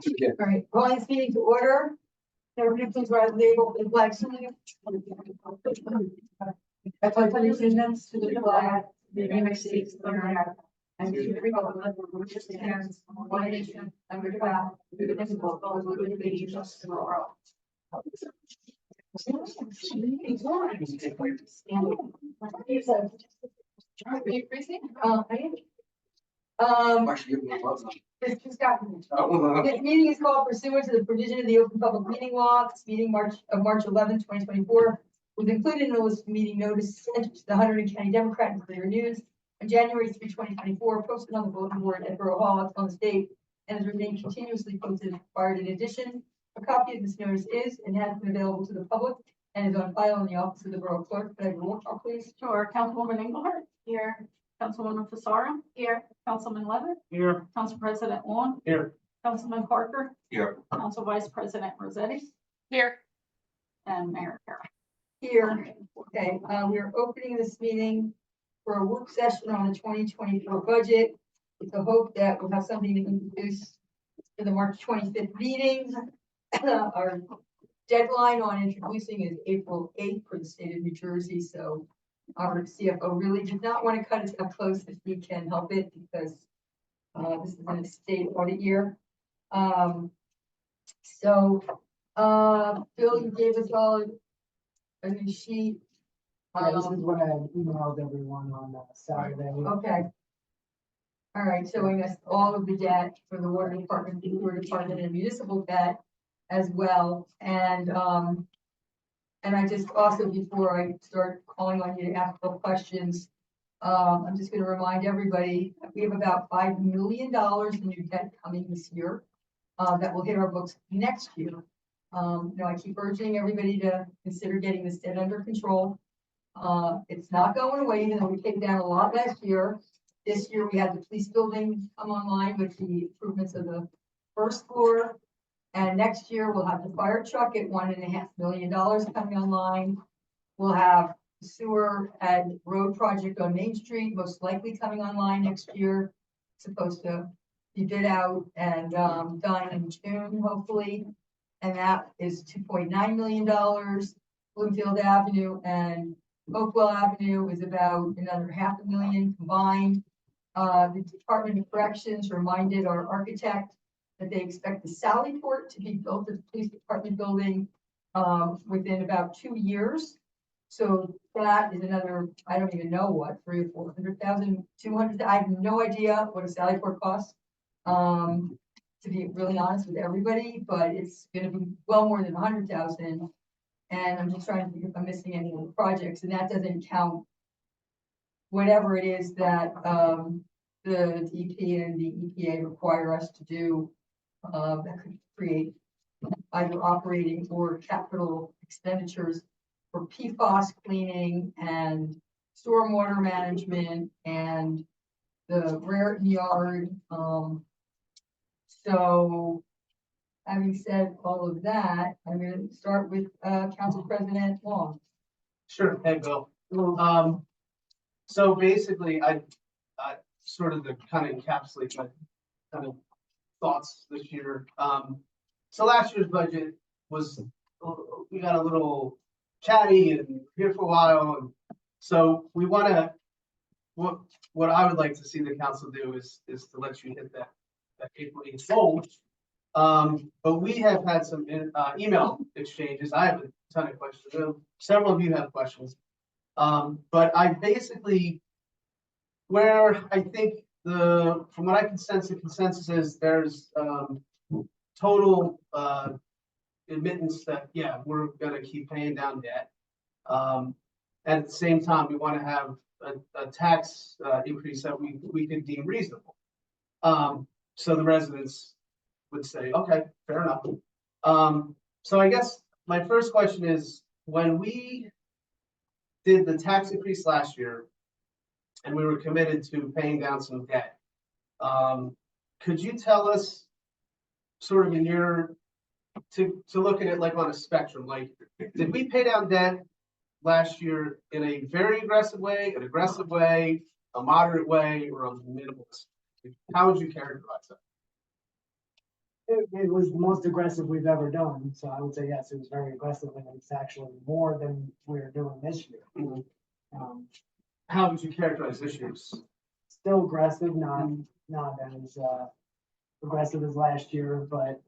All right, calling this meeting to order. Everybody please rise and label the flag salute. I pledge allegiance to the flag of the United States of America and to the republic for which it stands, one nation, under God, indivisible, with liberty and justice for all. This meeting is called pursuant to the provision of the Open Public Meeting Law. This meeting of March 11, 2024 was included in the list of meeting notice sent to the Hunterdon County Democrat and Clear News on January 3, 2024, posted on the bulletin board at Borough Hall on the state, and has remained continuously posted as required. In addition, a copy of this notice is and has been available to the public and is on file in the office of the Borough Clerk. Could I have a roll call, please? Sure. Councilwoman Engelhardt? Here. Councilwoman Fasara? Here. Councilman Levitt? Here. Council President Long? Here. Councilman Parker? Here. Council Vice President Rossetti? Here. And Mayor Carroll. Here. Okay, we are opening this meeting for a work session on the 2024 budget with the hope that we'll have something to introduce for the March 25th meeting. Our deadline on introducing is April 8th for the state of New Jersey, so our CFO really did not want to cut it that close if he can help it, because this is in a state audit year. Bill, you gave us all a new sheet. Yeah, this is what I emailed everyone on Saturday. Okay. All right, showing us all of the debt for the water department, the sewer department, and municipal debt as well. And I just also, before I start calling on you to ask the questions, I'm just going to remind everybody that we have about $5 million in new debt coming this year that will hit our books next year. I keep urging everybody to consider getting this debt under control. It's not going away, even though we paid down a lot last year. This year we had the police building come online with the improvements of the first floor. And next year we'll have the fire truck at $1.5 million coming online. We'll have the sewer and road project on Main Street, most likely coming online next year. It's supposed to be bid out and done in June, hopefully. And that is $2.9 million. Bloomfield Avenue and Oakville Avenue is about another $500,000 combined. The Department of Corrections reminded our architect that they expect the Sallyport to be built at the police department building within about 2 years. So that is another, I don't even know what, 300,000 or 400,000, 200,000. I have no idea what a Sallyport costs, to be really honest with everybody, but it's going to be well more than 100,000. And I'm just trying to think if I'm missing any of the projects, and that doesn't count whatever it is that the DP and the EPA require us to do that could create either operating or capital expenditures for PFAS cleaning and stormwater management and the Raritan yard. So having said all of that, I'm going to start with Council President Long. Sure. Hey, Bill. So basically, I sort of to kind of encapsulate my kind of thoughts this year. So last year's budget was, we got a little chatty and here for a while. And so we want to, what I would like to see the council do is to let you hit that April 8th goal. But we have had some email exchanges. I have a ton of questions. Several of you have questions. But I basically, where I think from what I can sense, the consensus is there's total admittance that, yeah, we're going to keep paying down debt. At the same time, we want to have a tax increase that we could deem reasonable. So the residents would say, okay, fair enough. So I guess my first question is, when we did the tax increase last year and we were committed to paying down some debt, could you tell us sort of in your, to look at it like on a spectrum, like did we pay down debt last year in a very aggressive way, an aggressive way, a moderate way, or a minimalist? How would you characterize that? it was the most aggressive we've ever done, so I would say yes, it was very aggressive, and it's actually more than we're doing this year. Mhm. Um, How would you characterize this year's? Still aggressive, not as, aggressive as last year, but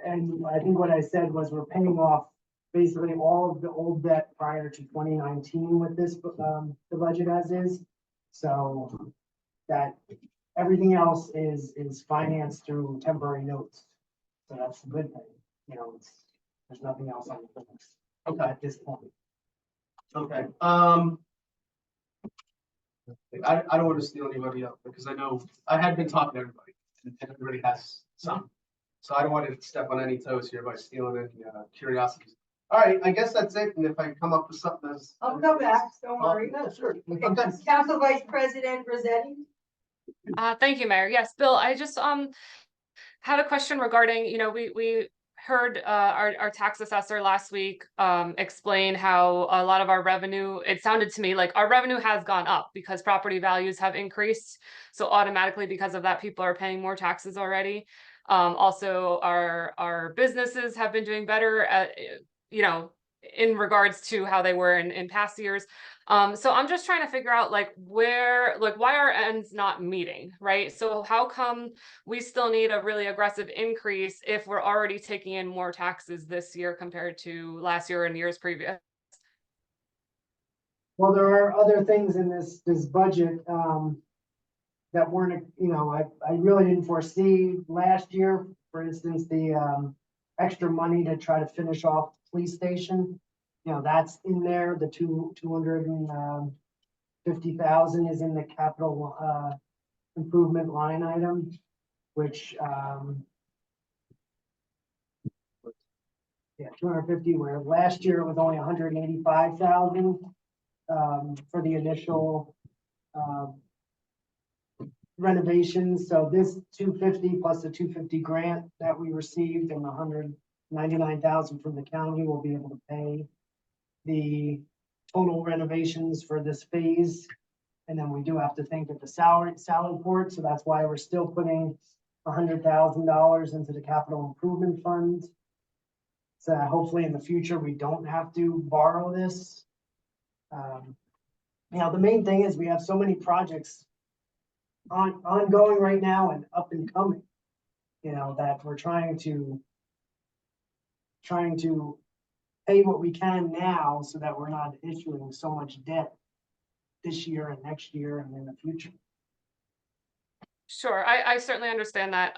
and I think what I said was we're paying off basically all of the old debt prior to 2019 with this, the budget as is. So that, everything else is financed through temporary notes. So that's the good thing, you know, there's nothing else on the books Okay, at this point. okay. I don't want to steal anybody up because I know I had been talking to everybody and everybody has some. So I don't want to step on any toes here by stealing any curiosities. All right, I guess that's it. And if I come up with something that's. I'll come back, don't worry. Yeah, sure. Okay, Okay. Council Vice President Rossetti? Thank you, Mayor. Yes, Bill, I just had a question regarding, we heard our tax assessor last week explain how a lot of our revenue, it sounded to me like our revenue has gone up because property values have increased. So automatically because of that, people are paying more taxes already. Also, our businesses have been doing better at, in regards to how they were in past years. So I'm just trying to figure out why our ends not meeting, right? So how come we still need a really aggressive increase if we're already taking in more taxes this year compared to last year and years previous? Well, there are other things in this budget, that weren't, I really didn't foresee last year, for instance, the, extra money to try to finish off the police station. That's in there, the 250,000 is in the capital, improvement line item, which, yeah, 250, where last year it was only 185,000, for the initial, renovations. So this 250 plus the 250 grant that we received and 199,000 from the county will be able to pay the total renovations for this phase. And then we do have to think of the salary port. So that's why we're still putting $100,000 into the capital improvement fund. So hopefully in the future, we don't have to borrow this. The main thing is we have so many projects ongoing right now and up and coming, that we're trying to pay what we can now so that we're not issuing so much debt this year and next year and in the future. Sure, I certainly understand that.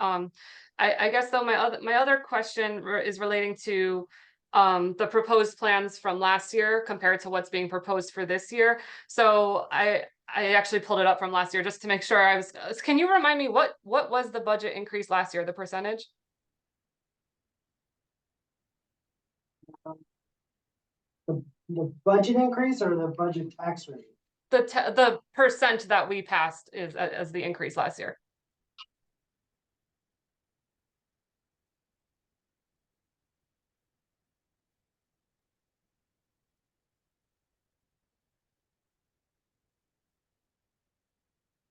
I guess though my other question is relating to the proposed plans from last year compared to what's being proposed for this year. So I actually pulled it up from last year just to make sure can you remind me what was the budget increase last year, the percentage? The budget increase or the budget tax rate? The percent that we passed is as the increase last year.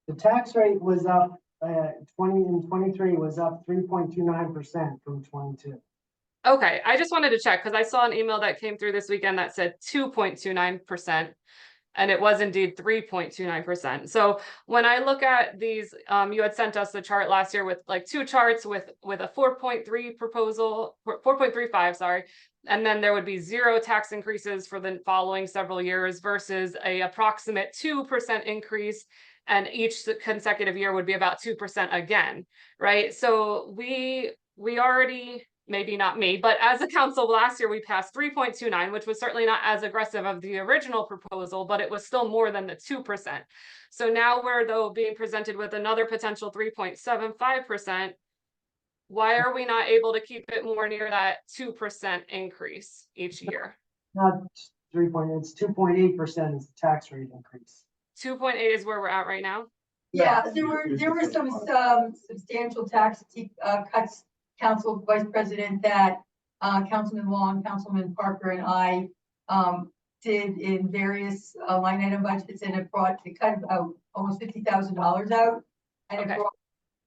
The tax rate was up, 23 was up 3.29% from 22. Okay, I just wanted to check because I saw an email that came through this weekend that said 2.29%. And it was indeed 3.29%. So when I look at these, you had sent us the chart last year with like two charts with a 4.3 proposal, 4.35, sorry. And then there would be 0 tax increases for the following several years versus a approximate 2% increase. And each consecutive year would be about 2% again, right? So we already, maybe not me, but as a council last year, we passed 3.29, which was certainly not as aggressive of the original proposal, but it was still more than the 2%. So now we're though being presented with another potential 3.75%. Why are we not able to keep it more near that 2% increase each year? Not 3. It's 2.8% is the tax rate increase. 2.8 is where we're at right now. Yeah, there were some substantial tax cuts, Council Vice President, that Councilman Long, Councilman Parker, and I did in various line item budgets, and it cut about almost $50,000 out, and Okay.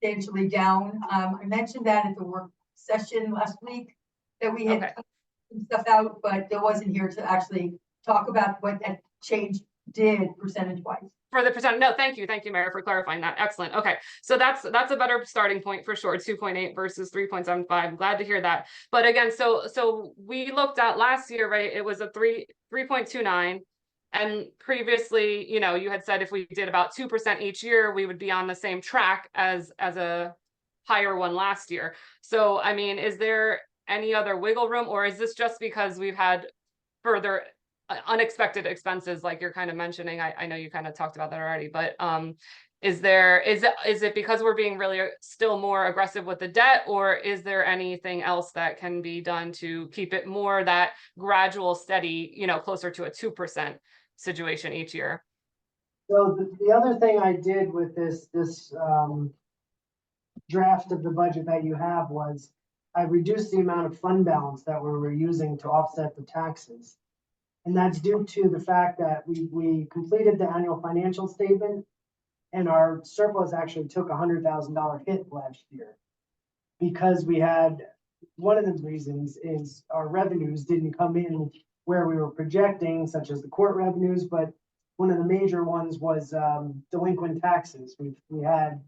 substantially down. I mentioned that at the work session last week, that we had Okay. cut some stuff out, but Bill wasn't here to actually talk about what that change did percentage-wise. For the percent, no, thank you, Mayor, for clarifying that. Excellent. Okay, so that's a better starting point for sure. 2.8 versus 3.75. Glad to hear that. But again, so we looked at last year, right? It was a 3.29. And previously, you know, you had said if we did about 2% each year, we would be on the same track as a higher one last year. So, I mean, is there any other wiggle room, or is this just because we've had further unexpected expenses like you're kind of mentioning? I know you kind of talked about that already, but is it because we're being really still more aggressive with the debt, or is there anything else that can be done to keep it more that gradual, steady, you know, closer to a 2% situation each year? So the other thing I did with this draft of the budget that you have was I reduced the amount of fund balance that we were using to offset the taxes. And that's due to the fact that we completed the annual financial statement, and our surplus actually took $100,000 hit last year. Because we had, one of the reasons is our revenues didn't come in where we were projecting, such as the court revenues, but one of the major ones was delinquent taxes. We had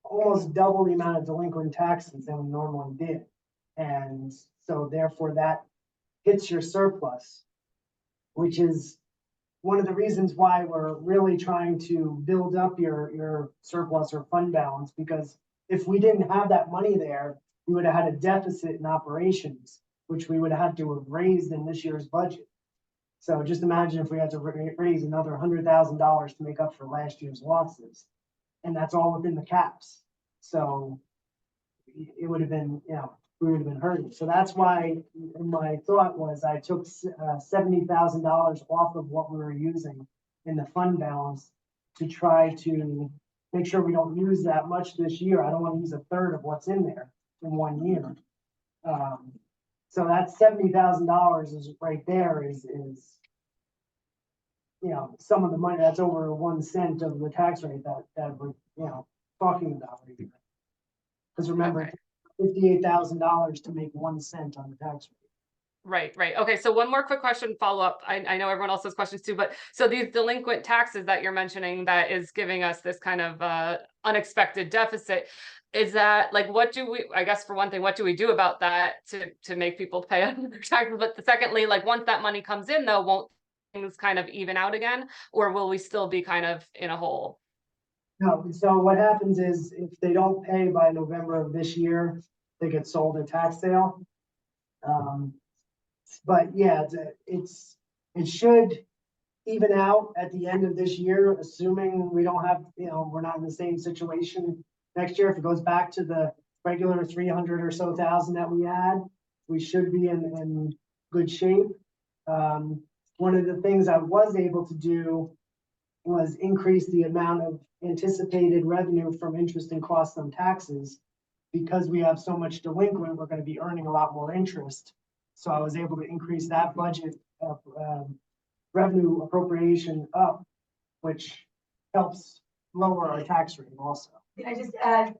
almost double the amount of delinquent taxes than we normally did. And so therefore that hits your surplus, which is one of the reasons why we're really trying to build up your surplus or fund balance, because if we didn't have that money there, we would have had a deficit in operations, which we would have had to have raised in this year's budget. So just imagine if we had to raise another $100,000 to make up for last year's losses. And that's all within the caps. So it would have been, you know, we would have been hurting. So that's why my thought was I took $70,000 off of what we were using in the fund balance to try to make sure we don't use that much this year. I don't want to use a third of what's in there in 1 year. So that $70,000 is right there is, you know, some of the money that's over 1 cent of the tax rate that we're, you know, talking about right here. Because remember, Okay. $58,000 to make 1 cent on the tax rate. Right. Okay, so one more quick question, follow up. I know everyone else has questions too, but so these delinquent taxes that you're mentioning that is giving us this kind of unexpected deficit, is that like, what do we, I guess for one thing, what do we do about that to make people pay on their taxes? But secondly, like once that money comes in though, won't things kind of even out again, or will we still be kind of in a hole? No, so what happens is if they don't pay by November of this year, they get sold at tax sale. But yeah, it should even out at the end of this year, assuming we don't have, you know, we're not in the same situation next year. If it goes back to the regular 300 or so thousand that we had, we should be in good shape. One of the things I was able to do was increase the amount of anticipated revenue from interest and costs on taxes. Because we have so much delinquent, we're going to be earning a lot more interest. So I was able to increase that budget of revenue appropriation up, which helps lower our tax rate also. Can I just add,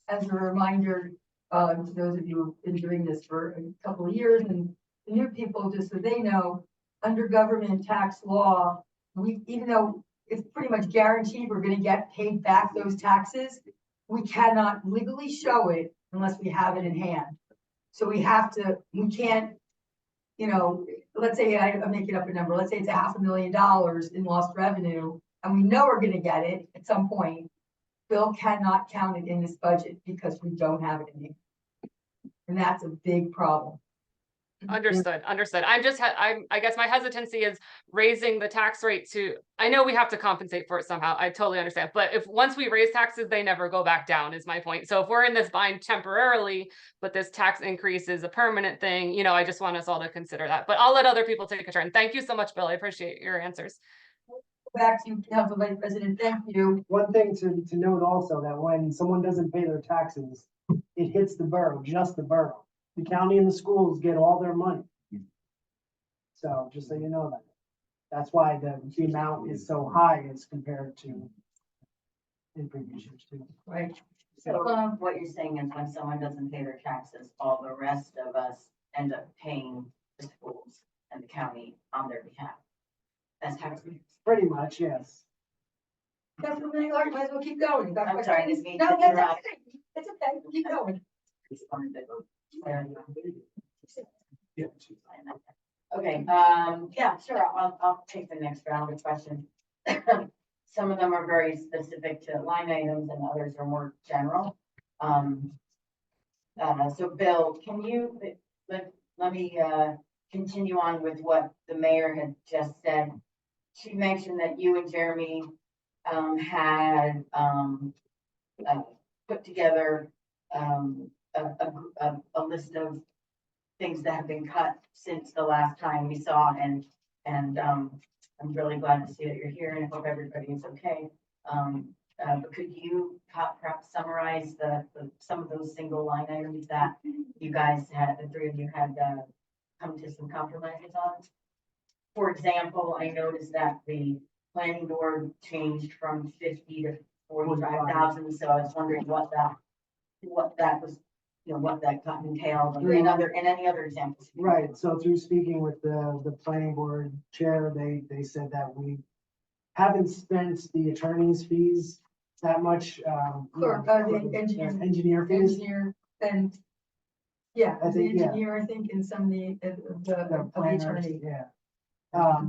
as a reminder, to those of you who've been doing this for a couple of years, and the new people, just so they know, under government tax law, even though it's pretty much guaranteed we're gonna get paid back those taxes, we cannot legally show it unless we have it in hand. So we can't, you know, let's say I'm making up a number, let's say it's $500,000 in lost revenue, and we know we're gonna get it at some point. Bill cannot count it in this budget because we don't have it in hand. And that's a big problem. Understood. I guess my hesitancy is raising the tax rate to, I know we have to compensate for it somehow. I totally understand. But if once we raise taxes, they never go back down is my point. So if we're in this bind temporarily, but this tax increase is a permanent thing, you know, I just want us all to consider that. But I'll let other people take a turn. Thank you so much, Bill. I appreciate your answers. Back to you, Council Vice President. Thank you. One thing to note also, that when someone doesn't pay their taxes, it hits the borough, just the borough. The county and the schools get all their money. So just so you know that. That's why the amount is so high as compared to in previous years too. right? So what you're saying is when someone doesn't pay their taxes, all the rest of us end up paying the schools and the county on their behalf. That's how it's. Pretty much, yes. That's what we are, might as well keep going. That's I'm what- sorry, I didn't mean to No, that's interrupt. okay. It's okay, keep going. Yeah. Okay, yeah, sure, I'll take the next round of questions. Some of them are very specific to line items and others are more general. So Bill, can you, let me, continue on with what the mayor had just said. She mentioned that you and Jeremy, had, put together, a list of things that have been cut since the last time we saw, and, I'm really glad to see that you're here, and I hope everybody is okay. But could you perhaps summarize some of those single line items that you guys had, the three of you had, come to some compromises on? For example, I noticed that the planning board changed from 50 to 45,000, so I was wondering what that was, what that got entailed, and any other examples. Right, so through speaking with the planning board chair, they said that we haven't spent the attorney's fees that much. Clerk, the engineer. Engineer fees. Engineer, and, yeah, I the think, yeah. engineer, I think, and some of the The planners, attorney. yeah.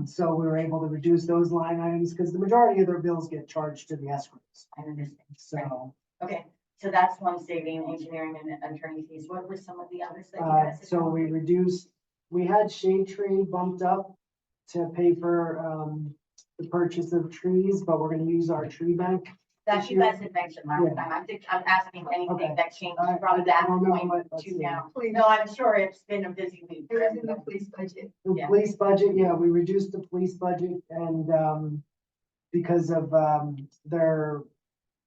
So we were able to reduce those line items because the majority of their bills get charged to the escrows. I understand. So, Okay, so that's one saving, engineering and attorney fees. What were some of the others that you guys? had? so we reduced, we had shade tree bumped up to pay for, the purchase of trees, but we're gonna use our tree bank. That you guys had mentioned last time. I'm asking anything Okay. that changed I from that don't remember point what- let's to see. now. Please. No, I'm sure it's been a busy week. It was in the police budget. The Yeah. police budget, yeah, we reduced the police budget and, because of,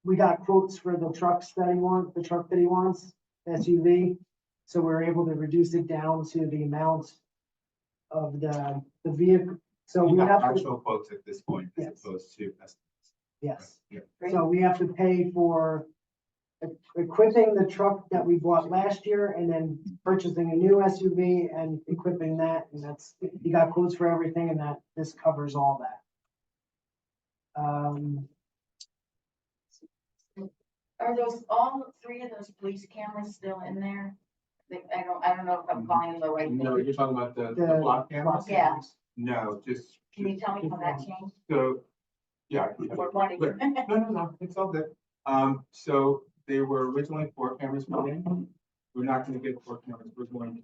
we got quotes for the trucks that the truck that he wants, SUV. So we're able to reduce it down to the amount of the vehicle. So We we have have to, actual quotes at this point as Yes. opposed to estimates. yes. Yeah. Great. So we have to pay for equipping the truck that we bought last year and then purchasing a new SUV and equipping that. And that's, you got quotes for everything and this covers all that. Are those, all three of those police cameras still in there? I don't know if I'm calling the right No, thing. you're talking about the The block cameras? Yeah. No, just. Can you tell me how that changed? So, yeah. I can tell Or you. what? Look, No, it's all good. So they were originally 4 cameras put in. We're not gonna get 4 cameras. We're going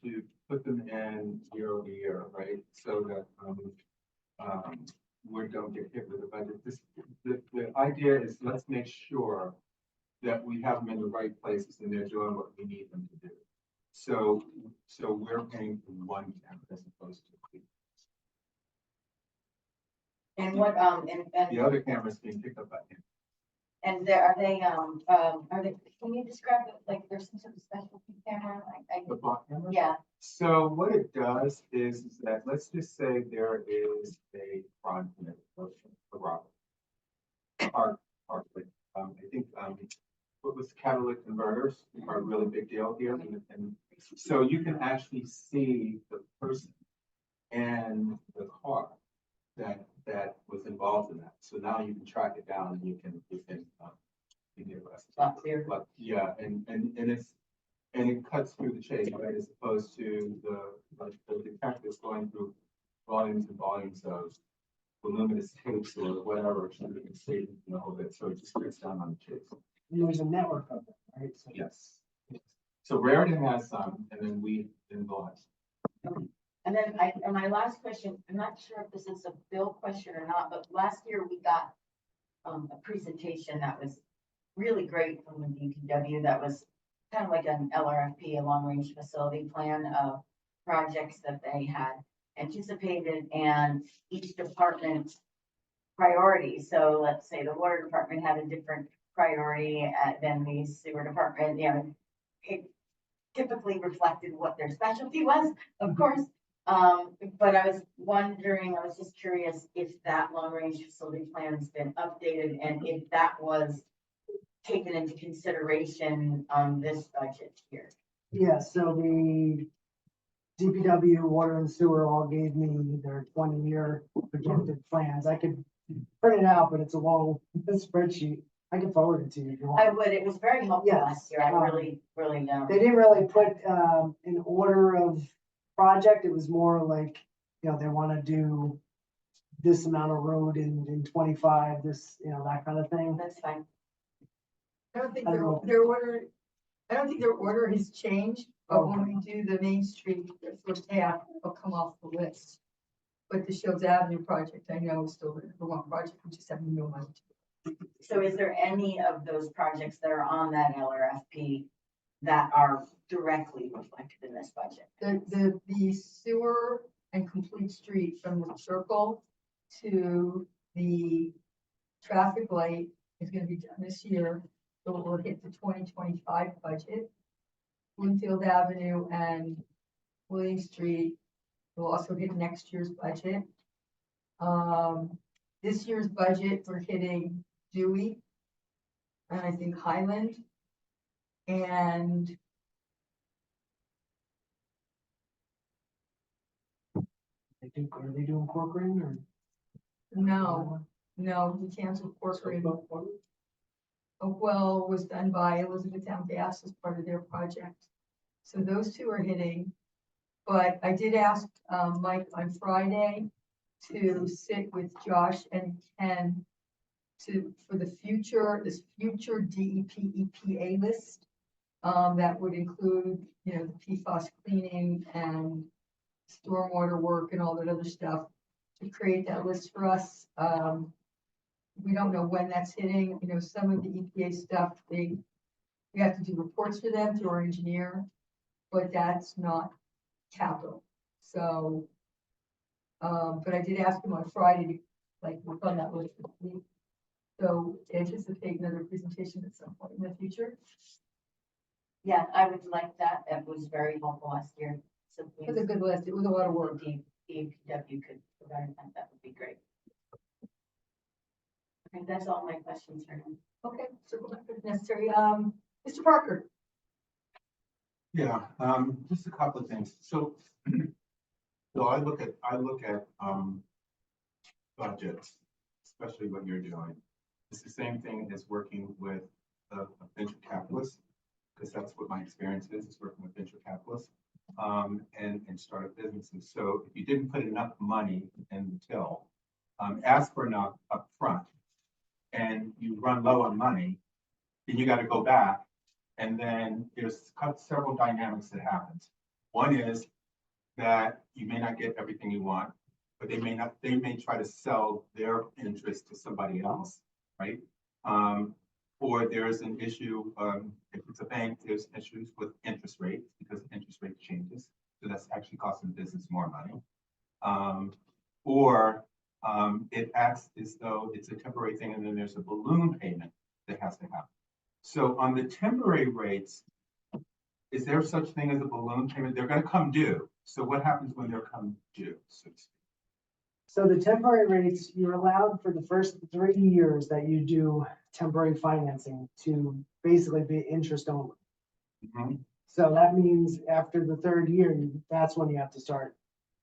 to put them in year over year, right? So that, we don't get hit with the budget. The idea is let's make sure that we have them in the right places and they're doing what we need them to do. So we're paying for 1 camera as opposed to 3. And what, The other camera's being picked up by him. and there, are they, can you describe it, like, there's some sort of specialty camera, The block camera? yeah, So what it does is that, let's just say there is a crime committed, a robbery. I think, what was catalytic converters are a really big deal here. And so you can actually see the person and the car that was involved in that. So now you can track it down and you can get arrested. lot clearer. But yeah, and it cuts through the chase, right, as opposed to the detectives going through volumes and volumes of voluminous tapes or whatever, trying to save, that, so it just cuts down on the chase. And there's a network of them, right? So Yes. So Raritan has some, and then we involve. And then and my last question, I'm not sure if this is a Bill question or not, but last year we got a presentation that was really great from the DPW that was kind of like an LRFP, a long range facility plan of projects that they had anticipated and each department's priority. So let's say the water department had a different priority than the sewer department, it typically reflected what their specialty was, of course. But I was wondering, I was just curious if that long-range facility plan has been updated and if that was taken into consideration on this budget here. Yeah, so the DPW, water and sewer all gave me their 20-year projected plans. I could print it out, but it's a long spreadsheet. I can forward it to you if you I want. would, it was very helpful Yes, last year. I really, They didn't really put an order of project. It was more like, you know, they want to do this amount of road in 25, this, you know, that kind of thing. that's fine. I don't think I don't know. their order, I don't think their order has changed, but Oh. when we do the Main Street, the first half will come off the list. But the Shields Avenue project, I know is still the number one project, we just have no money. So is there any of those projects that are on that LRFP that are directly reflected in this budget? The sewer and complete street from the circle to the traffic light is gonna be done this year. So we'll hit the 2025 budget. Bloomfield Avenue and William Street will also hit next year's budget. This year's budget, we're hitting Dewey and I think Highland. And Are they doing Corcoran or? no, we canceled Corcoran. Oakwell was done by Elizabethtown Gas as part of their project. So those two are hitting. But I did ask Mike on Friday to sit with Josh and Ken for the future, this future DEP EPA list. That would include, you know, the PFAS cleaning and stormwater work and all that other stuff, to create that list for us. We don't know when that's hitting, you know, some of the EPA stuff, we have to do reports for them through our engineer, but that's not capital. So, but I did ask him on Friday to, like, work on that list this week. So anticipate another presentation at some point in the future. Yeah, I would like that. That was very helpful last year. So It was a good list. It was a lot of work. DPW could provide that would be great. I think that's all my questions for now. Okay, circle back if necessary. Mr. Parker. Yeah, just a couple of things. So I look at budgets, especially what you're doing. It's the same thing as working with a venture capitalist, because that's what my experience is working with venture capitalists, and startup businesses. So if you didn't put enough money in the till, ask for enough upfront, and you run low on money, then you got to go back. And then there's several dynamics that happens. One is that you may not get everything you want, but they may try to sell their interest to somebody else, right? Or there's an issue, if it's a bank, there's issues with interest rates because interest rate changes. So that's actually costing the business more money. Or it acts as though it's a temporary thing, and then there's a balloon payment that has to happen. So on the temporary rates, is there such thing as a balloon payment? They're going to come due. So what happens when they're come due? So the temporary rates, you're allowed for the first 3 years that you do temporary financing to basically be interest only. Mhm. So that means after the third year, that's when you have to start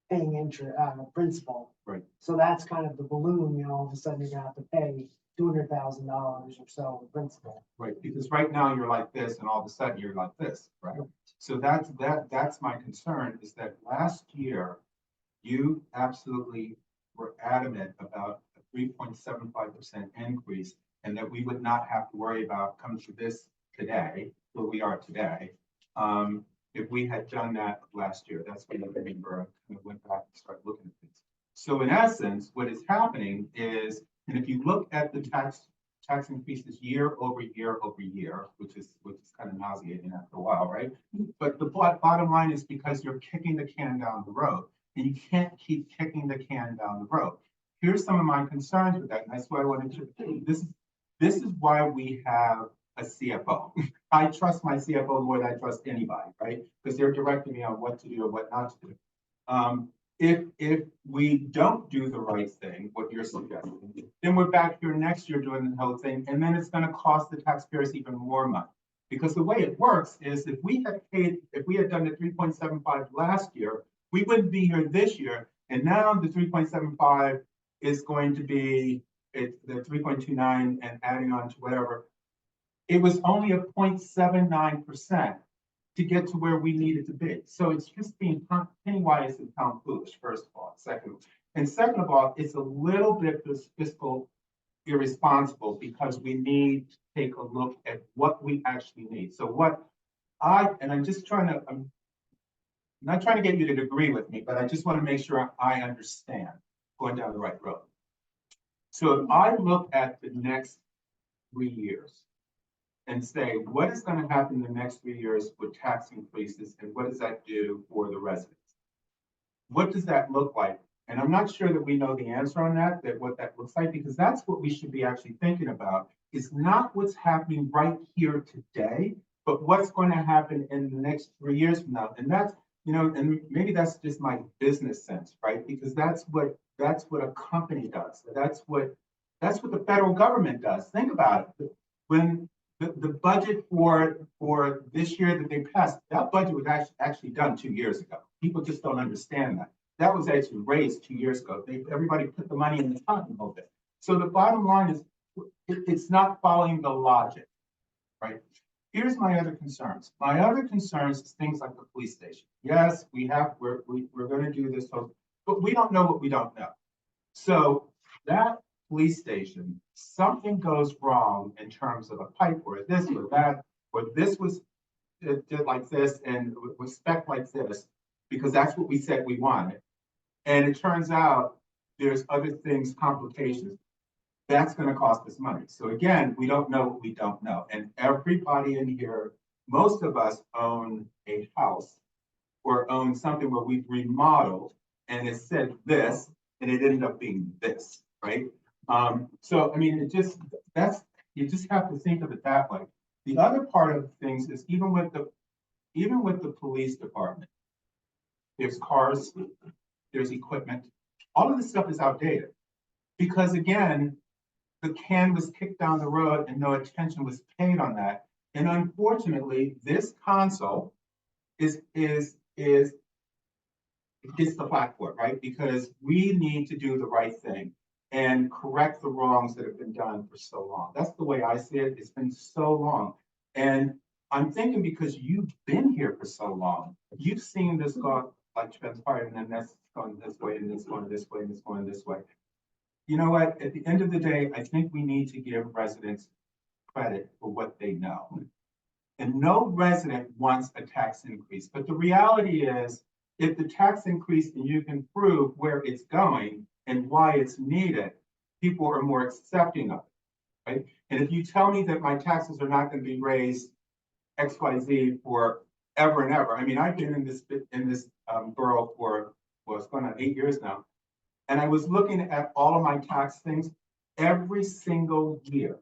paying interest, principal. Right. So that's kind of the balloon, you know, all of a sudden you're gonna have to pay $200,000 or so in principal. Right, because right now you're like this, and all of a sudden you're like this, right? So that's my concern, is that last year you absolutely were adamant about a 3.75% increase, and that we would not have to worry about coming to this today, where we are today. If we had done that last year, that's when I remember I went back and started looking at things. So in essence, what is happening is, and if you look at the tax increases year over year over year, which is kind of nauseating after a while, right? But the bottom line is because you're kicking the can down the road, and you can't keep kicking the can down the road. Here's some of my concerns with that, and that's why I wanted to. This is why we have a CFO. I trust my CFO more than I trust anybody, right? Because they're directing me on what to do and what not to do. If we don't do the right thing, what you're suggesting, then we're back here next year doing the whole thing, and then it's gonna cost the taxpayers even more money. Because the way it works is if we had done the 3.75 last year, we wouldn't be here this year, and now the 3.75 is going to be the 3.29 and adding on to whatever. It was only a 0.79% to get to where we needed to be. So it's just being penny wise and pound foolish, first of all. Second of all, it's a little bit fiscal irresponsible because we need to take a look at what we actually need. So I'm just trying to, I'm not trying to get you to agree with me, but I just want to make sure I understand going down the right road. So if I look at the next 3 years and say, what is going to happen in the next 3 years with tax increases and what does that do for the residents? What does that look like? And I'm not sure that we know the answer on that what that looks like, because that's what we should be actually thinking about. Is not what's happening right here today, but what's going to happen in the next 3 years from now. And that's, and maybe that's just my business sense, right? Because that's what a company does. That's what the federal government does. Think about it. When the budget for this year that they passed, that budget was actually done 2 years ago. People just don't understand that. That was actually raised 2 years ago. Everybody put the money in the pot and hold it. So the bottom line is, it's not following the logic, right? Here's my other concerns. My other concerns is things like the police station. Yes, we're going to do this, but we don't know what we don't know. So that police station, something goes wrong in terms of a pipe or this or that, or this was did like this and was spec like this, because that's what we said we wanted. And it turns out there's other things, complications. That's going to cost us money. So again, we don't know what we don't know. And everybody in here, most of us own a house or own something where we've remodeled and it said this and it ended up being this, right? So I mean, you just have to think of it that way. The other part of things is even with the police department, there's cars, there's equipment, all of this stuff is outdated. Because again, the can was kicked down the road and no attention was paid on that. And unfortunately, this console is the blackboard, right? Because we need to do the right thing and correct the wrongs that have been done for so long. That's the way I see it. It's been so long. And I'm thinking because you've been here for so long, you've seen this go like transpire, and then that's going this way, and it's going this way, and it's going this way. You know what? At the end of the day, I think we need to give residents credit for what they know. And no resident wants a tax increase. But the reality is, if the tax increase and you can prove where it's going and why it's needed, people are more accepting of it, right? And if you tell me that my taxes are not going to be raised XYZ for ever and ever, I mean, I've been in this borough for, well, it's going on 8 years now. And I was looking at all of my tax things. Every single year,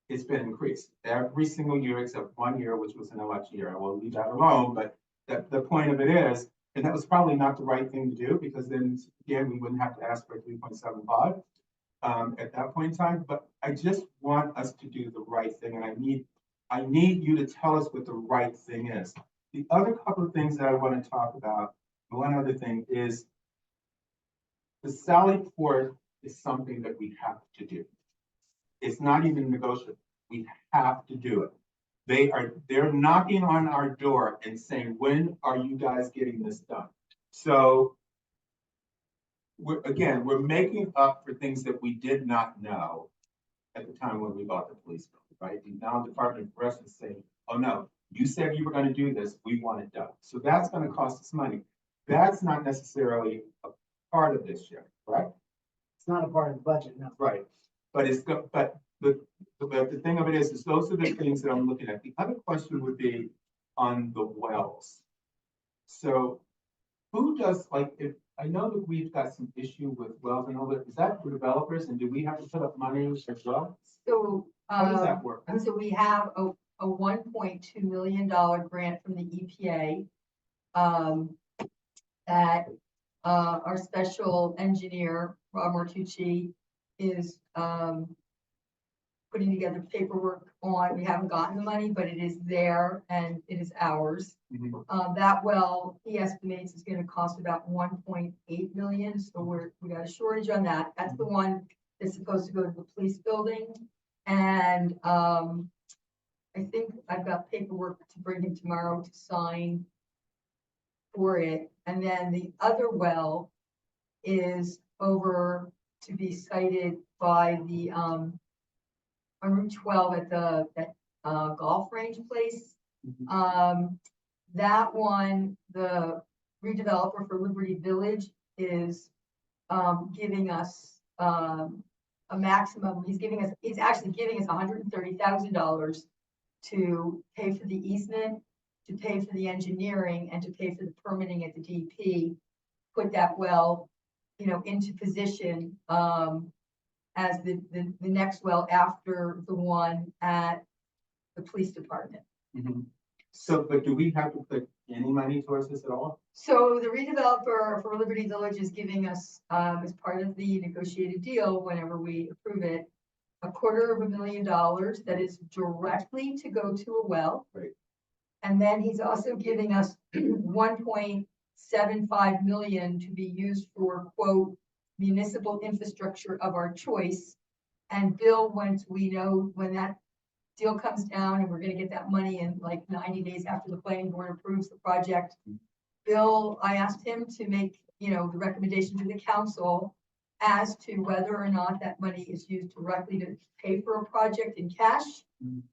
it's been increased. Every single year except 1 year, which was an election year. I will leave that alone. But the point of it is, and that was probably not the right thing to do, because then again, we wouldn't have to ask for 3.75 at that point in time. But I just want us to do the right thing, and I need you to tell us what the right thing is. The other couple of things that I want to talk about, one other thing is the Sally Port is something that we have to do. It's not even negotiable. We have to do it. They're knocking on our door and saying, when are you guys getting this done? So we're making up for things that we did not know at the time when we bought the police building, right? And now the Department of Corrections is saying, oh no, you said you were going to do this, we want it done. So that's going to cost us money. That's not necessarily a part of this year, right? It's not a part of the budget, no. Right, but the thing of it is those are the things that I'm looking at. The other question would be on the wells. So who does, like, if I know that we've got some issue with wells and all that, is that for developers and do we have to put up money as well? So, How does that work? so we have a $1.2 million grant from the EPA that our special engineer, Rob Martucci, is, putting together paperwork on, we haven't gotten the money, but it is there and it is ours. Mhm. That well, he estimates is gonna cost about 1.8 million, so we got a shortage on that. That's the one that's supposed to go to the police building. And, I think I've got paperwork to bring him tomorrow to sign for it. And then the other well is over to be sited by the, on Route 12 at the, golf range place. That one, the redeveloper for Liberty Village is, giving us, a maximum, he's actually giving us $130,000 to pay for the easement, to pay for the engineering, and to pay for the permitting at the DP. Put that well, into position, as the next well after the one at the police department. Mhm. So, but do we have to put any money towards this at all? So the redeveloper for Liberty Village is giving us, as part of the negotiated deal, whenever we approve it, $250,000 that is directly to go to a well. Right. And then he's also giving us 1.75 million to be used for, quote, municipal infrastructure of our choice. And Bill, once we know when that deal comes down and we're gonna get that money in like 90 days after the planning board approves the project, Bill, I asked him to make, the recommendation to the council as to whether or not that money is used directly to pay for a project in cash,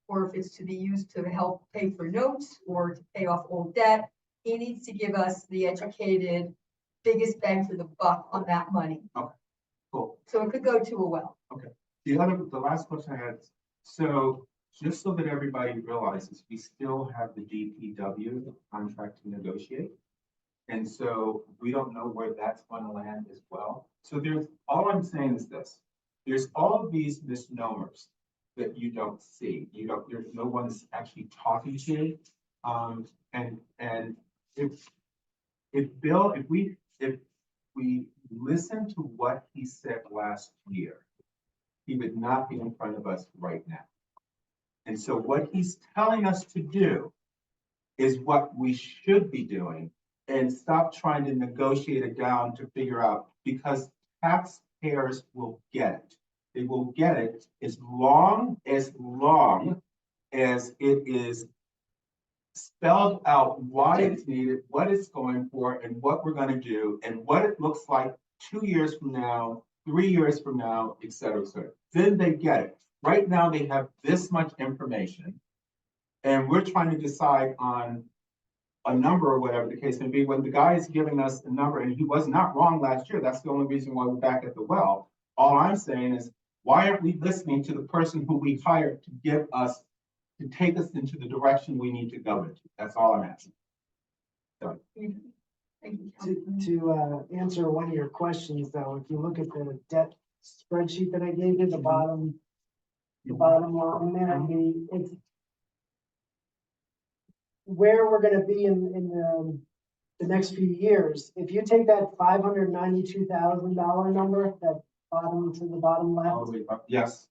or if it's to be used to help pay for notes or to pay off old debt. He needs to give us the educated, biggest bang for the buck on that money. Cool. So it could go to a well. The last question I had, so just so that everybody realizes, we still have the DPW contract to negotiate. And so we don't know where that's going to land as well. So all I'm saying is this, there's all of these misnomers that you don't see. There's no one's actually talking to you. And if we listen to what he said last year, he would not be in front of us right now. And so what he's telling us to do is what we should be doing, and stop trying to negotiate it down to figure out, because taxpayers will get it. They will get it as long as it is spelled out why it's needed, what it's going for, and what we're going to do, and what it looks like 2 years from now, 3 years from now, et cetera, et cetera. Then they get it. Right now, they have this much information, and we're trying to decide on a number or whatever the case may be, when the guy is giving us a number, and he was not wrong last year. That's the only reason why we're back at the well. All I'm saying is, why aren't we listening to the person who we hired to take us into the direction we need to go into? That's all I'm asking. Thank you, Councilman. To answer one of your questions, though, if you look at the debt spreadsheet that I gave you, the bottom line there, it's where we're gonna be in the next few years. If you take that $592,000 number, that bottom to the bottom left, All the way up. Yes.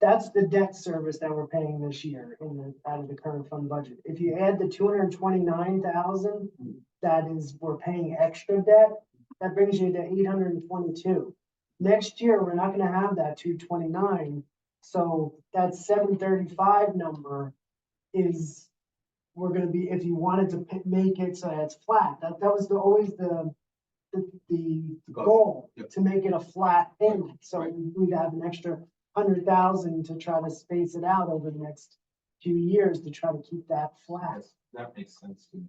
that's the debt service that we're paying this year out of the current fund budget. If you add the 229,000, we're paying extra debt, that brings you to 822. Next year, we're not gonna have that 229, so that 735 number is, we're gonna be, if you wanted to make it so it's flat, that was always the goal, Yep. to make it a flat payment, so Right. we'd have an extra 100,000 to try to space it out over the next few years to try to keep that flat. That makes sense to me.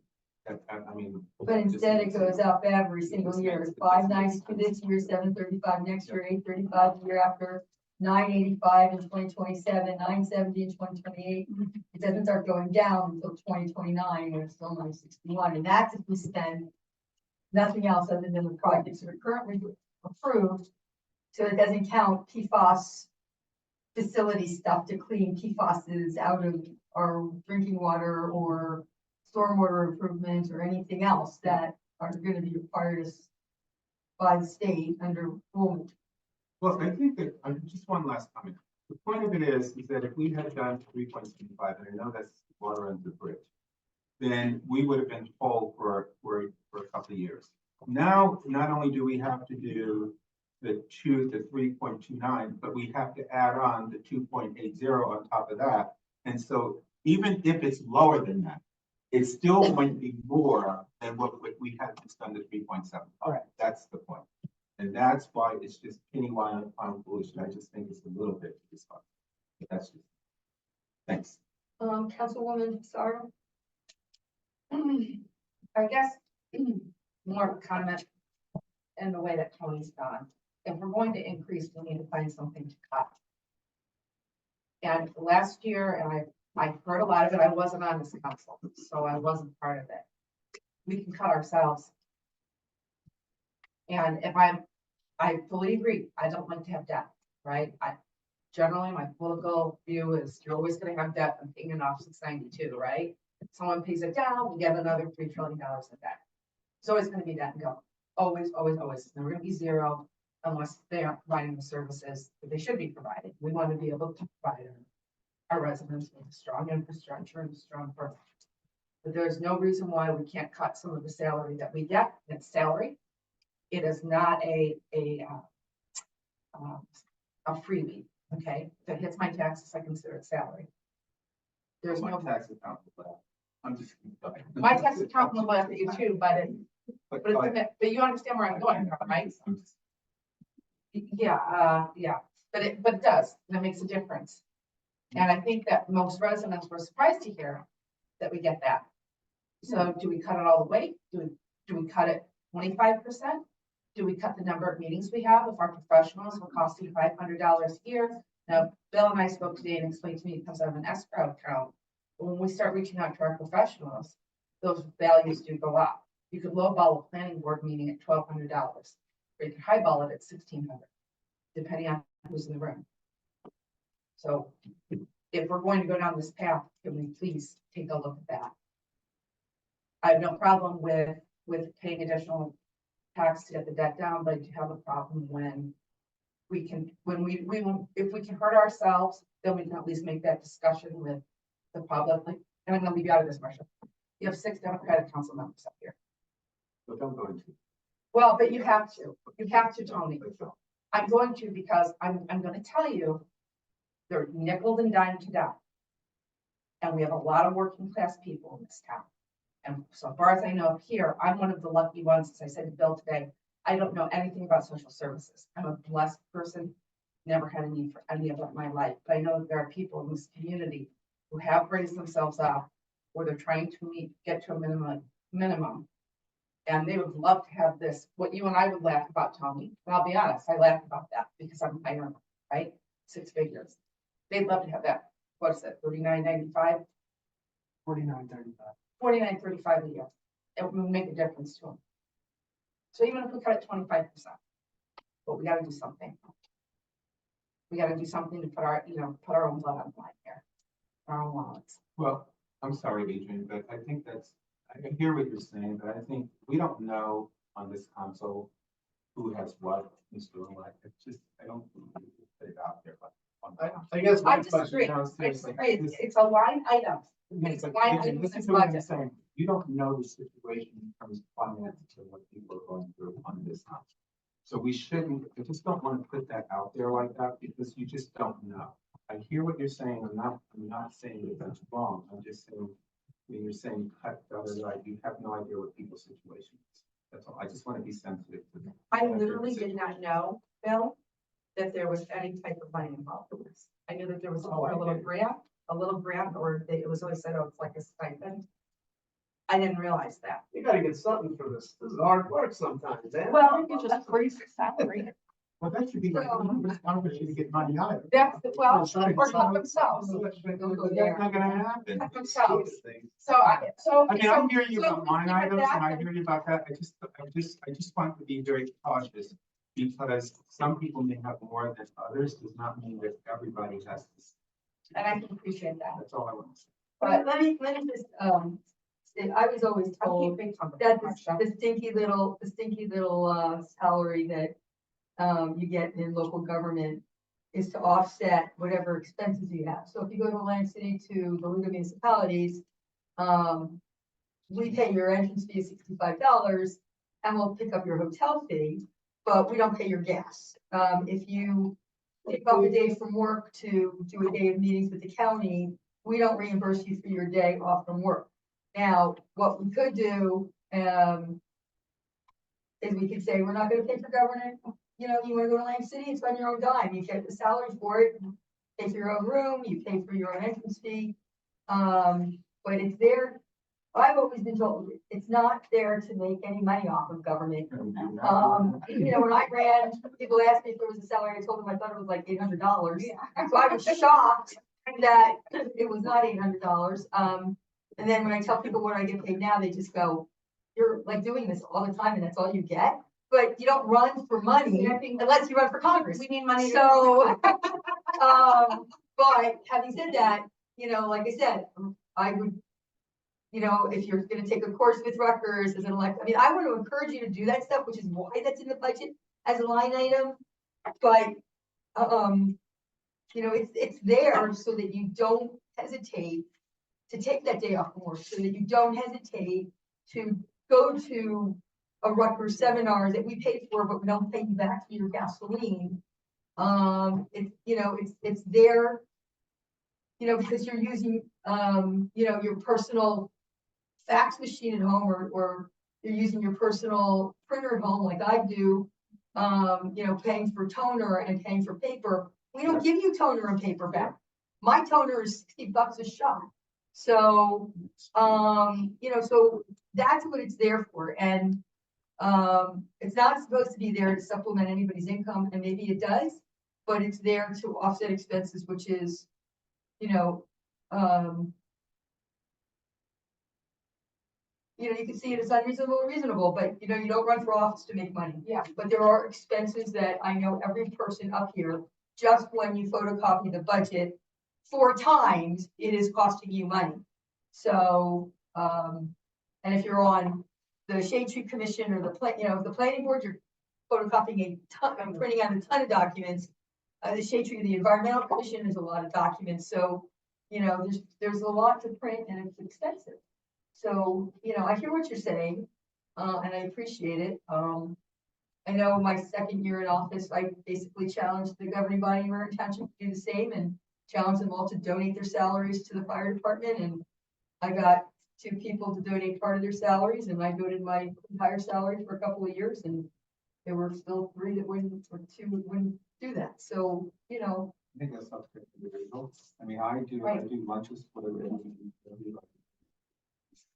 I mean. But instead it goes up every single year, 592 this year, 735 next year, 835 the year after, 985 in 2027, 970 in 2028. It doesn't start going down until 2029, when it's still 961, and that's if we spend nothing else other than the projects that are currently approved. So it doesn't count PFAS facility stuff to clean PFASs out of our drinking water or stormwater improvements or anything else that are gonna be required by the state under rule. Well, I think that, just one last comment. The point of it is that if we had done 3.75, and I know that's water under the bridge, then we would have been whole for a couple of years. Now, not only do we have to do the 3.29, but we have to add on the 2.80 on top of that. And so even if it's lower than that, it's still going to be more than what we had just done the 3.7. Correct. That's the point. And that's why it's just penny wise on foolish. I just think it's a little bit disfused. But that's just. Thanks. Councilwoman Sarah? I guess more of a comment in the way that Tony's gone. If we're going to increase, we need to find something to cut. And last year, and I heard a lot of it, I wasn't on this council, so I wasn't part of it. We can cut ourselves. And if I fully agree, I don't like to have debt, right? Generally, my political view is you're always gonna have debt. I'm paying it off since '92, right? Someone pays it down, we get another $3 trillion in debt. It's always gonna be debt and go. Always, always, always. It's never gonna be zero unless they aren't providing the services that they should be providing. We want to be able to provide our residents with a strong infrastructure and a strong program. But there's no reason why we can't cut some of the salary that we get. It's salary. It is not a freebie, okay? If it hits my taxes, I consider it salary. There's My no, tax account for that. I'm just. my tax account will laugh at you too, but But but you understand where I'm going, right? Yeah, but it does, and it makes a difference. And I think that most residents were surprised to hear that we get that. So do we cut it all the way? Do we cut it 25%? Do we cut the number of meetings we have if our professionals will cost you $500 a year? Now, Bill and I spoke today and explained to me it comes out of an escrow account. But when we start reaching out to our professionals, those values do go up. You could lowball a planning board meeting at $1,200, or you could highball it at $1,600, depending on who's in the room. So if we're going to go down this path, can we please take a look at that? I have no problem with paying additional tax to get the debt down, but I do have a problem when we can, if we can hurt ourselves, then we can at least make that discussion with the public. And I'm gonna leave you out of this, Marcia. You have 6 Democratic council members up here. But don't go into. Well, but you have to, Tony. I'm going to, because I'm gonna tell you, they're nickel and dime to death. And we have a lot of working class people in this town. And so far as I know up here, I'm one of the lucky ones, as I said to Bill today, I don't know anything about social services. I'm a blessed person, never had a need for any of it in my life. But I know that there are people in this community who have raised themselves up, where they're trying to get to a minimum. And they would love to have this, what you and I would laugh about, Tony, and I'll be honest, I laugh about that because I'm a higher, right? 6 figures. They'd love to have that. What is it, $39.95? $49.35. $49.35 a year. It would make a difference to them. So even if we cut it 25%, but we gotta do something. We gotta do something to put our own blood on the line here, our own wallets. Well, I'm sorry, Adrian, but I think I hear what you're saying, but I think we don't know on this council who has what, who's doing what. It's just, I don't put it out there. I guess my I question disagree. now is I seriously, disagree. It's a line item. Yes, but Why Adrian, I this use is this what I'm budget. saying. You don't know the situation in terms of finances and what people are going through on this house. So we shouldn't, I just don't want to put that out there like that because you just don't know. I hear what you're saying. I'm not saying that that's wrong. I'm just saying when you're saying cut the other side, you have no idea what people's situation is. That's all. I just want to be sensitive to that. I literally did not know, Bill, that there was any type of money involved in this. I knew that there was a little grant, or it was always said, oh, it's like a stipend. I didn't realize that. you gotta get something for this. This is hard work sometimes, man. Well, You just raise the salary. Well, that should be like, I don't want you to get money out of it. That's, well, That's right. or cut themselves. But that's not gonna happen. Cut themselves. So I mean, I'm hearing you so about line we keep it items and I back. hear you about that. I just want to be very cautious. Because some people may have more than others, does not mean that everybody has this. And I can appreciate that. That's all I want to say. But let me just, I was always I'll told keep it on that Marcia. the stinky little salary that you get in local government is to offset whatever expenses you have. So if you go to Atlantic City to the League of Municipalities, we pay your entrance fee $65 and we'll pick up your hotel fee, but we don't pay your gas. If you take off a day from work to do a day of meetings with the county, we don't reimburse you for your day off from work. Now, what we could do, is we could say, we're not gonna pay for government, you know, you wanna go to Atlantic City, it's on your own dime, you get the salary for it, you pay for your own room, you pay for your own entrance fee. But it's there, I've always been told, it's not there to make any money off of government. You know, when I ran, people asked me if there was a salary, I told them I thought it was like $800. So I was shocked that it was not $800. And then when I tell people what I get paid now, they just go, you're like doing this all the time and that's all you get? But you don't run for money unless you run for Congress. We need money. So, but having said that, you know, like I said, I would, you know, if you're gonna take a course with Rutgers as an elect, I mean, I want to encourage you to do that stuff, which is why that's in the budget as a line item. But, you know, it's there so that you don't hesitate to take that day off from work, so that you don't hesitate to go to a Rutgers seminar that we paid for, but we don't pay you back for your gasoline. It's, you know, it's there, you know, because you're using, you know, your personal fax machine at home, or you're using your personal printer at home like I do, you know, paying for toner and paying for paper. We don't give you toner and paper back. My toner is $60 a shot. So, you know, so that's what it's there for. And it's not supposed to be there to supplement anybody's income, and maybe it does, but it's there to offset expenses, which is, you know, you can see it as unreasonable or reasonable, but you know, you don't run for office to make money. Yeah. But there are expenses that I know every person up here, just when you photocopy the budget 4 times, it is costing you money. So, and if you're on the Shade Tree Commission or the planning board, you're photocopying a ton, printing out a ton of documents. The Shade Tree, the Environmental Commission, is a lot of documents. So, you know, there's a lot to print and it's expensive. So, you know, I hear what you're saying, and I appreciate it. I know my second year in office, I basically challenged the governing body in Raritan Township to do the same and challenged them all to donate their salaries to the fire department. And I got 2 people to donate part of their salaries, and I donated my entire salary for a couple of years, and there were still 3 that wouldn't, or 2 that wouldn't do that. So, you know. I think that's not good for the results. I mean, I do lunches for the.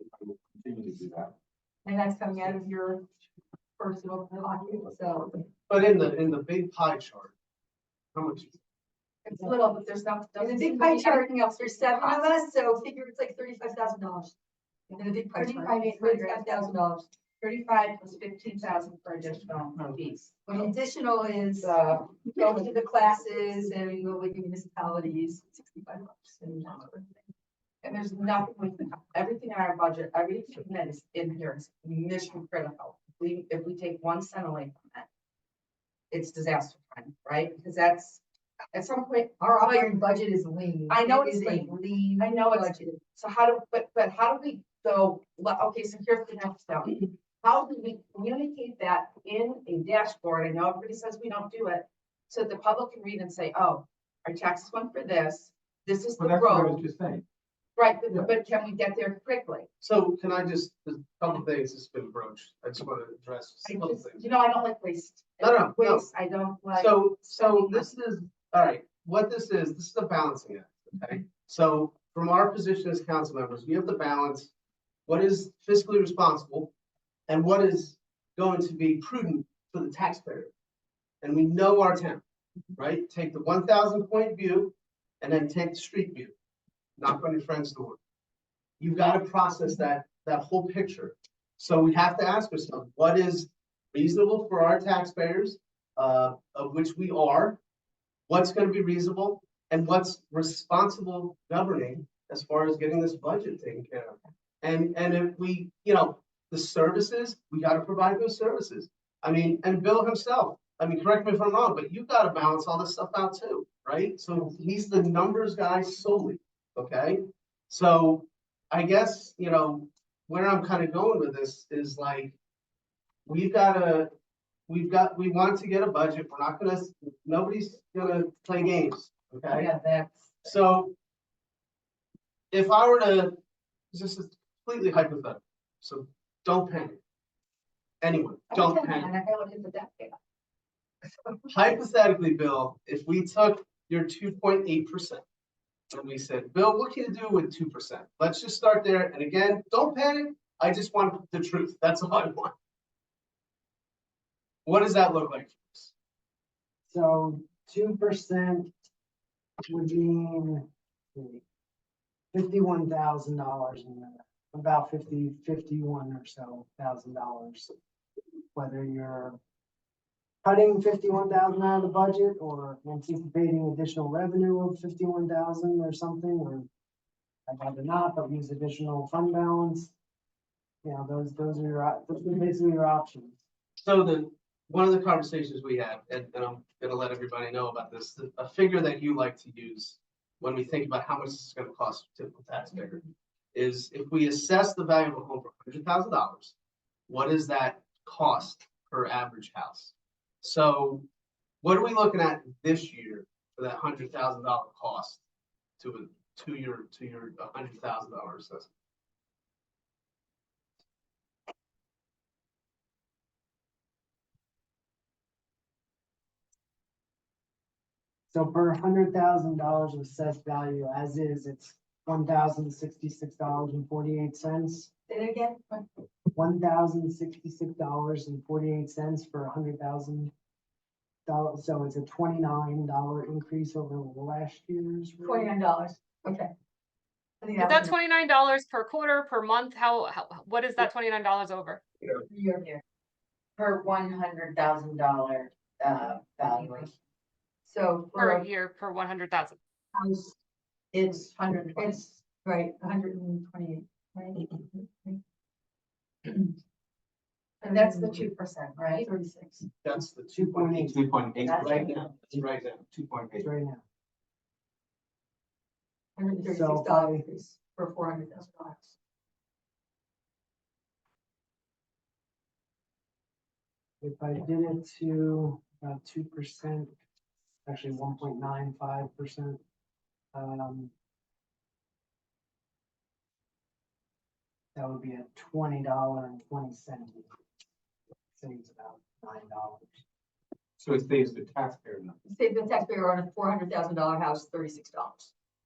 I will continue to do that. And that's coming out of your personal pocket, so. But in the big pie chart, how much? It's little, but there's not. In the big pie chart, there's 7 of us, so figure it's like $35,000. In the big pie chart, $35,000. 35 plus 15,000 for additional fees. But additional is, going to the classes and the League of Municipalities, $65. And there's nothing, everything in our budget, everything that is in here is mission critical. If we take 1 cent away from that, it's disaster time, right? Because that's, at some point, Our operating budget is lean. I know It it's is a lean. lean. I know it's, budget. so how do, but how do we go, okay, so here's the next step. How do we communicate that in a dashboard? I know everybody says we don't do it. So the public can read and say, oh, our taxes went for this. This is the Well, that's what I was road, just saying. right? Yeah. But can we get there quickly? So can I just, a couple of things that's been broached. I just want to address I a couple just, things. you know, I don't like waste. No. Waste, I don't like. So this is, all right, what this is a balancing act, okay? So from our position as council members, we have to balance what is fiscally responsible and what is going to be prudent for the taxpayer. And we know our town, right? Take the 1,000 point view and then take the street view. Knock on your friend's door. You've got to process that whole picture. So we have to ask ourselves, what is reasonable for our taxpayers, of which we are, what's going to be reasonable, and what's responsible governing as far as getting this budget taken care of. And if we, you know, the services, we gotta provide those services. I mean, and Bill himself, I mean, correct me if I'm wrong, but you gotta balance all this stuff out too, right? So he's the numbers guy solely, okay? So I guess, you know, where I'm kind of going with this is like, we want to get a budget. We're not gonna, nobody's gonna play games, okay? Yeah, that's. So if I were to, this is completely hypothetical, so don't panic. Anyone, don't panic. And I gotta look at the debt data. Hypothetically, Bill, if we took your 2.8% and we said, Bill, what can you do with 2%? Let's just start there. And again, don't panic. I just want the truth. That's all I want. What does that look like? So 2% would mean $51,000 in there, about 51 or so $1,000. Whether you're cutting 51,000 out of the budget or anticipating additional revenue of 51,000 or something, or I'd rather not, but use additional fund balance. You know, those are basically your options. So one of the conversations we had, and I'm gonna let everybody know about this, a figure that you like to use when we think about how much this is gonna cost a typical taxpayer, is if we assess the value of a home for $100,000, what is that cost per average house? So what are we looking at this year for that $100,000 cost to your $100,000 assessment? So per $100,000 of assessed value as is, it's $1,066.48. Say it again. $1,066.48 for $100,000. So it's a $29 increase over last year's. rate. $29, okay. I think Is that that was $29 per quarter, per month? How, what is that $29 over? year. Per $100,000 valuation. So for Per a year, per 100,000? house, It's 100. it's, right, 128, right? And that's the 2%, right? 36. That's the 2.8. 2.8. That's right now. That's right now. 2.8. Right now. $136 increase for $400,000. If I did it to about 2%, actually 1.95%. That would be a $20.20. Saves about $9. So it saves the taxpayer now. Save the taxpayer on a $400,000 house, $36.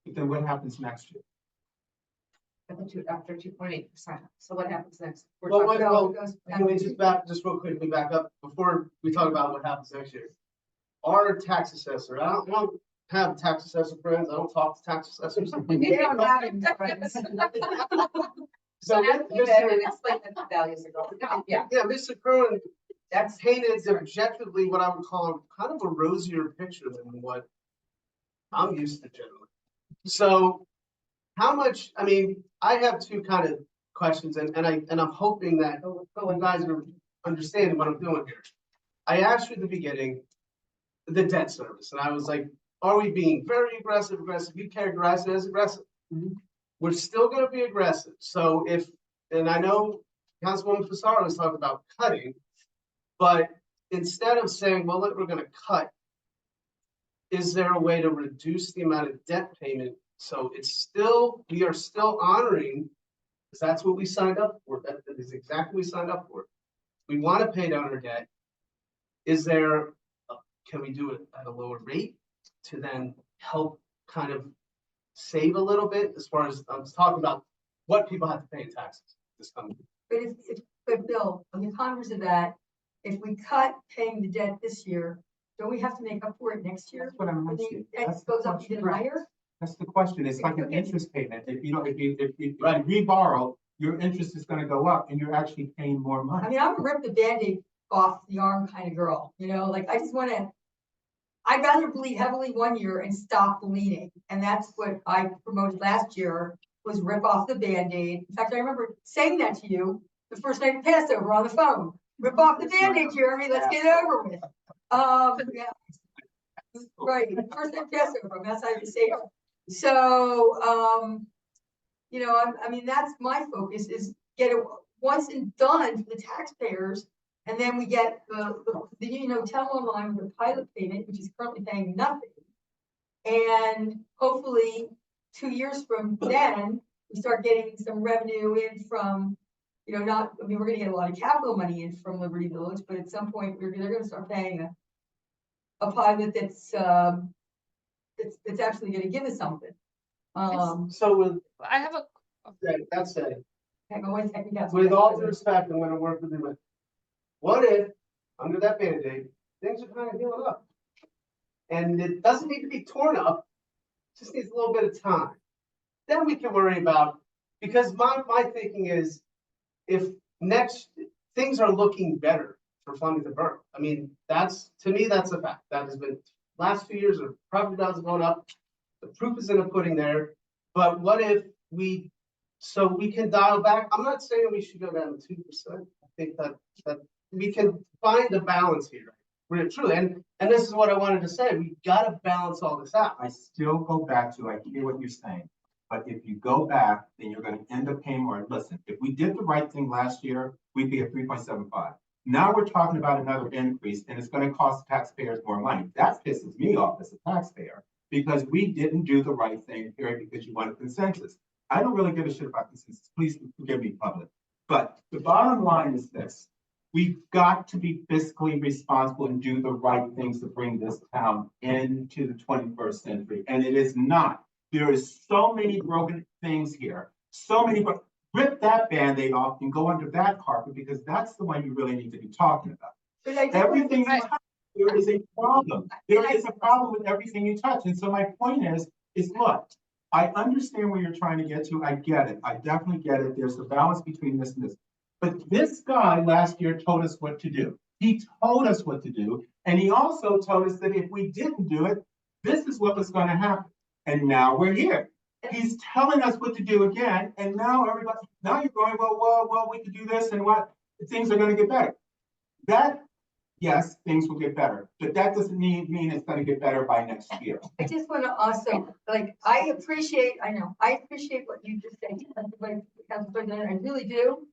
But then what happens next year? After 2.8%. So what happens next? We're Well, talking well, about- Can we just real quickly back up before we talk about what happens next year? Our tax assessor, I don't have tax assessor friends. I don't talk to tax assessors. They don't have any friends. So Ask me that and explain that the values are going down. Yeah, yeah, Mr. Kerwin that's painted objectively what I would call kind of a rosier picture than what I'm used to generally. So how much, I mean, I have two kind of questions and I'm hoping that you guys are understanding what I'm doing here. I asked you at the beginning, the debt service, and I was like, are we being very aggressive? You characterize it as aggressive. We're still gonna be aggressive. So and I know Councilwoman Fasaro was talking about cutting, but instead of saying, well, look, we're gonna cut, is there a way to reduce the amount of debt payment? So we are still honoring, because that's what we signed up for. That is exactly what we signed up for. We want to pay down our debt. Can we do it at a lower rate to then help kind of save a little bit as far as I was talking about what people have to pay in taxes this coming year? But Bill, on the converse of that, if we cut paying the debt this year, don't we have to make up for it next year? That's what I'm When asking. the debt goes up even higher? That's the question. It's like an interest payment. If you Right. reborrow, your interest is gonna go up and you're actually paying more I money. mean, I'm a rip the Band-Aid off the arm kind of girl, like I just wanna, I'd rather bleed heavily one year and stop bleeding. And that's what I promoted last year was rip off the Band-Aid. In fact, I remember saying that to you the first night of Passover on the phone. Rip off the Band-Aid, Jeremy, let's get it over with. Yeah. Right, first night of Passover, I'm outside the Seder. So, you know, I mean, that's my focus is get it once and done for the taxpayers. And then we get the Union Hotel online with a pilot payment, which is currently paying nothing. And hopefully 2 years from then, we start getting some revenue in from, you know, not, I mean, we're gonna get a lot of capital money in from Liberty Village, but at some point, they're gonna start paying a pilot that's actually gonna give us something. So with I have a, that said, Hang on one second, guys. with all due respect, I'm gonna work with you. What if, under that Band-Aid, things are kind of healing up? And it doesn't need to be torn up, just needs a little bit of time. Then we can worry about, because my thinking is, if next, things are looking better for Flemington Borough. I mean, that's, to me, that's a fact. That has been, last 2 years, our property values going up. The proof is in the pudding there. But what if we, so we can dial back? I'm not saying we should go down to 2%. I think that we can find a balance here. Really, truly, and this is what I wanted to say. We gotta balance all this out. I still go back to, I hear what you're saying, but if you go back, then you're gonna end up paying more. Listen, if we did the right thing last year, we'd be at 3.75. Now we're talking about another increase and it's gonna cost taxpayers more money. That pisses me off as a taxpayer because we didn't do the right thing here because you wanted consensus. I don't really give a shit about consensus. Please forgive me, public. But the bottom line is this. We've got to be fiscally responsible and do the right things to bring this town into the 21st century. And it is not. There is so many broken things here. So many, rip that Band-Aid off and go under that carpet because that's the one you really need to be talking about. But I do Everything wanna- you touch, there is a problem. There is a problem with everything you touch. And so my point is look, I understand where you're trying to get to. I get it. I definitely get it. There's a balance between this and this. But this guy last year told us what to do. He told us what to do. And he also told us that if we didn't do it, this is what was going to happen. And now we're here. He's telling us what to do again. And now now you're going, well, we could do this and what things are going to get better. That, yes, things will get better. But that doesn't mean it's going to get better by next year. I just want to also, like, I appreciate what you just said, Council President, I really do.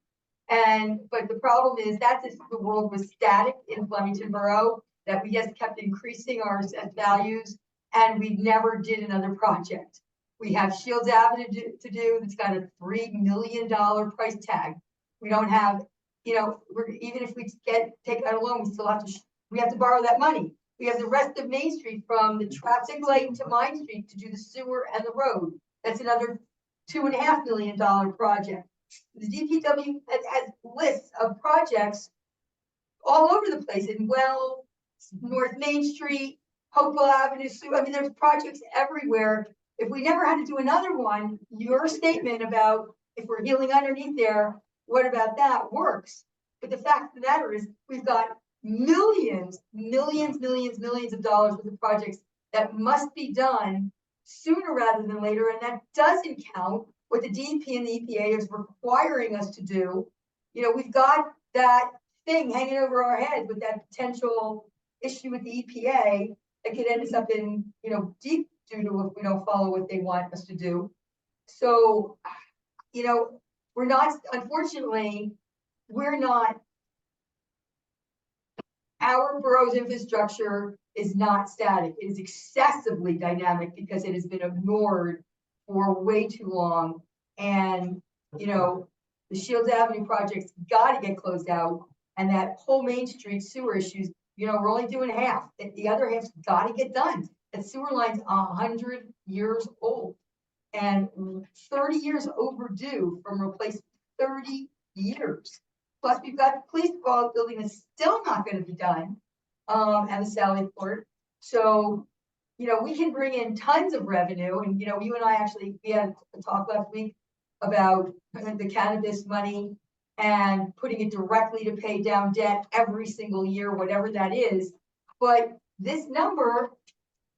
But the problem is that the world was static in Flemington Borough, that we just kept increasing our assessed values and we never did another project. We have Shields Avenue to do, that's got a $3 million price tag. We don't have, you know, even if we take that alone, we have to borrow that money. We have the rest of Main Street from the traffic light to Main Street to do the sewer and the road. That's another $2.5 million project. The DPW has lists of projects all over the place in North Main Street, Hopewell Avenue, I mean, there's projects everywhere. If we never had to do another one, your statement about if we're healing underneath there, what about that works? But the fact of the matter is we've got millions of dollars worth of projects that must be done sooner rather than later. And that doesn't count what the DEP and the EPA is requiring us to do. You know, we've got that thing hanging over our head with that potential issue with the EPA that could end us up in, you know, deep due to if we don't follow what they want us to do. So, you know, unfortunately, our borough's infrastructure is not static. It is excessively dynamic because it has been ignored for way too long. And, you know, the Shields Avenue project's got to get closed out. And that whole Main Street sewer issues, you know, we're only doing half. The other half's got to get done. That sewer line's 100 years old and 30 years overdue from replacement. 30 years. Plus, we've got the police building that's still not going to be done, and the Sally Port. So, you know, we can bring in tons of revenue. And, you know, you and I we had a talk last week about the cannabis money and putting it directly to pay down debt every single year, whatever that is. But this number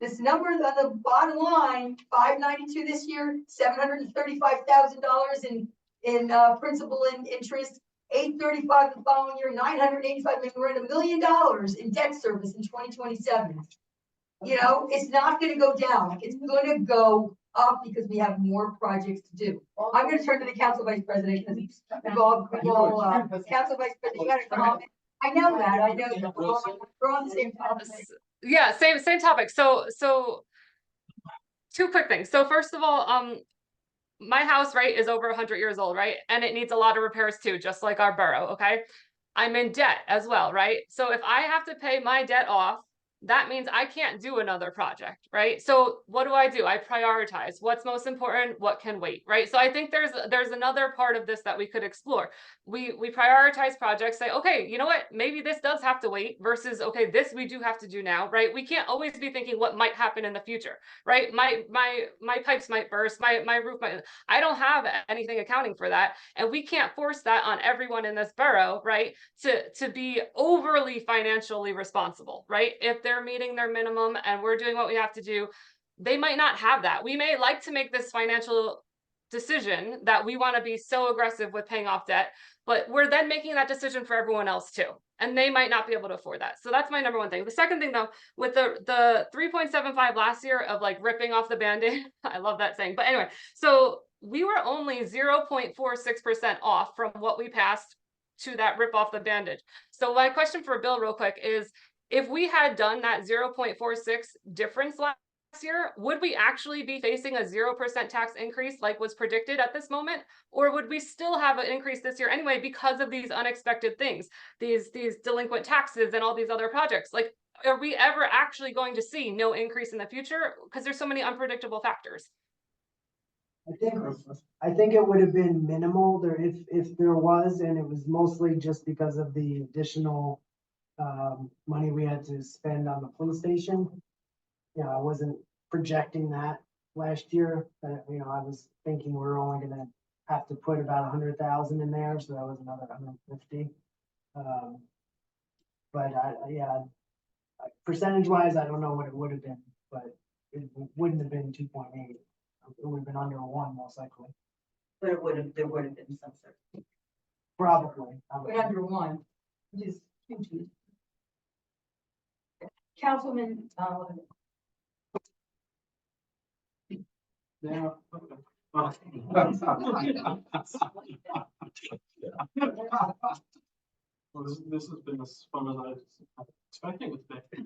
This number on the bottom line, 592 this year, $735,000 in principal and interest, 835 the following year, 985 million, we're at $1 million in debt service in 2027. You know, it's not gonna go down, it's gonna go up because we have more projects to do. I'm gonna turn to the council vice president, because council vice president, you got a comment? I know that, I know that, we're on the same topic. Yeah, same topic. So two quick things. So first of all, my house, right, is over 100 years old, right? And it needs a lot of repairs too, just like our borough, okay? I'm in debt as well, right? So if I have to pay my debt off, that means I can't do another project, right? So what do? I prioritize what's most important, what can wait, right? So I think there's another part of this that we could explore. We prioritize projects, say, okay, you know what, maybe this does have to wait versus, okay, this we do have to do now, right? We can't always be thinking what might happen in the future, right? My pipes might burst, my roof might, I don't have anything accounting for that. And we can't force that on everyone in this borough, right? To be overly financially responsible, right? If they're meeting their minimum and we're doing what we have to do, they might not have that. We may like to make this financial decision that we want to be so aggressive with paying off debt, but we're then making that decision for everyone else too. And they might not be able to afford that. So that's my number one thing. The second thing though, with the 3.75 last year of like ripping off the Band-Aid, I love that saying. But anyway, so we were only 0.46% off from what we passed to that rip off the bandage. So my question for Bill real quick is, if we had done that 0.46 difference last year, would we actually be facing a 0% tax increase like was predicted at this moment? Or would we still have an increase this year anyway because of these unexpected things, these delinquent taxes and all these other projects? Like, are we ever actually going to see no increase in the future? Because there's so many unpredictable factors. I think it would have been minimal there if there was, and it was mostly just because of the additional money we had to spend on the police station. Yeah, I wasn't projecting that last year, but you know, I was thinking we were only gonna have to put about 100,000 in there, so that was another 150. But percentage wise, I don't know what it would have been, but it wouldn't have been 2.8. It would have been under 1 most likely. But there would have been some sort of. Probably. But under 1, which is huge. Councilman, Yeah. Well, this has been as fun as I was expecting it to be.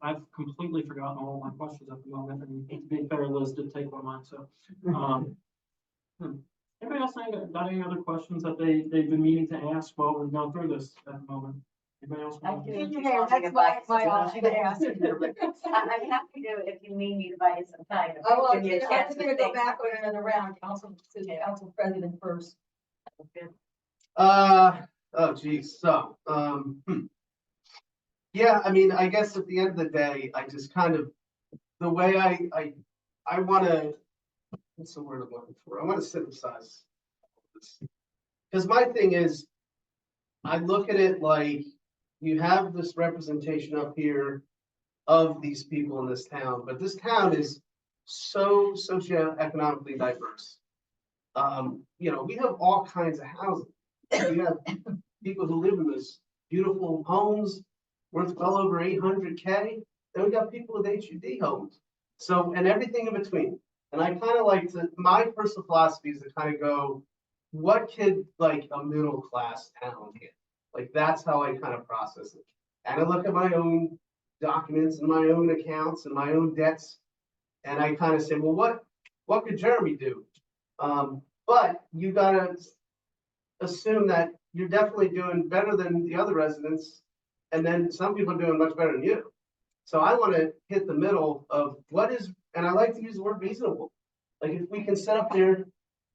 I've completely forgotten all my questions at the moment, and to be fair, Liz did take one of mine, so. Anybody else got any other questions that they've been meaning to ask while we've gone through this at the moment? Anybody else? I do. that's my option to ask. I'm happy to, if you need me to buy you some time. I will, Give you a I'm chance just to gonna go think. back on another round, council president first. Oh geez, so, yeah, I mean, I guess at the end of the day, I just kind of, the way I wanna, what's the word I'm looking for? I wanna synthesize this. Because my thing is, I look at it like, you have this representation up here of these people in this town, but this town is so socioeconomically diverse. You know, we have all kinds of housing. We have people who live in this beautiful homes worth well over 800K. Then we got people with HUD homes. So, and everything in between. And I kind of like to, my personal philosophy is to kind of go, what could like a middle class town get? Like, that's how I kind of process it. And I look at my own documents and my own accounts and my own debts. And I kind of say, well, what could Jeremy do? But you gotta assume that you're definitely doing better than the other residents. And then some people are doing much better than you. So I want to hit the middle of what is, and I like to use the word reasonable. Like, if we can sit up there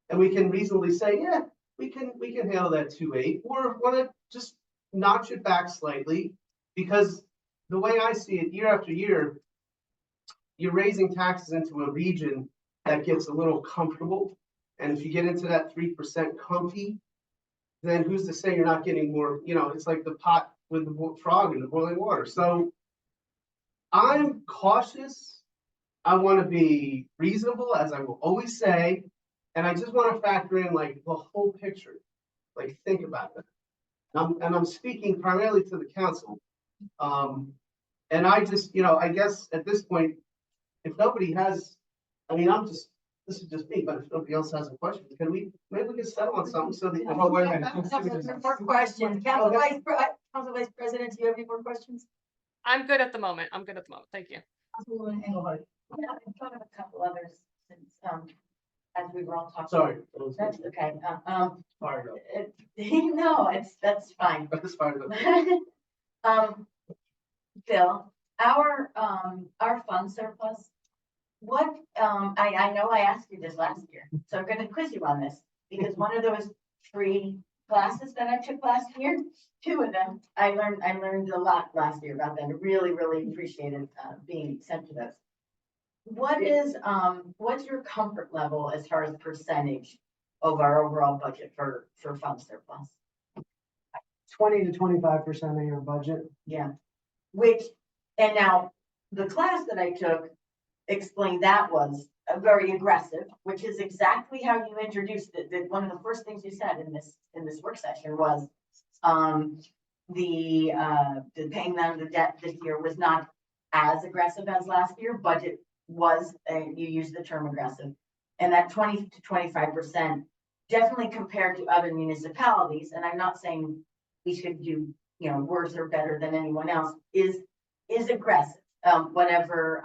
and we can reasonably say, yeah, we can handle that 2.8, or want to just notch it back slightly, because the way I see it, year after year, you're raising taxes into a region that gets a little comfortable. And if you get into that 3% comfy, then who's to say you're not getting more, you know, it's like the pot with the frog in the boiling water. So I'm cautious. I want to be reasonable, as I will always say, and I just want to factor in like the whole picture. Like, think about that. And I'm speaking primarily to the council. And I just, I guess at this point, if nobody has, I mean, this is just me, but if nobody else has a question, maybe we can settle on something so that. Oh, wait a minute. More questions. Council Vice President, do you have any more questions? I'm good at the moment. Thank you. Councilwoman Engelhardt. Yeah, I thought of a couple others since, as we were all talking. Sorry. That's okay. Sorry. No, that's fine. But this part of it. Bill, our fund surplus, what, I know I asked you this last year, so I'm gonna quiz you on this, because one of those free classes that I took last year, 2 of them, I learned a lot last year about them, really, really appreciated, being sent to those. What's your comfort level as far as percentage of our overall budget for fund surplus? 20 to 25% of your budget. Yeah, and now, the class that I took explained that was very aggressive, which is exactly how you introduced it. One of the first things you said in this work session was, the paying them the debt this year was not as aggressive as last year, but it was, you used the term aggressive. And that 20 to 25%, definitely compared to other municipalities, and I'm not saying we should do, worse or better than anyone else, is aggressive. Whatever,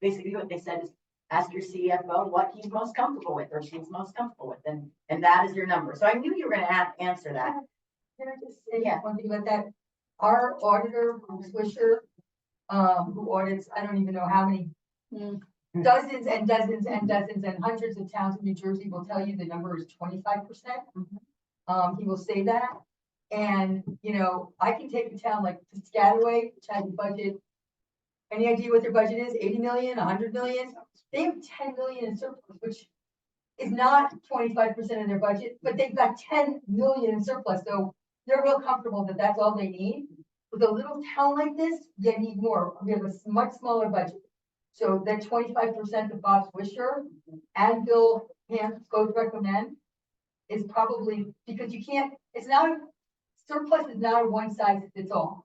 basically what they said is ask your CFO what he's most comfortable with or she's most comfortable with, and that is your number. So I knew you were gonna answer that. Can I just say one thing about that? Our auditor, Swisher, who audits, I don't even know how many, dozens and dozens and dozens and hundreds of towns in New Jersey, will tell you the number is 25%. He will say that. And, I can take a town like Piscataway, which has a budget. Any idea what their budget is? 80 million, 100 million? They have 10 million in surplus, which is not 25% of their budget, but they've got 10 million in surplus. So they're real comfortable that that's all they need. With a little town like this, you need more. We have a much smaller budget. So that 25% that Bob Swisher and Bill Ham both recommend is probably, because you can't, surplus is not a one size fits all.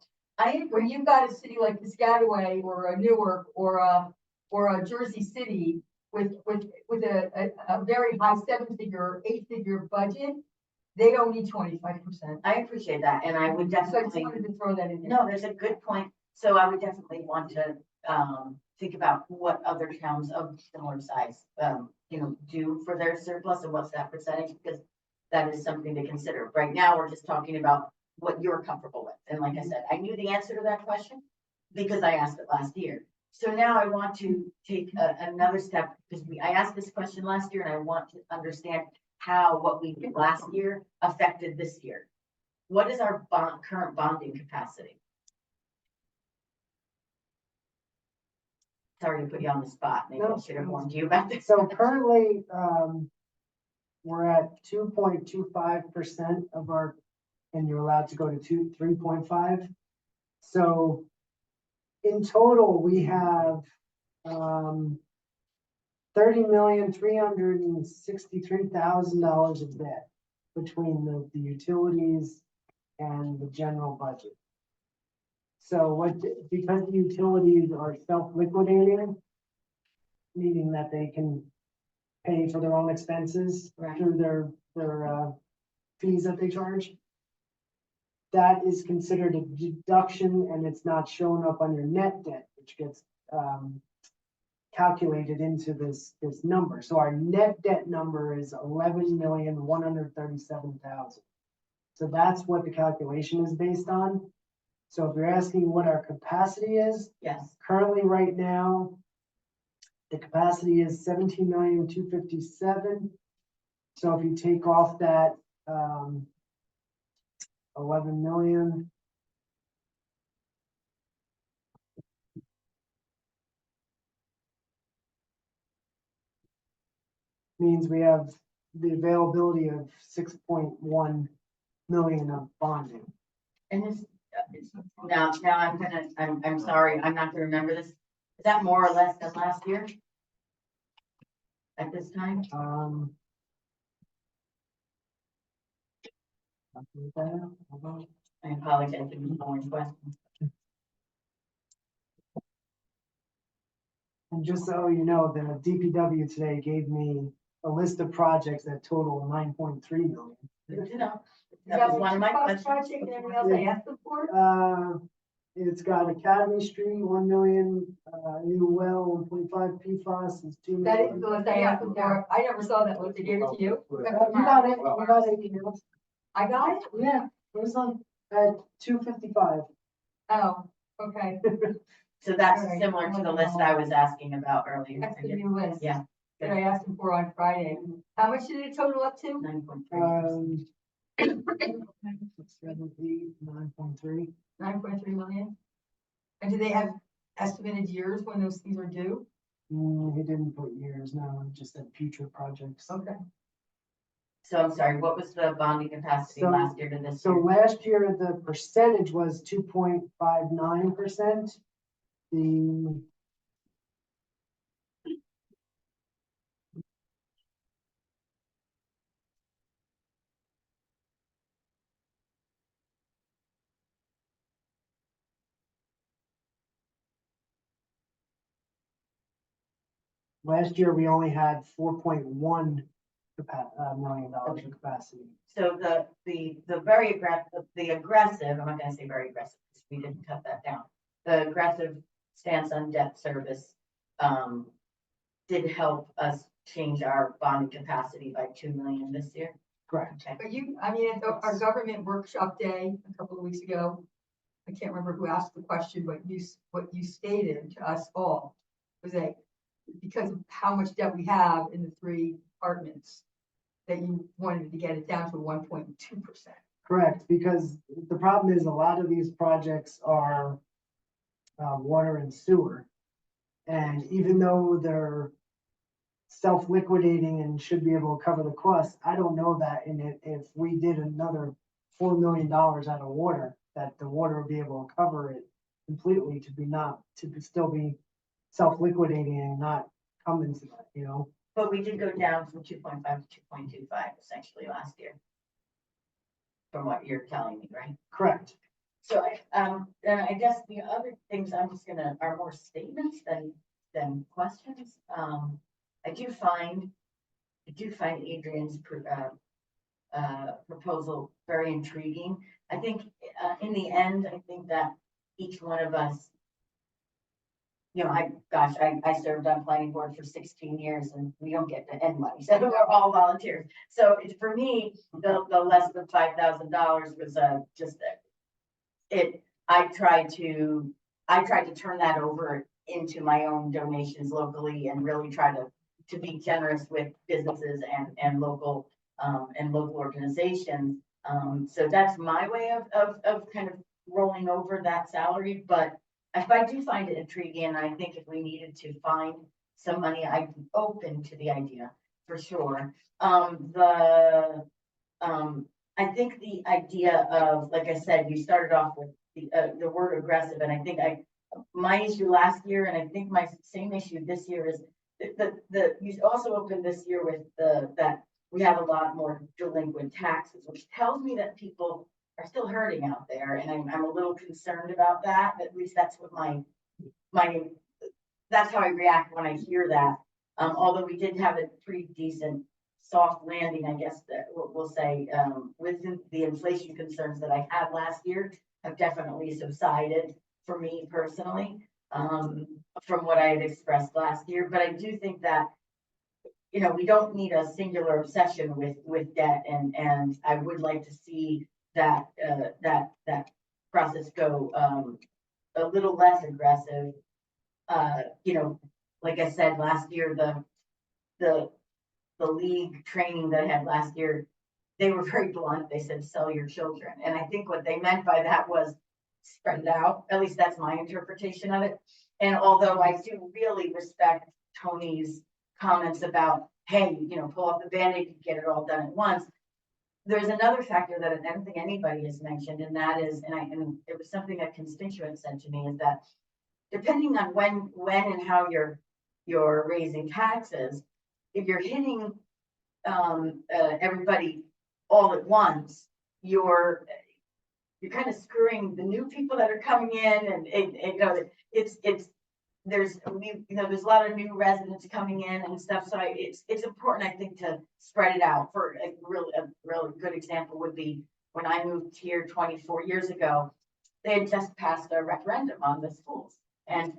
When you've got a city like Piscataway or a Newark or a Jersey City with a very high 7-figure, 8-figure budget, they don't need 25%. I appreciate that, and I would So I just definitely, wanted to throw that in there. no, there's a good point. So I would definitely want to, think about what other towns of similar size, do for their surplus and what's that percentage, because that is something to consider. Right now, we're just talking about what you're comfortable with. And like I said, I knew the answer to that question because I asked it last year. So now I want to take another step, because I asked this question last year and I want to understand how what we did last year affected this year. What is our current bonding capacity? Sorry to put you on the spot. Maybe I should have warned you about this. So currently, we're at 2.25% of our, and you're allowed to go to 3.5. So in total, we have $30,363,000 of debt between the utilities and the general budget. So because the utilities are self-liquidating, meaning that they can pay for their own expenses through their fees that they charge, that is considered a deduction and it's not shown up on your net debt, which gets calculated into this number. So our net debt number is 11,137,000. So that's what the calculation is based on. So if you're asking what our capacity is, Yes. currently right now, the capacity is 17,257,000. So if you take off that 11 million. Means we have the availability of 6.1 million of bonding. And now I'm sorry, I'm not gonna remember this. Is that more or less than last year? At this time? I apologize if you more questions. And just so you know, the DPW today gave me a list of projects that total 9.3 million. Good to know. Is That was what one of you my cost questions. project and everything else I asked them for? It's got Academy Street, 1 million, new well, 1.5 PFAS is 2 That is million. the list I asked them for. I never saw that list. They gave it to you. You got it, you got it, you know. I got it? Yeah, it was on at 255. Oh, okay. So that's Alright. similar to the list I was asking about earlier. That's the new list. Yeah. That I asked them for on Friday. How much did it total up to? 9.3. 7, 8, 9.3. 9.3 million? And do they have estimated years when those things are due? He didn't put years, no, he just said future projects. Okay. So I'm sorry, what was the bonding capacity So- last year to this So year? last year, the percentage was 2.59%. The last year, we only had 4.1 million dollars in capacity. So the very aggressive, the aggressive, I'm not gonna say very aggressive, because we didn't cut that down. The aggressive stance on debt service, did help us change our bonding capacity by 2 million this year. Correct. Okay. But you, I mean, at our government workshop day a couple of weeks ago, I can't remember who asked the question, but what you stated to us all was that because of how much debt we have in the three departments, that you wanted to get it down to 1.2%. Correct, because the problem is a lot of these projects are water and sewer. And even though they're self-liquidating and should be able to cover the costs, I don't know that in it, if we did another $4 million out of water, that the water would be able to cover it completely to still be self-liquidating and not come into that, you know? But we did go down from 2.5 to 2.25 essentially last year. From what you're telling me, right? Correct. So and I guess the other things I'm just gonna, are more statements than questions. I do find Adrian's proposal very intriguing. I think, in the end, I think that each one of us, you know, I served on planning board for 16 years and we don't get to end money, so we're all volunteers. So it's, for me, the less than $5,000 was just I tried to turn that over into my own donations locally and really try to be generous with businesses and local organizations. So that's my way of kind of rolling over that salary, but if I do find it intriguing, and I think if we needed to find some money, I'd be open to the idea for sure. I think the idea of, like I said, you started off with the word aggressive, and I think my issue last year, and I think my same issue this year is you also opened this year with that we have a lot more delinquent taxes, which tells me that people are still hurting out there, and I'm a little concerned about that. At least that's what that's how I react when I hear that. Although we did have a pretty decent soft landing, I guess that we'll say, with the inflation concerns that I had last year have definitely subsided for me personally, from what I had expressed last year. But I do think that, you know, we don't need a singular obsession with debt, and I would like to see that process go a little less aggressive. You know, like I said, last year, the league training that I had last year, they were very blunt. They said, sell your children. And I think what they meant by that was spread it out. At least that's my interpretation of it. And although I do really respect Tony's comments about, hey, you know, pull off the Band-Aid, get it all done at once. there's another factor that I don't think anybody has mentioned, and that is, and it was something a constituent said to me, is that depending on when and how you're raising taxes, if you're hitting everybody all at once, you're kind of screwing the new people that are coming in, and you know, there's a lot of new residents coming in and stuff, so it's important, I think, to spread it out. For a real good example would be when I moved here 24 years ago, they had just passed a referendum on the schools, and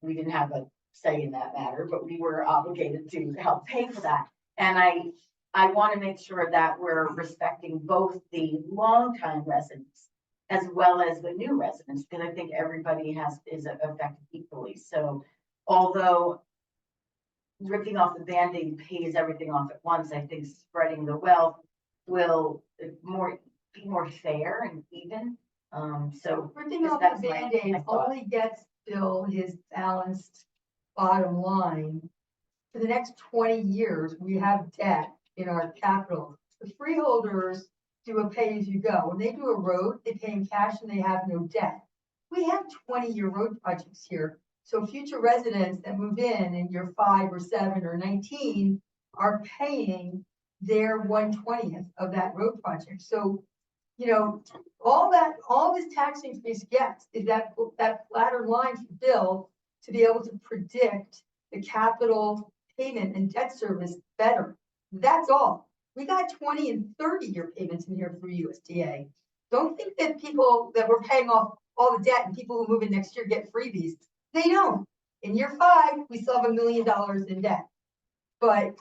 we didn't have a say in that matter, but we were obligated to help pay for that. And I want to make sure that we're respecting both the longtime residents as well as the new residents, because I think everybody is affected equally. So although ripping off the Band-Aid pays everything off at once, I think spreading the wealth will be more fair and even. So Ripping off that's the my Band-Aid thought. only gets Bill his balanced bottom line. For the next 20 years, we have debt in our capital. The freeholders do a pay-as-you-go. When they do a road, they pay in cash and they have no debt. We have 20-year road projects here. So future residents that move in year 5 or 7 or 19 are paying their 1/20th of that road project. So, you know, all this tax increase gets is that flatter line for Bill to be able to predict the capital payment and debt service better. That's all. We got 20 and 30-year payments in here through USDA. Don't think that people that we're paying off all the debt and people who move in next year get freebies. They don't. In year 5, we still have $1 million in debt. But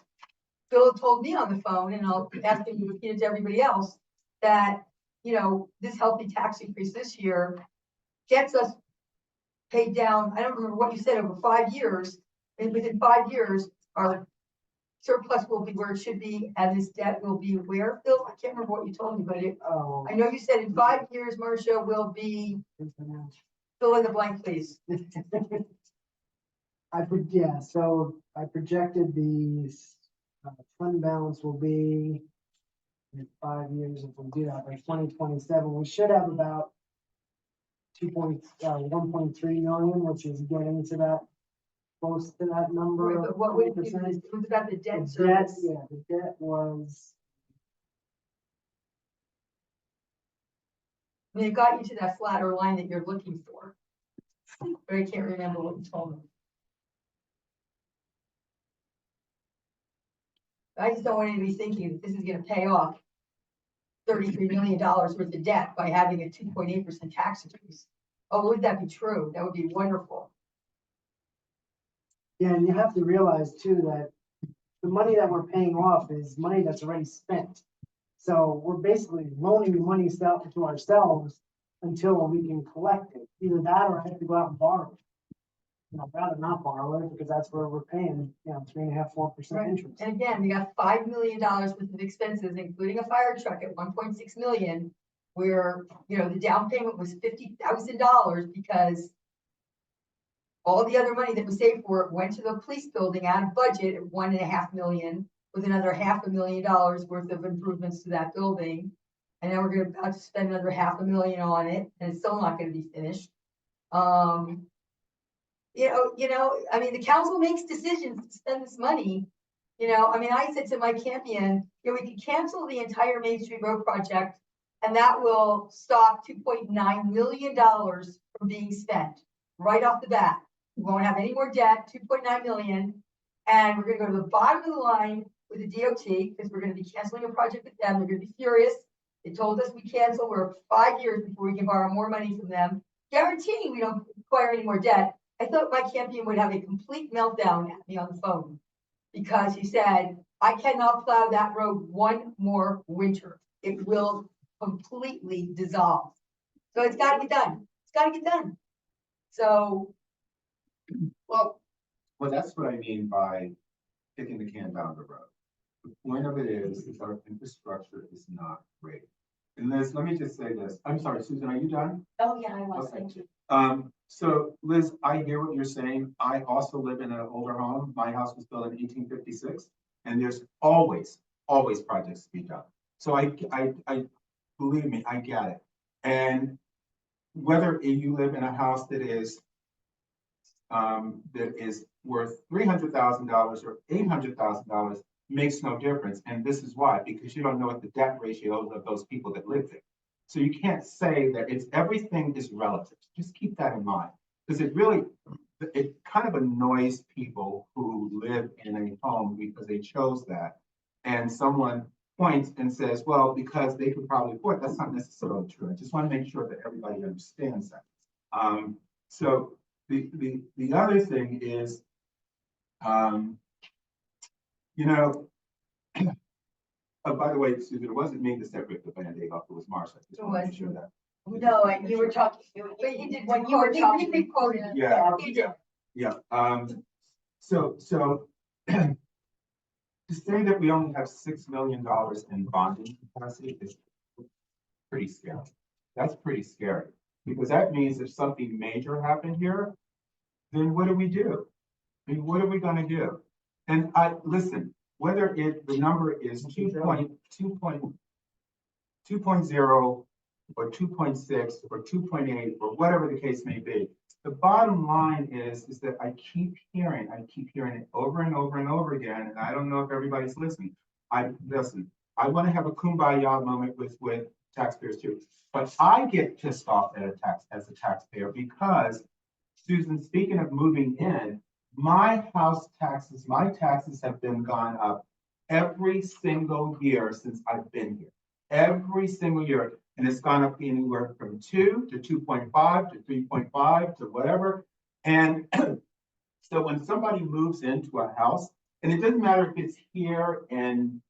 Bill told me on the phone, and I'll ask him to repeat it to everybody else, that, you know, this healthy tax increase this year gets us paid down. I don't remember what you said, over 5 years. And within 5 years, our surplus will be where it should be, and this debt will be where, Bill? I can't remember what you told me, but I know you said in 5 years, Marcia, will be, fill in the blank, please. So I projected the fund balance will be in 5 years, if we do that by 2027, we should have about 1.3 million, which is getting to that, close to that number. Right, but what would it be? 20%. It was about the The debt debt, service. yeah, the debt was, I mean, it got you to that flatter line that you're looking for. But I can't remember what you told me. I just don't want anybody thinking that this is gonna pay off $33 million worth of debt by having a 2.8% tax increase. Oh, would that be true? That would be wonderful. yeah, and you have to realize too that the money that we're paying off is money that's already spent. So we're basically loaning the money to ourselves until we can collect it. Either that or I have to go out and borrow it. You know, I'd rather not borrow it because that's where we're paying, 3.5%, 4% Right. interest. And again, we got $5 million worth of expenses, including a fire truck at 1.6 million, where, you know, the down payment was $50,000 because all the other money that was saved for it went to the police building out of budget at 1.5 million, with another $500,000 worth of improvements to that building. And then we're about to spend another $500,000 on it, and it's still not gonna be finished. I mean, the council makes decisions to spend this money. I mean, I said to Mike Campion, we could cancel the entire Main Street Road project, and that will stop $2.9 million from being spent right off the bat. We won't have any more debt, 2.9 million. And we're gonna go to the bottom of the line with the DOT, because we're gonna be canceling a project with them. They're gonna be furious. They told us we cancel, we're 5 years before we can borrow more money from them, guaranteeing we don't acquire any more debt. I thought Mike Campion would have a complete meltdown at me on the phone, because he said, I cannot plow that road one more winter. It will completely dissolve. So it's gotta get done. It's gotta get done. So, Well, that's what I mean by kicking the can down the road. The point of it is our infrastructure is not great. And Liz, let me just say this. I'm sorry, Susan, are you done? Oh, yeah, I was, Okay. thank you. So Liz, I hear what you're saying. I also live in an older home. My house was built in 1856, and there's always projects to be done. So I, believe me, I get it. And whether you live in a house that is worth $300,000 or $800,000 makes no difference. And this is why, because you don't know what the debt ratios of those people that live there. So you can't say that everything is relative. Just keep that in mind. Because it kind of annoys people who live in a home because they chose that. And someone points and says, well, because they could probably afford it. That's not necessarily true. I just want to make sure that everybody understands that. So the other thing is, oh, by the way, Susan, it wasn't me that said rip the Band-Aid off, it was Marcia. I just want to make sure that. No, and you were talking, But he did, when you were talking. he quoted. Yeah. He did. Yeah, so to say that we only have $6 million in bonding capacity is pretty scary. That's pretty scary, because that means if something major happened here, then what do we do? I mean, what are we gonna do? And listen, whether the number is 2.0 or 2.6 or 2.8 or whatever the case may be, the bottom line is that I keep hearing it over and over and over again, and I don't know if everybody's listening. I want to have a kumbaya moment with taxpayers too, but I get pissed off as a taxpayer because, Susan, speaking of moving in, my taxes have been gone up every single year since I've been here. Every single year. And it's gone up anywhere from 2 to 2.5 to 3.5 to whatever. And so when somebody moves into a house, and it doesn't matter if it's here in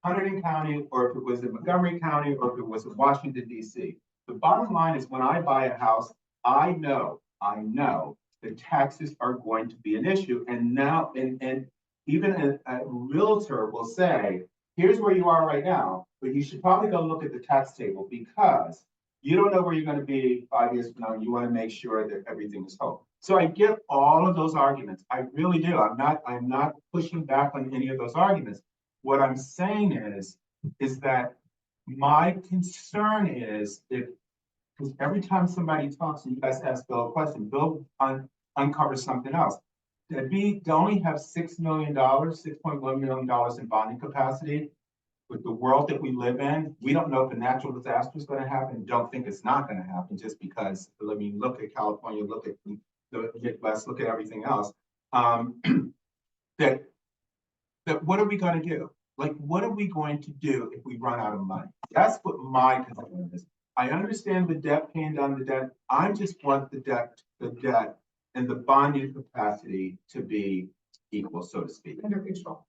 Hunterdon County, or if it was in Montgomery County, or if it was in Washington, D.C. The bottom line is when I buy a house, I know the taxes are going to be an issue. And now, and even a realtor will say, here's where you are right now, but you should probably go look at the tax table because you don't know where you're going to be 5 years from now. And you want to make sure that everything is whole. So I get all of those arguments. I really do. I'm not pushing back on any of those arguments. What I'm saying is that my concern is because every time somebody talks and you guys ask Bill a question, Bill uncovers something else. That we only have $6 million, $6.1 million in bonding capacity. With the world that we live in, we don't know if a natural disaster is going to happen. Don't think it's not going to happen just because, I mean, look at California, look at the Midwest, look at everything else. That what are we going to do? Like, what are we going to do if we run out of money? That's what my concern is. I understand the debt, paying down the debt. I just want the debt and the bonding capacity to be equal, so to speak. Under control.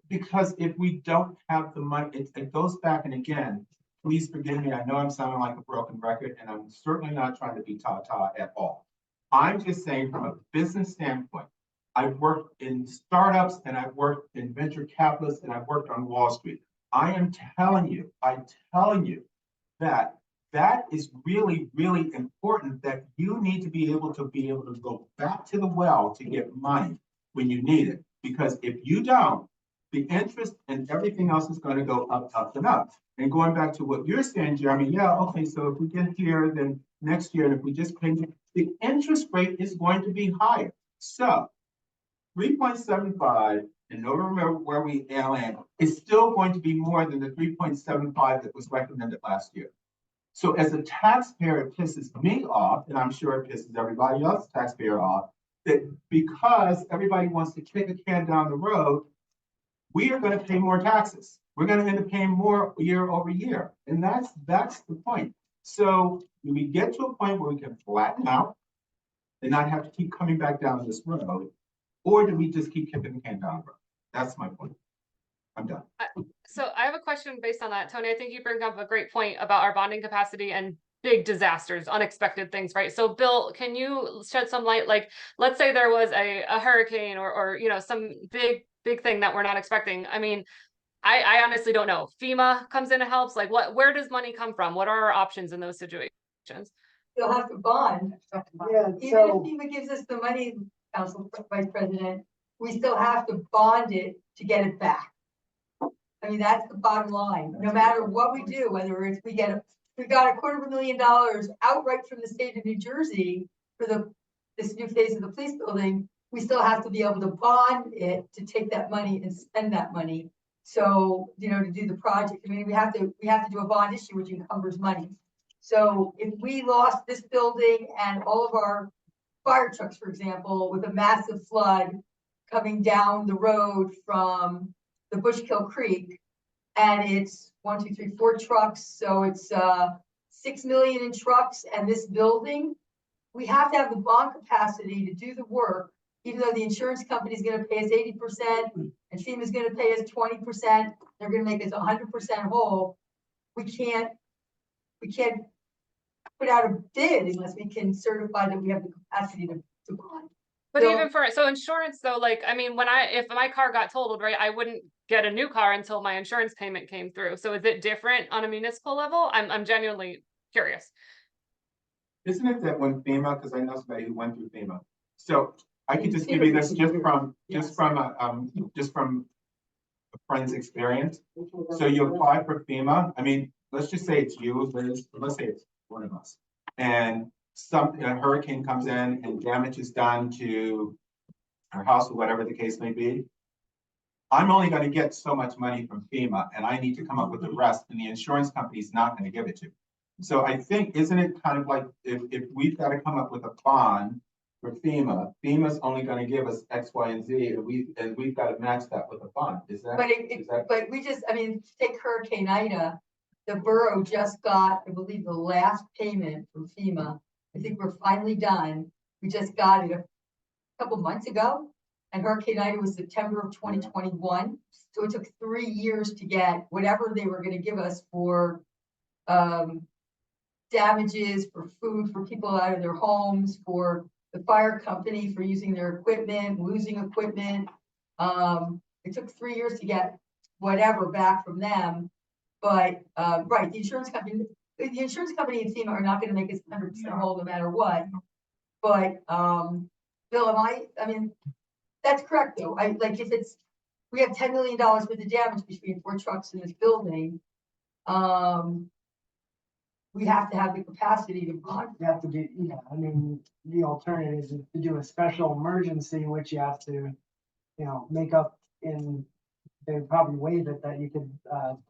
Because if we don't have the money, it goes back, and again, please forgive me. I know I'm sounding like a broken record, and I'm certainly not trying to be ta-ta at all. I'm just saying from a business standpoint, I've worked in startups and I've worked in venture capitalists and I've worked on Wall Street. I'm telling you that is really, really important, that you need to be able to go back to the well to get money when you need it. Because if you don't, the interest and everything else is going to go up, up, and up. And going back to what you're saying, Jeremy, yeah, okay, so if we get here, then next year, and if we just pay, the interest rate is going to be higher. So 3.75, and don't remember where we land, is still going to be more than the 3.75 that was recommended last year. So as a taxpayer, it pisses me off, and I'm sure it pisses everybody else taxpayer off, that because everybody wants to kick a can down the road, we are going to pay more taxes. We're going to end up paying more year over year. And that's the point. So do we get to a point where we can flatten out and not have to keep coming back down this road? Or do we just keep kicking the can down the road? That's my point. I'm done. So I have a question based on that, Tony. I think you bring up a great point about our bonding capacity and big disasters, unexpected things, right? So Bill, can you shed some light? Like, let's say there was a hurricane or you know, some big thing that we're not expecting. I mean, I honestly don't know. FEMA comes in and helps. Like, where does money come from? What are our options in those situations? You'll have to bond. Yeah, Even if so, FEMA gives us the money, Council Vice President, we still have to bond it to get it back. I mean, that's the bottom line. No matter what we do, whether it's, we got $250,000 outright from the state of New Jersey for this new phase of the police building, we still have to be able to bond it to take that money and spend that money. So, to do the project, I mean, we have to do a bond issue, which encumbers money. So if we lost this building and all of our fire trucks, for example, with a massive flood coming down the road from the Bushkill Creek, and it's 1, 2, 3, 4 trucks, so it's 6 million in trucks and this building, we have to have the bond capacity to do the work, even though the insurance company is gonna pay us 80% and FEMA's gonna pay us 20%, they're gonna make us 100% whole. We can't put out a bid unless we can certify that we have the capacity to bond. But So- even for, so insurance though, like, I mean, if my car got totaled, right, I wouldn't get a new car until my insurance payment came through. So is it different on a municipal level? I'm genuinely curious. Isn't it that when FEMA, because I know somebody who went through FEMA, so I could just give you this just from a friend's experience. So you apply for FEMA, I mean, let's just say it's you, Liz, let's say it's one of us. And a hurricane comes in and damage is done to our house or whatever the case may be. I'm only gonna get so much money from FEMA and I need to come up with the rest and the insurance company's not gonna give it to me. So I think, isn't it kind of like if we've got to come up with a bond for FEMA, FEMA's only going to give us X, Y, and Z, and we've got to match that with a bond. Is that? But we just, I mean, take Hurricane Ida, the borough just got, I believe, the last payment from FEMA. I think we're finally done. We just got it a couple months ago. And Hurricane Ida was September of 2021. So it took 3 years to get whatever they were going to give us for damages, for food, for people out of their homes, for the fire company for using their equipment, losing equipment. It took 3 years to get whatever back from them. But, right, the insurance company and FEMA are not gonna make us 100% whole no matter what. But, Bill, I mean, that's correct though. We have $10 million worth of damage between 4 trucks in this building. We have to have the capacity to bond. You have to do, I mean, the alternative is to do a special emergency, which you have to, make up in, they probably waive it that you could,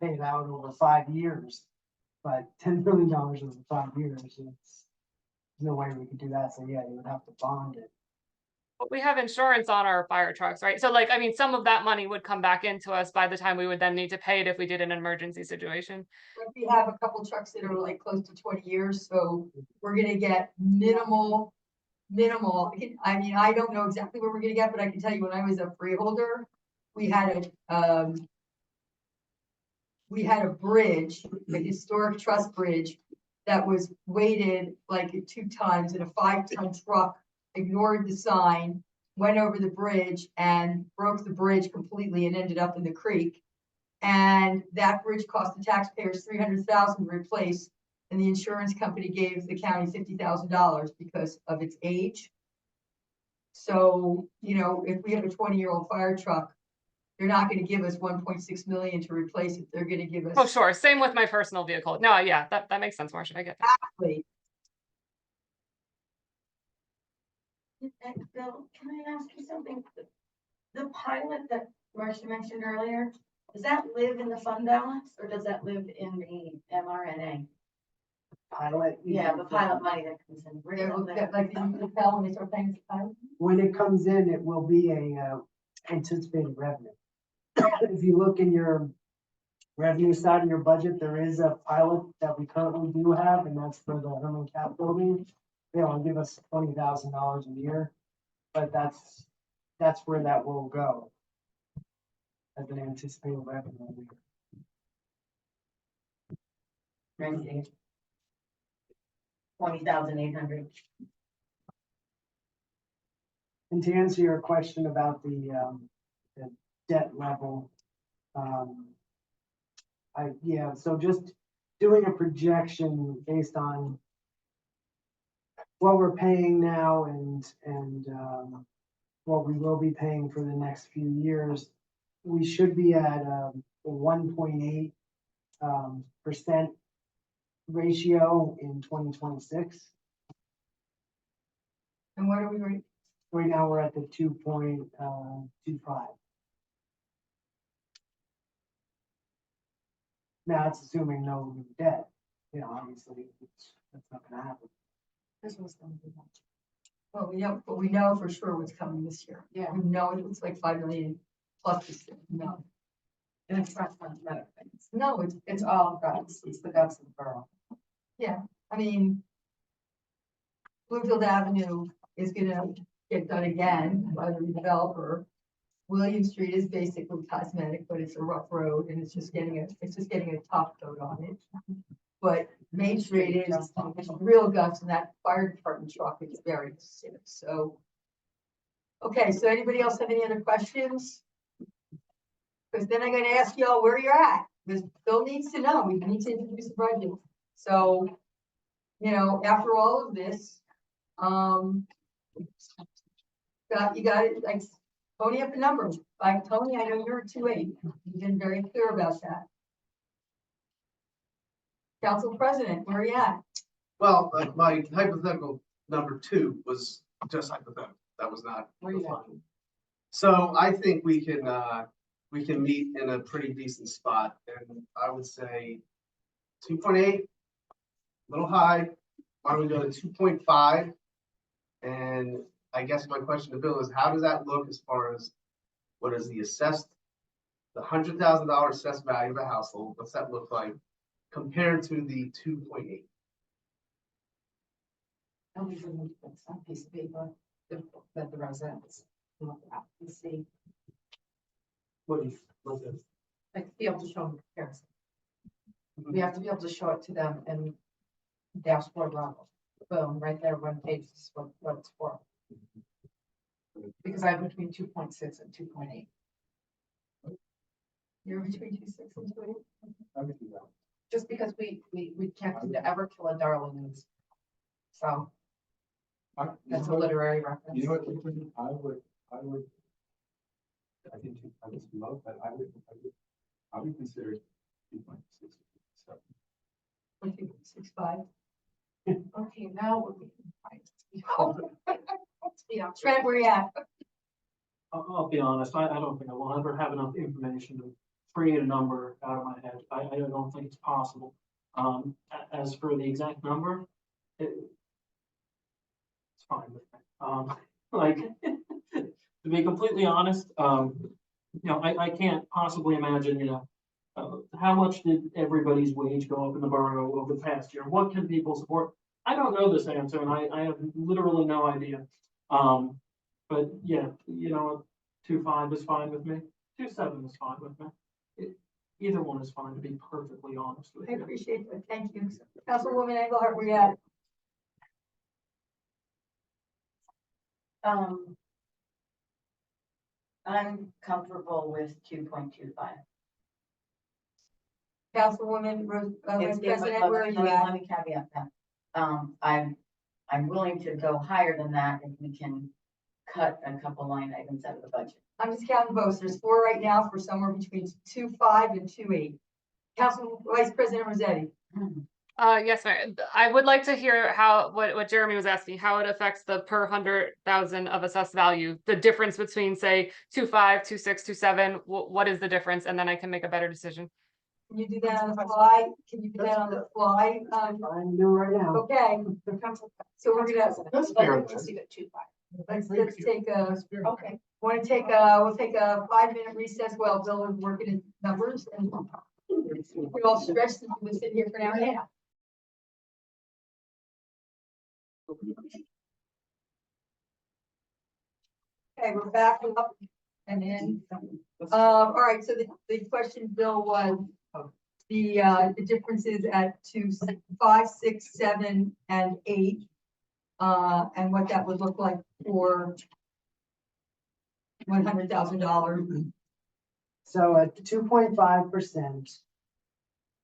pay it out over 5 years. But $10 billion over 5 years, there's no way we could do that. So yeah, you would have to bond it. But we have insurance on our fire trucks, right? So like, I mean, some of that money would come back into us by the time we would then need to pay it if we did an emergency situation. But we have a couple trucks that are like close to 20 years, so we're gonna get minimal. I mean, I don't know exactly what we're gonna get, but I can tell you when I was a freeholder, we had a bridge, a historic truss bridge that was weighted like 2 tons and a 5-ton truck ignored the sign, went over the bridge and broke the bridge completely and ended up in the creek. And that bridge cost the taxpayers $300,000 to replace, and the insurance company gave the county $50,000 because of its age. So, if we have a 20-year-old fire truck, they're not going to give us 1.6 million to replace it. They're going to give us. Oh, sure. Same with my personal vehicle. No, yeah, that makes sense, Marcia. I get that. Exactly. And Bill, can I ask you something? The pilot that Marcia mentioned earlier, does that live in the fund balance or does that live in the MRNA? Pilot. Yeah, the pilot money that comes in. Where does that- Like the tell when they start paying the pilot. When it comes in, it will be a anticipated revenue. If you look in your revenue side of your budget, there is a pilot that we currently do have, and that's for the Herman Cap building. They only give us $20,000 a year, but that's where that will go as an anticipated revenue. Renting. 20,800. And to answer your question about the debt level, so just doing a projection based on what we're paying now and what we will be paying for the next few years, we should be at, 1.8, percent ratio in 2026. And what are we, Right now, we're at the 2.25. Now, that's assuming no new debt, obviously, that's not gonna happen. This was gonna be much. well, we know for sure what's coming this year. Yeah. We know it's like 5 million plus this year. No, And it's not cosmetic things. no, It's all guts. It's the guts of the borough. I mean, Bluefield Avenue is gonna get done again by the developer. William Street is basically cosmetic, but it's a rough road and it's just getting a top coat on it. But Main Street is real guts and that fire department truck is very sick, so. Okay, so anybody else have any other questions? Because then I'm gonna ask y'all where you're at, because Bill needs to know, we need to introduce the budget. So, after all of this, you got it, like, Tony up a number, like, Tony, I know you're at 2.8, you've been very clear about that. Council President, where are you at? Well, my hypothetical number 2 was just hypothetical. That was not. Where you the at? final. So I think we can meet in a pretty decent spot, and I would say 2.8, a little high. Why don't we go to 2.5? And I guess my question to Bill is, how does that look as far as what is the $100,000 assessed value of a household? What's that look like compared to the 2.8? Nobody's gonna look at some piece of paper that the residents look at and see, What is it? like, be able to show them comparison. We have to be able to show it to them in dashboard level. Boom, right there, one page is what it's for. Because I'm between 2.6 and 2.8. You're between 2.6 and 2.8? Just because we can't seem to ever kill a darling. So that's a literary reference. You know what, I think I was low, but I would consider 2.6. 2.65. Okay, now we're being right. Yeah. Trent, where you at? I'll be honest, I don't think I will ever have enough information to create a number out of my head. I don't think it's possible. As for the exact number, it's fine with me. Like, to be completely honest, I can't possibly imagine, how much did everybody's wage go up in the borough over the past year? What can people support? I don't know this answer, and I have literally no idea. But yeah, 2.5 is fine with me. 2.7 is fine with me. Either one is fine, to be perfectly honest with I you. appreciate that, thank you. Councilwoman Engelhardt, where you at? I'm comfortable with 2.25. Councilwoman, Vice President, where are you Let at? me caveat that. I'm willing to go higher than that if we can cut a couple line items out of the budget. I'm just counting votes. There's 4 right now for somewhere between 2.5 and 2.8. Council Vice President Rossetti. Yes, Mayor. I would like to hear what Jeremy was asking, how it affects the per 100,000 of assessed value, the difference between, say, 2.5, 2.6, 2.7, what is the difference? And then I can make a better decision. Can you do that on the fly? Can you do that on the fly? I'm doing right now. Okay, so we're gonna, That's fair. Let's leave it 2.5. let's take a, Okay. we'll take a 5-minute recess while Bill is working his numbers and we're all stressed and we're sitting here for an hour and a half. Okay, we're back up and then, all right, so the question, Bill, was the differences at 2, 5, 6, 7, and 8. And what that would look like for $100,000. So at 2.5%,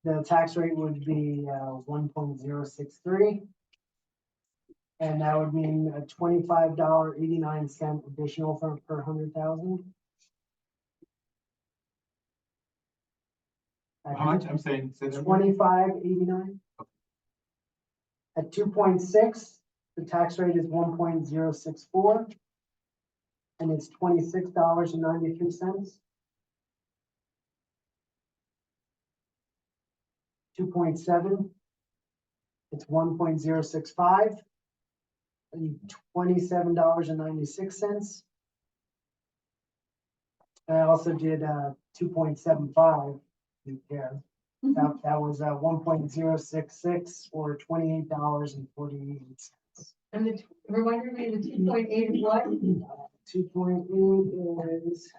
the tax rate would be 1.063. And that would mean a $25.89 additional per 100,000. How much? I'm saying. say that again. 2589. At 2.6, the tax rate is 1.064. And it's $26.93. 2.7, it's 1.065. And $27.96. I also did 2.75 repair. That was 1.066 or $28.48. And reminder me, the 2.8 is what? 2.8 is.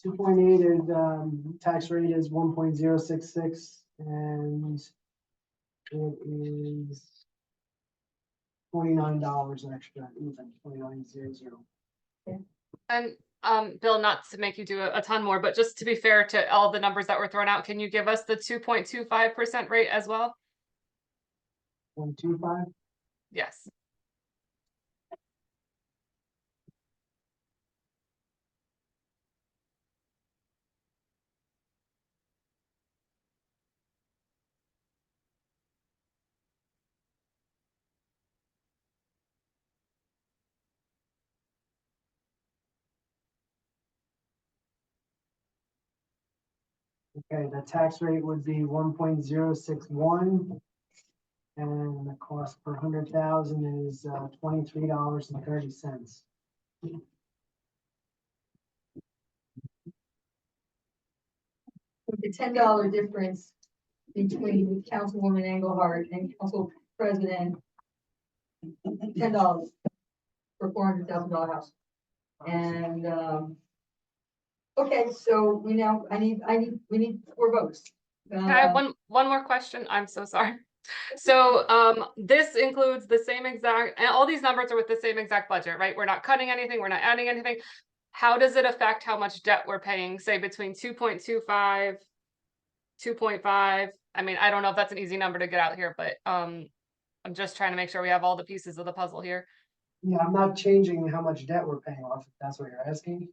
Two point eight is, tax rate is 1.066 and it is $29 extra, even 29.00. And Bill, not to make you do a ton more, but just to be fair to all the numbers that were thrown out, can you give us the 2.25% rate as well? 0.25. Yes. Okay, the tax rate would be 1.061. And the cost per 100,000 is $23.30. The $10 difference between Councilwoman Engelhardt and Council President. $10 for $400,000 house. And, okay, so we now, we need 4 votes. Can I have one more question? I'm so sorry. So this includes the same exact, and all these numbers are with the same exact budget, right? We're not cutting anything, we're not adding anything. How does it affect how much debt we're paying, say between 2.25, 2.5? I mean, I don't know if that's an easy number to get out here, but I'm just trying to make sure we have all the pieces of the puzzle here. Yeah, I'm not changing how much debt we're paying off, if that's what you're asking.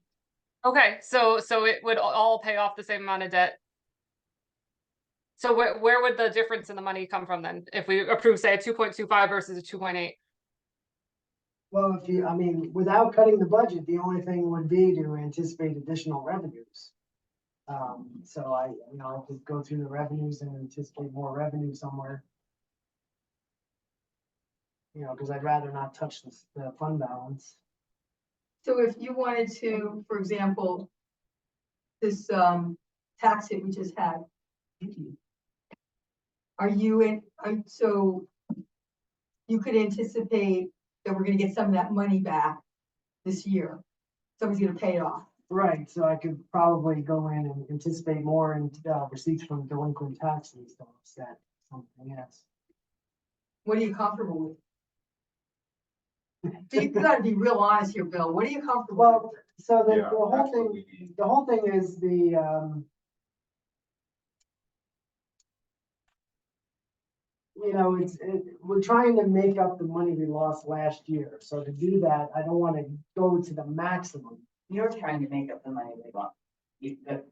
Okay, so it would all pay off the same amount of debt. So where would the difference in the money come from then? If we approve, say, a 2.25 versus a 2.8? Well, I mean, without cutting the budget, the only thing would be to anticipate additional revenues. So I could go through the revenues and anticipate more revenue somewhere. Because I'd rather not touch the fund balance. So if you wanted to, for example, this tax hit we just had. So you could anticipate that we're gonna get some of that money back this year. Somebody's gonna pay it off. Right, so I could probably go in and anticipate more in receipts from delinquent taxes to offset something else. What are you comfortable with? You gotta be real honest here, Bill. What are you comfortable Well, with? so the Yeah, whole that's what thing, we need. the whole thing is we're trying to make up the money we lost last year. So to do that, I don't want to go to the maximum. You're trying to make up the money we lost. You say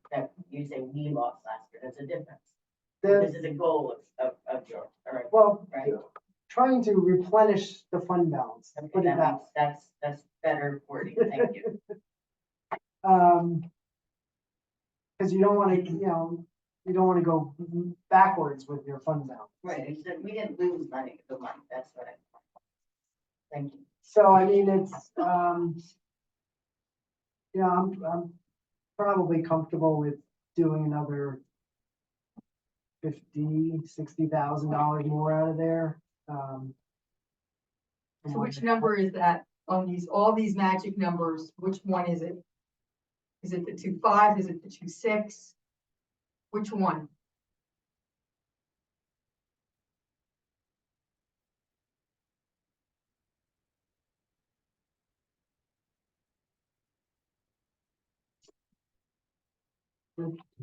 we lost last year, that's a difference. This is a goal of yours, all right? Well, Right. trying to replenish the fund balance and put it back. That's better wording, thank you. Because you don't want to, you don't want to go backwards with your fund balance. Right, it's that we didn't lose money, the money, that's what I. Thank you. So I mean, it's, I'm probably comfortable with doing another $50,000-$60,000 more out of there. So which number is that on all these magic numbers? Which one is it? Is it the 2.5? Is it the 2.6? Which one?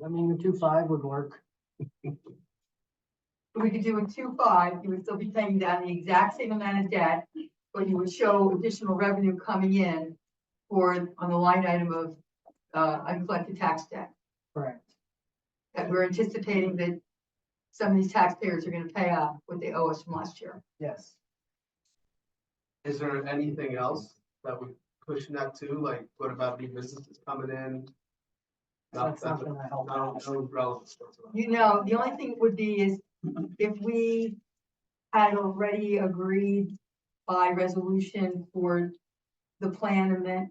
I mean, the 2.5 would work. We could do a 2.5, you would still be paying down the exact same amount of debt, but you would show additional revenue coming in on the line item of, uncollected tax debt. Correct. That we're anticipating that some of these taxpayers are gonna pay off what they owe us from last year. Yes. Is there anything else that we pushing that to? Like, what about new businesses coming in? That's not gonna help out. No relevance whatsoever. You know, the only thing would be is if we had already agreed by resolution for the plan and then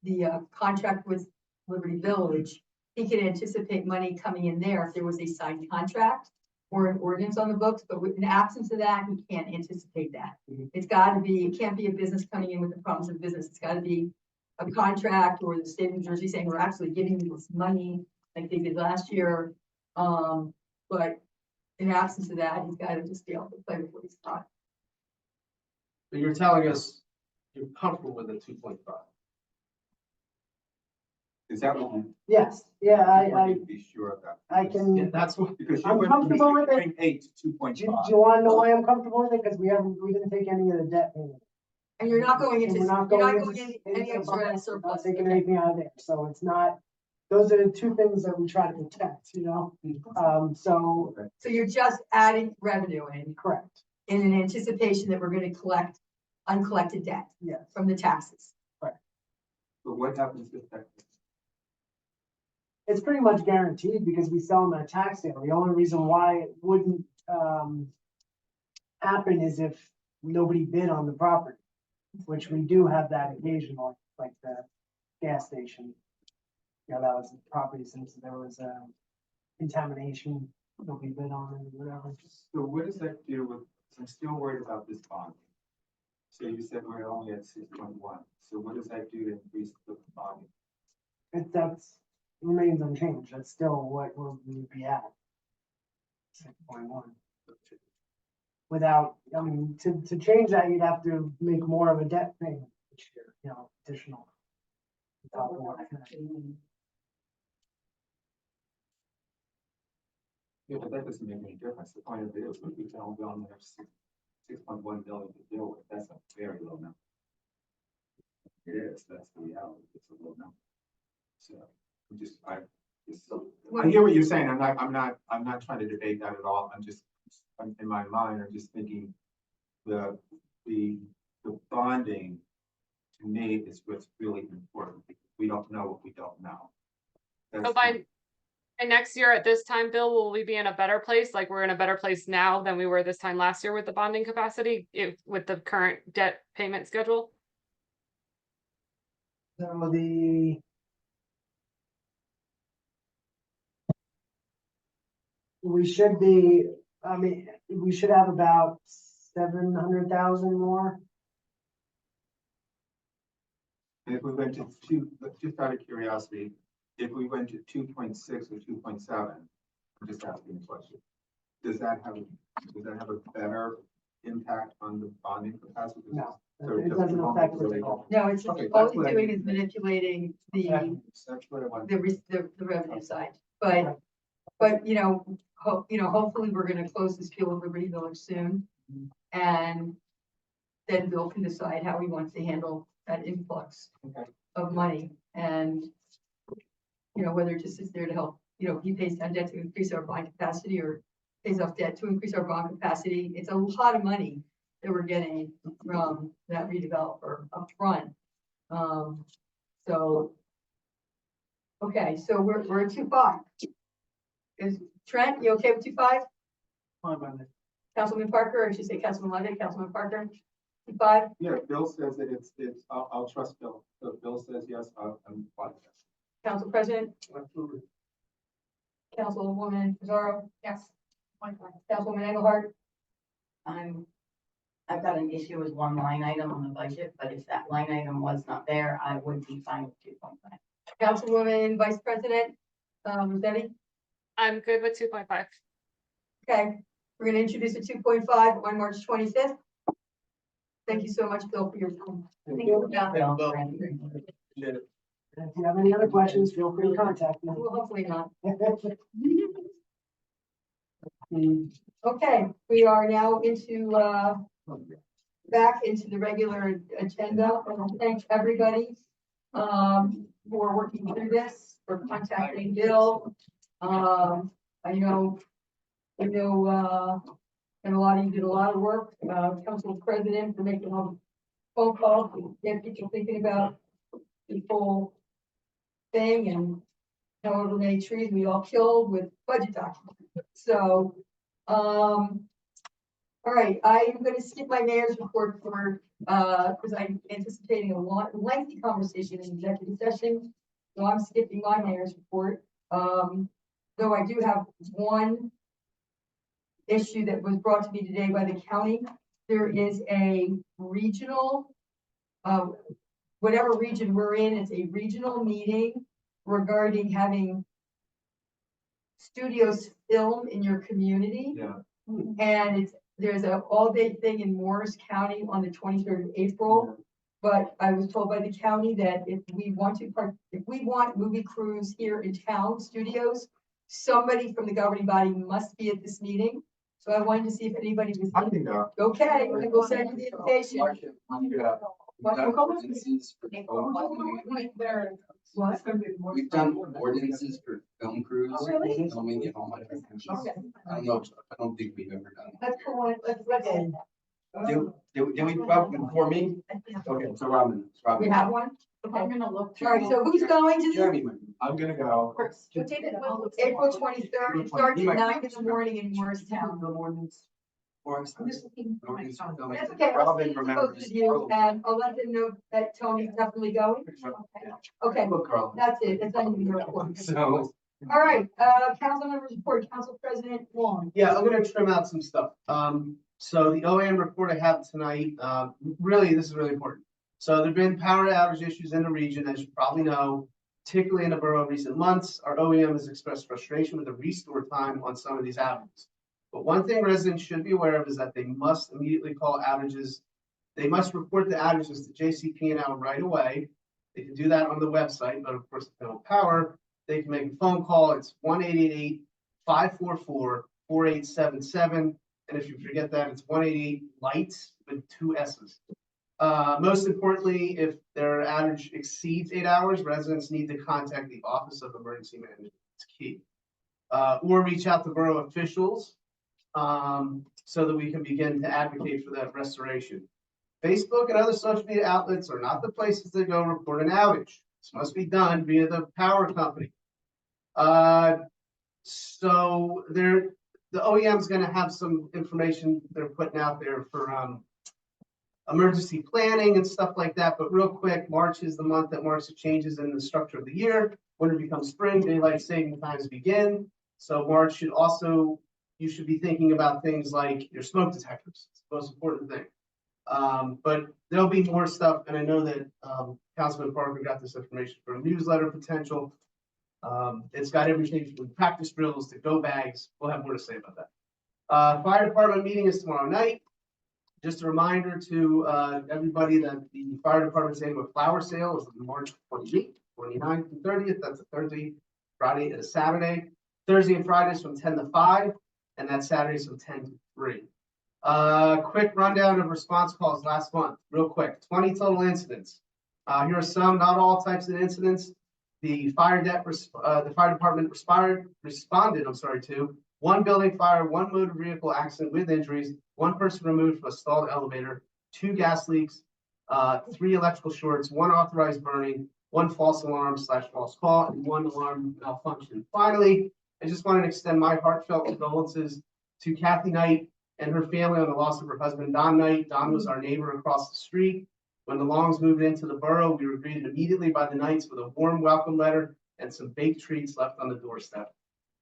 the contract with Liberty Village, he could anticipate money coming in there if there was a signed contract or an ordinance on the books, but in absence of that, he can't anticipate that. It's gotta be, it can't be a business coming in with the problems of business. It's gotta be a contract or the state of New Jersey saying, we're actually giving you this money like they did last year. But in absence of that, he's gotta just be able to play with what he's got. But you're telling us you're comfortable with the 2.5. Is that what you? Yes, yeah, I Be sure of that. I can, Yeah, that's what, Because you I'm went from comfortable with it. 2.8 to two point do you five. wanna know why I'm comfortable with it? Because we didn't take any of the debt payment. And you're not going And into, we're you're not not going going into into any extra Not surplus. taking anything out of there, so it's not, those are the two things that we try to protect, you know? So, So you're just adding revenue correct, in an anticipation that we're gonna collect uncollected debt yes. from the taxes. But what happens if that? It's pretty much guaranteed because we sell them at a tax sale. The only reason why it wouldn't, happen is if nobody bid on the property, which we do have that occasionally, like the gas station. You know, that was the property since there was, contamination, nobody bid on it or whatever. So what does that do with, I'm still worried about this bond. So you said we're only at 6.1, so what does that do to increase the bond? That's remains unchanged. That's still what we'd be at. 6.1. Without, I mean, to change that, you'd have to make more of a debt payment each year, you know, additional. Without the one. Yeah, but that doesn't make any difference. The point of it is, we only have 6.1 billion to deal with. That's a very low number. It is, that's the reality. It's a low number. So I hear what you're saying. I'm not trying to debate that at all. In my mind, I'm just thinking the bonding to me is what's really important. We don't know what we don't know. So by next year at this time, Bill, will we be in a better place? Like we're in a better place now than we were this time last year with the bonding capacity, with the current debt payment schedule? So we should be, I mean, we should have about 700,000 more. If we went to just out of curiosity, if we went to 2.6 or 2.7, I'm just asking a question. Does that have a better impact on the bonding capacity? No, So it doesn't affect it at all. No, it's Okay, all that's it's what I doing mean. is manipulating the That's what I want. the revenue side, but you know, hopefully we're gonna close this deal with Liberty Village soon. And then Bill can decide how he wants to handle that influx Okay. of money and, you know, whether it just is there to help, you know, he pays down debt to increase our bond capacity or pays off debt to increase our bond capacity. It's a lot of money that we're getting from that redeveloper upfront. So. Okay, so we're at 2.5. Is Trent, you okay with 2.5? Fine by me. Councilman Parker, or I should say Councilman Levy, Councilman Parker, 2.5? Yeah, Bill says that it's, I'll trust Bill. So if Bill says yes, I'm fine. Council President? Councilwoman Pizarro? Yes. Councilwoman Engelhardt? I've got an issue with one line item on the budget, but if that line item was not there, I would be fine with 2.5. Councilwoman Vice President, Rosetti? I'm good with 2.5. Okay, we're gonna introduce a 2.5 on March 25th. Thank you so much, Bill, for your time. Thank you. If you have any other questions, feel free to contact me. Well, hopefully not. Okay, we are now into, back into the regular agenda. I want to thank everybody for working through this, for contacting Bill. I know, and a lot of you did a lot of work, council president for making all the phone calls to get people thinking about the whole thing and however many trees we all killed with budget documents. So, all right, I'm gonna skip my mayor's report for, because I'm anticipating a lengthy conversation in executive session. So I'm skipping my mayor's report. Though I do have one issue that was brought to me today by the county. There is a regional, whatever region we're in, it's a regional meeting regarding having studios film in your community. Yeah. And there's a all-day thing in Morris County on the 23rd of April. But I was told by the county that if we want movie crews here in town, studios, somebody from the governing body must be at this meeting. So I wanted to see if anybody was, I can go. okay, and we'll send you the invitation. Yeah. What? We've done ordinances for film crews. Oh, really? Filming at home. Okay. I don't know, I don't think we've ever done. Let's go on, let's. Did we Robin before me? Okay, so Robin. We have one? Okay. I'm gonna look. All right, so who's going to this? Jeremy might. I'm gonna go. What date is it? April 23rd, it starts at 9 in the morning in Morristown. Or I'm just looking. That's okay. I'll Robin send remembers. both of you, and I'll let them know that Tony's definitely going. Okay, Look, Carl. that's it, that's not even your report. So. All right, council members report, council president Wong. Yeah, I'm gonna trim out some stuff. So the OAM report I have tonight, really, this is really important. So there've been power outage issues in the region, as you probably know, particularly in the borough of recent months. Our OEM has expressed frustration with the restore time on some of these outages. But one thing residents should be aware of is that they must immediately call outages. They must report the outages to JCP&L right away. They can do that on the website, but of course, if they don't have power, they can make a phone call. It's 1-888-544-4877. And if you forget that, it's 1-888-LIGHTS with 2 S's. Most importantly, if their outage exceeds 8 hours, residents need to contact the Office of Emergency Management. It's key. Or reach out to borough officials so that we can begin to advocate for that restoration. Facebook and other social media outlets are not the places to go report an outage. This must be done via the power company. So the OEM is going to have some information they're putting out there for emergency planning and stuff like that. But real quick, March is the month that marks the changes in the structure of the year. Winter becomes spring, daylight saving times begin. So March should also, you should be thinking about things like your smoke detectors. It's the most important thing. But there'll be more stuff. And I know that Councilman Parker got this information for a newsletter potential. It's got everything from practice drills to go bags. We'll have more to say about that. Fire department meeting is tomorrow night. Just a reminder to everybody that the fire department's annual flower sale is on March 28th, 29th, and 30th. That's a Thursday, Friday, and a Saturday. Thursday and Fridays from 10 to 5, and that Saturdays from 10 to 3. Quick rundown of response calls last month, real quick. 20 total incidents. Here are some, not all types of incidents. The fire department responded to 1 building fire, 1 motor vehicle accident with injuries, 1 person removed from a stalled elevator, 2 gas leaks, 3 electrical shorts, 1 authorized burning, 1 false alarm / false call, and 1 alarm malfunction. Finally, I just wanted to extend my heartfelt condolences to Kathy Knight and her family on the loss of her husband, Don Knight. Don was our neighbor across the street. When the Longs moved into the borough, we were greeted immediately by the Knights with a warm welcome letter and some baked treats left on the doorstep.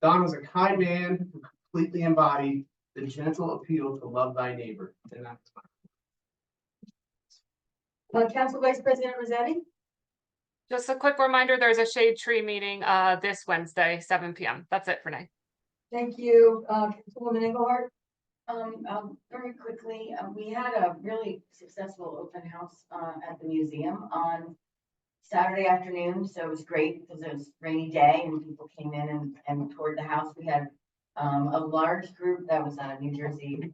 Don was a kind man who completely embodied the gentle appeal to love thy neighbor. And that's Council Vice President Rossetti. Just a quick reminder, there's a shade tree meeting this Wednesday, 7 p.m. That's it for now. Thank you, Councilwoman Engelhardt. Very quickly, we had a really successful open house at the museum on Saturday afternoon. So it was great because it was a rainy day and people came in and toured the house. We had a large group that was a New Jersey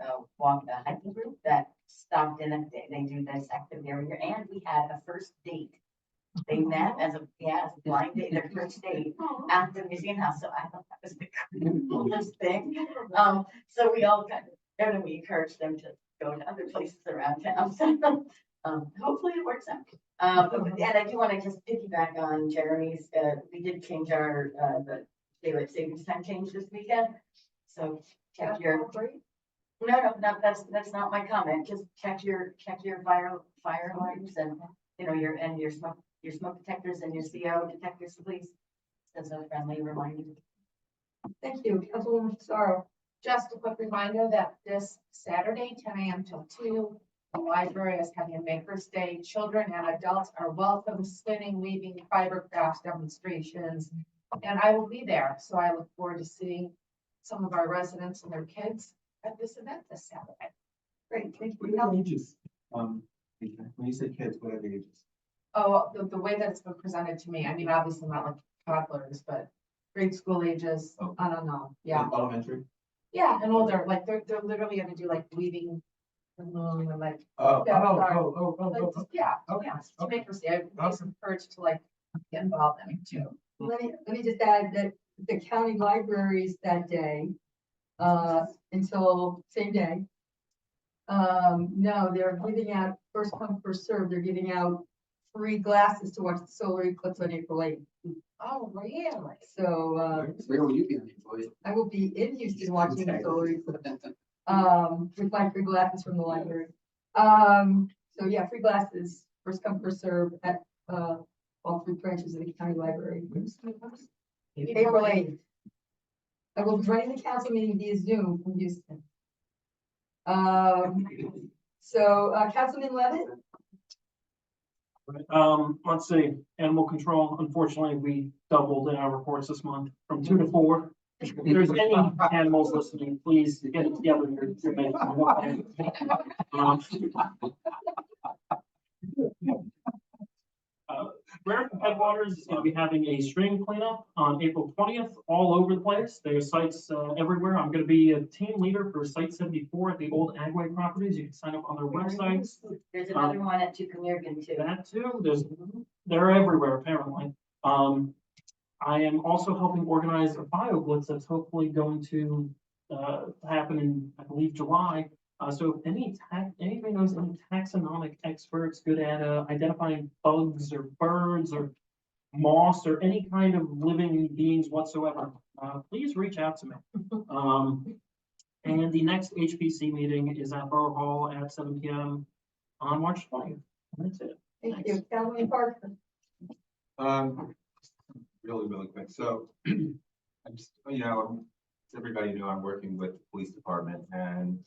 hiking group that stopped in. They do this activity every year, and we had a first date they met as a blind date, their first date at the museum house, so I thought that was the coolest thing. So we all kind of, and then we encouraged them to go to other places around town, so, hopefully it works out. And I do want to just piggyback on Jeremy's, we did change our, the daylight savings time change this weekend. So check your, no, that's not my comment, just check your fire alarms and, you know, your smoke detectors and your CO detectors, please. As a friendly reminder. Thank you, Councilwoman Sorrow. Just a quick reminder that this Saturday, 10 a.m. till 2, the library is having a Maker's Day. Children and adults are welcome, spinning, weaving, fiber crafts demonstrations. And I will be there, so I look forward to seeing some of our residents and their kids at this event this Saturday. Great, thank What you. are the ages? When you say kids, what are the ages? Oh, the way that it's been presented to me, I mean, obviously not like toddlers, but grade school ages, Oh. I don't know, yeah. Elementary? Yeah, and older, like they're literally gonna do like weaving the moon and like, Oh, Yeah, oh, sorry. oh, oh, like, oh, oh. yeah, Okay, yeah, to okay. make her say, I was encouraged to like get involved in it too. Let me just add that the county libraries that day, until same day. No, they're giving out first come, first served. They're giving out free glasses to watch the solar eclipse on April 8th. Oh, really? So, Where will you be unemployed? I will be in Houston watching the solar eclipse, with my free glasses from the library. So yeah, free glasses, first come, first served at, all three branches of the county library. April 8th. I will be running the council meeting via Zoom from Houston. Councilman Levitt? Let's see, animal control, unfortunately, we doubled in our reports this month from 2 to 4. If there's any animals listening, please get it together. American Headwaters is going to be having a stream cleanup on April 20th, all over the place. There's sites everywhere. I'm going to be a team leader for Site 74 at the old Agway properties. You can sign up on their websites. There's another one at Tucumurgan too. That too, they're everywhere apparently. I am also helping organize a bio blitz that's hopefully going to happen in, I believe, July. So if anybody knows any taxonomic experts good at identifying bugs or birds or moss or any kind of living beings whatsoever, please reach out to me. And the next HPC meeting is at Borough Hall at 7 p.m. on March 20th. That's it. Thank you. Councilman Parker? Really quick. So, I'm just, as everybody knew, I'm working with the police department and,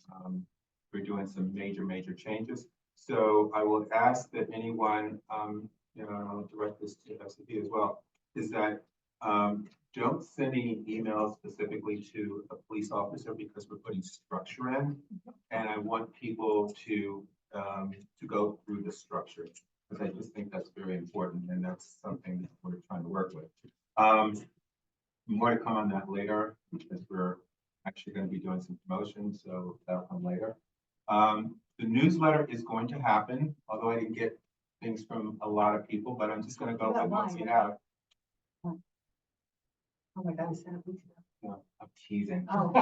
we're doing some major changes. So I will ask that anyone, I'll direct this to FCP as well, is that, don't send any emails specifically to a police officer because we're putting structure in. And I want people to go through the structure, because I just think that's very important, and that's something that we're trying to work with. More to come on that later, because we're actually going to be doing some promotion, so that'll come later. The newsletter is going to happen, although I didn't get things from a lot of people, but I'm just going to go with what you have. Oh my God, I sent it. No, I'm teasing. Oh.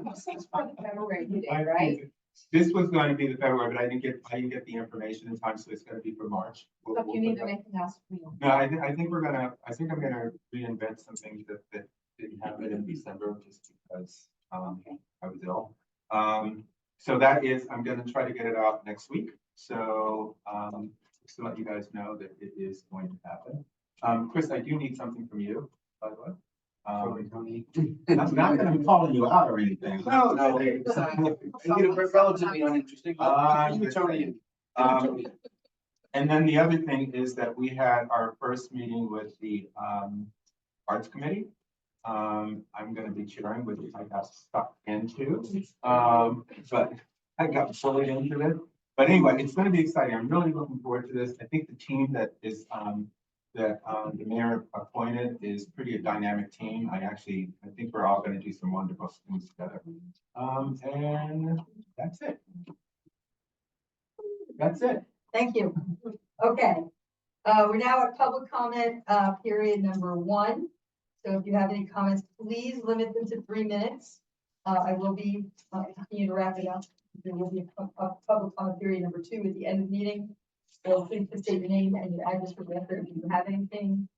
This is for the February meeting, right? This was going to be the February, but I didn't get the information in time, so it's going to be for March. So if you need anything else from me. No, I think I'm gonna reinvent some things that didn't happen in December, just because, I was ill. So that is, I'm gonna try to get it out next week. So, just to let you guys know that it is going to happen. Chris, I do need something from you, by the way. I'm not gonna be calling you out or anything. No, it's relatively uninteresting. Tony. And then the other thing is that we had our first meeting with the Arts Committee. I'm gonna be chairing, which I got stuck into, but I got fully into it. But anyway, it's gonna be exciting. I'm really looking forward to this. I think the team that is the mayor appointed is pretty a dynamic team. I think we're all gonna do some wonderful things together. And that's it. Thank you. Okay. We're now at public comment, period number 1. So if you have any comments, please limit them to 3 minutes. I will be, continue to wrap it up. There will be a public comment period number 2 at the end of the meeting. So please just state your name and your address for the record if you have anything.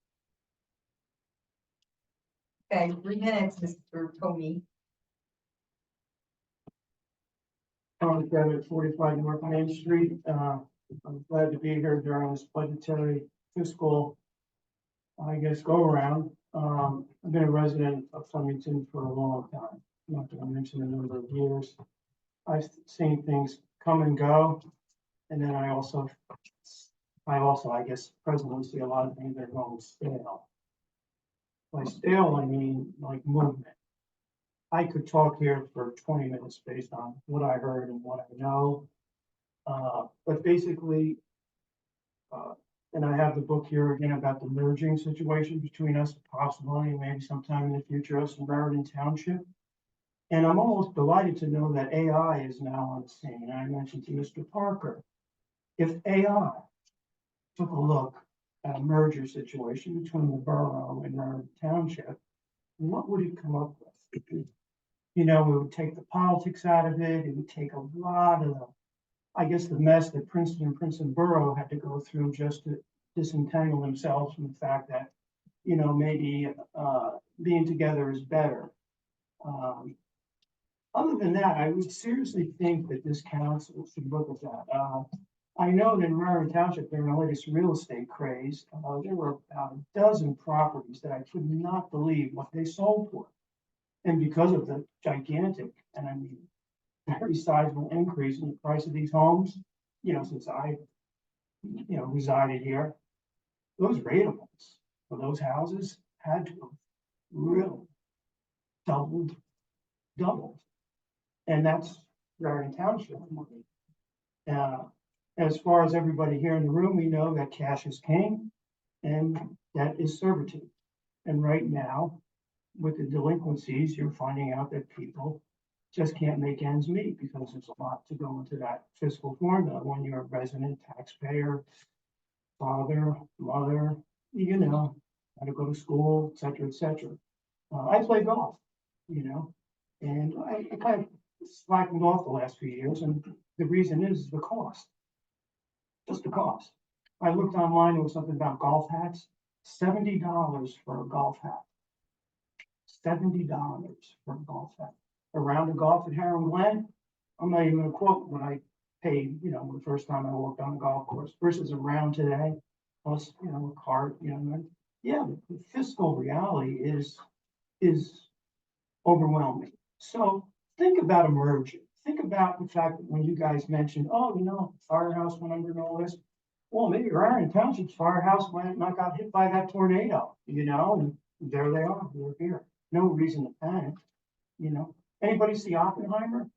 Okay, 3 minutes, Mr. Tony. Thomas Bennett, 45 North Main Street. I'm glad to be here during this budgetary fiscal, I guess, go around. I've been a resident of Flemington for a long time, not to mention a number of years. I've seen things come and go. And then I also, I guess, presently see a lot of things that are going stale. By stale, I mean like movement. I could talk here for 20 minutes based on what I heard and what I know. But basically, and I have the book here again about the merging situation between us, possibly, and maybe sometime in the future, us and Meriden Township. And I'm almost delighted to know that AI is now on the scene. I mentioned to Mr. Parker, if AI took a look at a merger situation between the borough and Meriden Township, what would it come up with? You know, it would take the politics out of it. It would take a lot of the, I guess, the mess that Princeton and Princeton Borough had to go through just to disentangle themselves from the fact that, you know, maybe being together is better. Other than that, I would seriously think that this council should look at that. I know that in Meriden Township, they're in the latest real estate craze. There were about a dozen properties that I could not believe what they sold for. And because of the gigantic, and I mean, very sizable increase in the price of these homes, you know, since I, you know, resided here, those ratables for those houses had to have really doubled. And that's Meriden Township. As far as everybody here in the room, we know that cash is king and that is servitude. And right now, with the delinquencies, you're finding out that people just can't make ends meet because there's a lot to go into that fiscal formula when you're a resident taxpayer, father, mother, you know, how to go to school, et cetera, et cetera. I play golf, you know, and I kind of slackened off the last few years, and the reason is the cost. Just the cost. I looked online, there was something about golf hats, $70 for a golf hat. $70 for a golf hat. A round of golf at Heron Glen, I'm not even gonna quote what I paid, you know, the first time I walked on the golf course versus a round today, plus, you know, a cart, you know, and yeah, the fiscal reality is overwhelming. So think about a merger. Think about the fact that when you guys mentioned, oh, you know, firehouse went under and all this. Well, maybe Meriden Township's firehouse went and not got hit by that tornado, you know, and there they are, they're here. No reason to panic, you know. Anybody see Oppenheimer?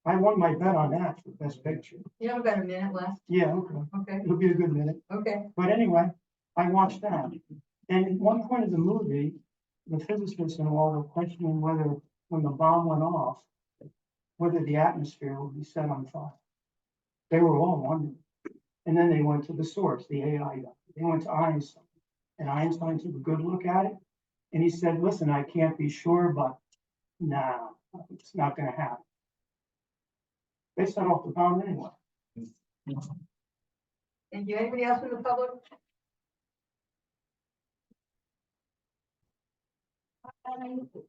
I won my bet on that for best picture. You have about a minute left. Yeah, okay. Okay, It'll be a good minute. okay. But anyway, I watched that. And at one point of the movie, the physicists and all were questioning whether, when the bomb went off, whether the atmosphere would be set on fire. They were all wondering. And then they went to the source, the AI guy. They went to Einstein. And Einstein took a good look at it. And he said, listen, I can't be sure, but nah, it's not going to happen. They set off the bomb anyway. Thank you. Anybody else from the public?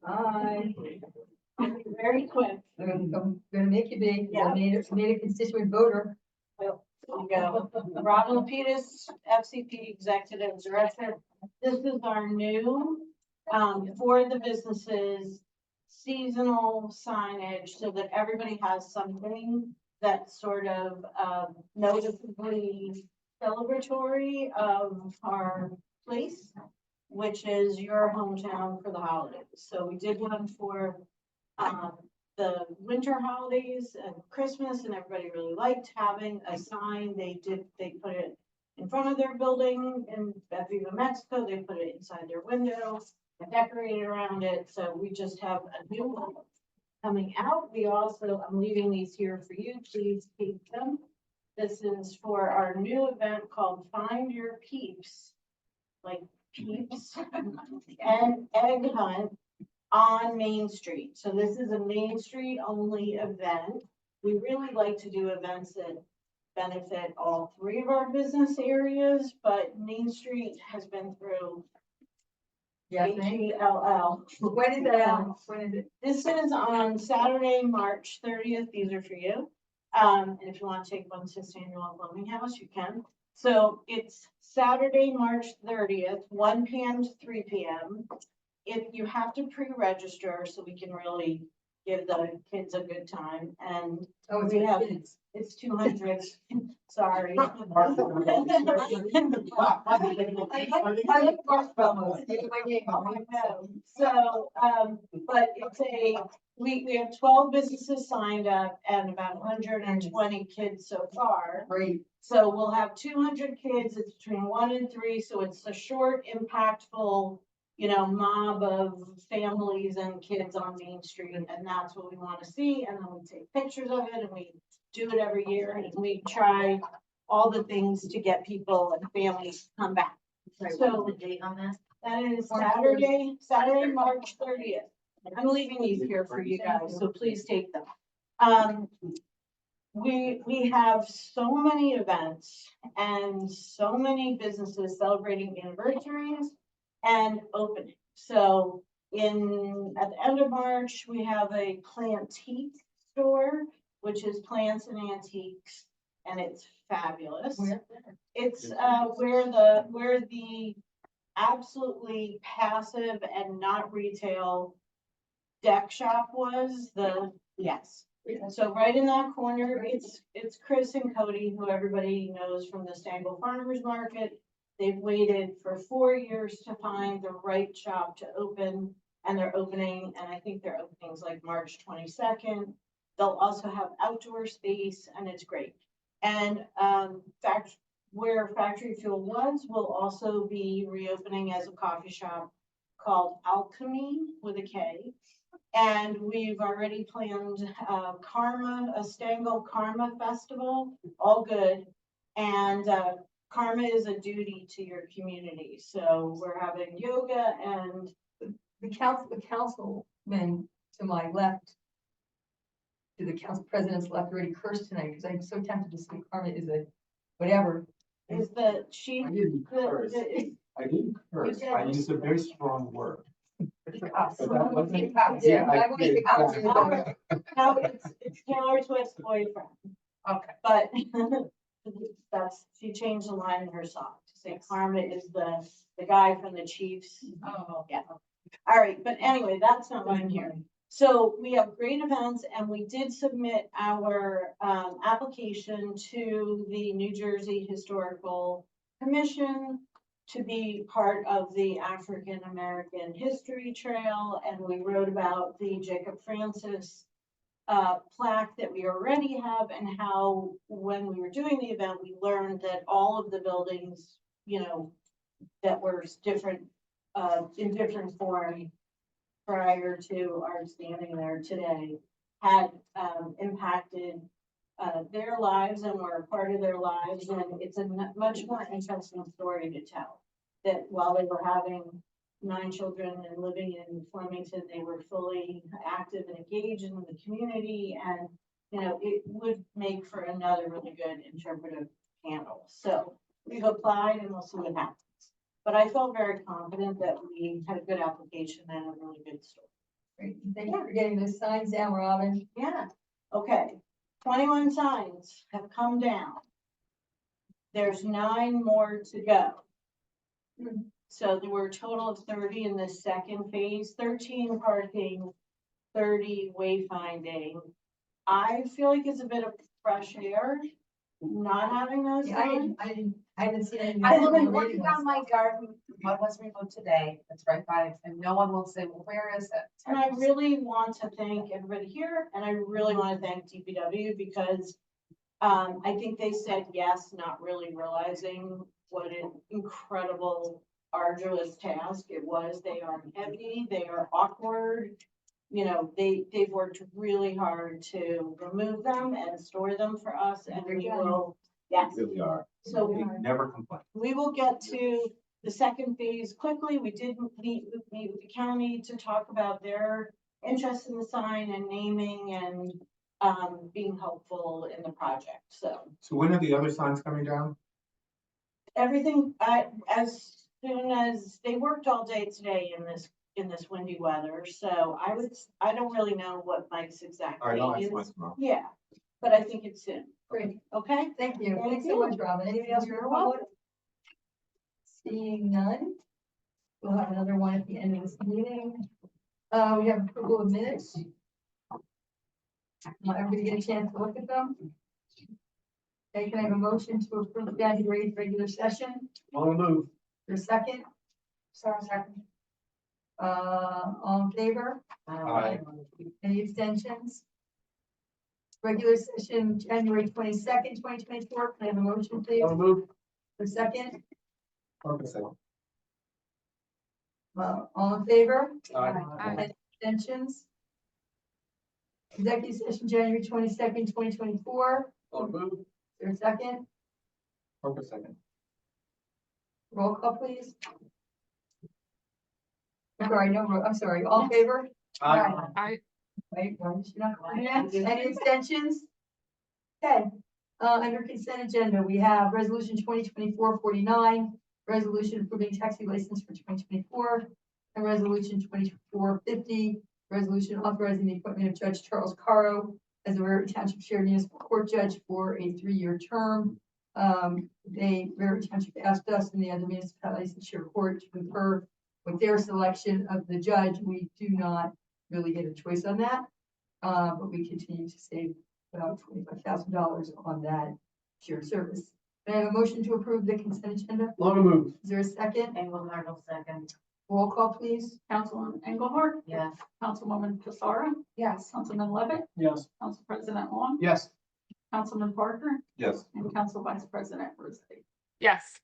Hi. Very quick. I'm gonna make you big. Yeah. I made a constituent voter. There you go. Robin Lapidus, FCP Executive Director. This is our new, for the businesses, seasonal signage so that everybody has something that's sort of, noticeably celebratory of our place, which is your hometown for the holidays. So we did one for, the winter holidays and Christmas, and everybody really liked having a sign. They put it in front of their building in Viva Mexico. They put it inside their window, decorated around it. So we just have a new one coming out. We also, I'm leaving these here for you. Please keep them. This is for our new event called Find Your Peeps. Like peeps and egg hunt on Main Street. So this is a Main Street only event. We really like to do events that benefit all three of our business areas, but Main Street has been through Yes, ma'am. HELL. When is that out? When is it? This is on Saturday, March 30th. These are for you. And if you want to take one to Samuel Fleming House, you can. So it's Saturday, March 30th, 1 p.m. to 3 p.m. If you have to pre-register so we can really give the kids a good time, and Oh, it's we for have, kids. it's 200, sorry. I like marshmallows. Get my name Oh, on I it. know. So, but it's we have 12 businesses signed up and about 120 kids so far. Great. So we'll have 200 kids, it's between 1 and 3, so it's a short, impactful, mob of families and kids on Main Street, and that's what we want to see, and then we take pictures of it, and we do it every year, and we try all the things to get people and families to come back. So the date on this? that is March Saturday, March 30th. I'm leaving these here for you guys, so please take them. We have so many events and so many businesses celebrating anniversaries and opening. So at the end of March, we have a plantique store, which is plants and antiques, and it's fabulous. It's where the absolutely passive and not retail deck shop was, yes. So right in that corner, it's Chris and Cody, who everybody knows from the Stangle Farmers Market. They've waited for 4 years to find the right shop to open, and they're opening, and I think their opening's like March 22nd. They'll also have outdoor space, and it's great. And where Factory Fuel was will also be reopening as a coffee shop called Alchemy with a K. And we've already planned a Stangle Karma Festival, all good. And karma is a duty to your community. So we're having yoga and The councilman to my left, to the council president's left, already cursed tonight, because I'm so tempted to say karma is a whatever. is the chief. I didn't curse. I didn't curse. I used a very strong word. But that wasn't- Yeah, I I will make the did. cops. No, it's Taylor Swift's boyfriend. Okay. But she changed the line in her song to say karma is the guy from the Chiefs. Oh, Yeah. All right, but anyway, that's not why I'm here. So we have great events, and we did submit our application to the New Jersey Historical Commission to be part of the African American History Trail, and we wrote about the Jacob Francis plaque that we already have, and how when we were doing the event, we learned that all of the buildings, that were different, in different form prior to our standing there today, had impacted their lives and were a part of their lives, and it's a much more interesting story to tell. That while they were having 9 children and living in Flemington, they were fully active and engaged in the community, and it would make for another really good interpretive panel. So we've applied, and we'll see what happens. But I felt very confident that we had a good application and a really good story. Great. Thank you for getting the signs down, Robin. Yeah, okay. 21 signs have come down. There's 9 more to go. So there were a total of 30 in the second phase, 13 parking, 30 wayfinding. I feel like it's a bit of fresh air, not having those Yeah, signs. I haven't seen anything. I've been working on my garden, mud was removed today, it's right by, it, and no one will say, well, where is it? And I really want to thank everybody here, and I really want to thank DPW because I think they said yes, not really realizing what an incredible, arduous task it was. They are heavy, they are awkward, you know, they've worked really hard to remove them and store them for us, and we will, yes. Really are. So They never complain. we will get to the second phase quickly. We did meet with the county to talk about their interest in the sign and naming and being helpful in the project, so. So when are the other signs coming down? Everything, as soon as, they worked all day today in this windy weather, so I don't really know what Mike's exact All right, I'll date ask Mike is. tomorrow. Yeah, but I think it's soon, Great, okay? thank you. Thank Thanks so you. much, Robin. Anything else You're for public? Seeing none. We'll have another one at the end of this meeting. We have approval of minutes. Want everybody to get a chance to look at them? Okay, can I have a motion to approve January's regular session? On the move. For a second? Sorry, second. All in favor? Aye. Any extensions? Regular session, January 22nd, 2024. Can I have a motion, please? On the move. For a second? Okay, so. All in favor? Aye. Any extensions? Executive session, January 22nd, 2024. On the move. Is there a second? Okay, second. Roll call, please. I'm sorry, all in favor? Aye. Wait, why did you not call me? Any extensions? Okay, under consent agenda, we have resolution 2024-49, resolution approving taxi license for 2024, and resolution 24-50, resolution authorizing the appointment of Judge Charles Caro as a Raritan Township Shared Municipal Court Judge for a 3-year term. Raritan Township asked us and the other municipalities in Share Court to concur with their selection of the judge. We do not really get a choice on that, but we continue to save about $25,000 on that shared service. May I have a motion to approve the consent agenda? On the move. Is there a second? Engelhardt will second. Roll call, please. Councilwoman Engelhardt, Yes. Councilwoman Fasara, Yes. Councilman Levitt, Yes. Council President Long, Yes. Councilman Parker, Yes. and Council Vice President Rosati. Yes.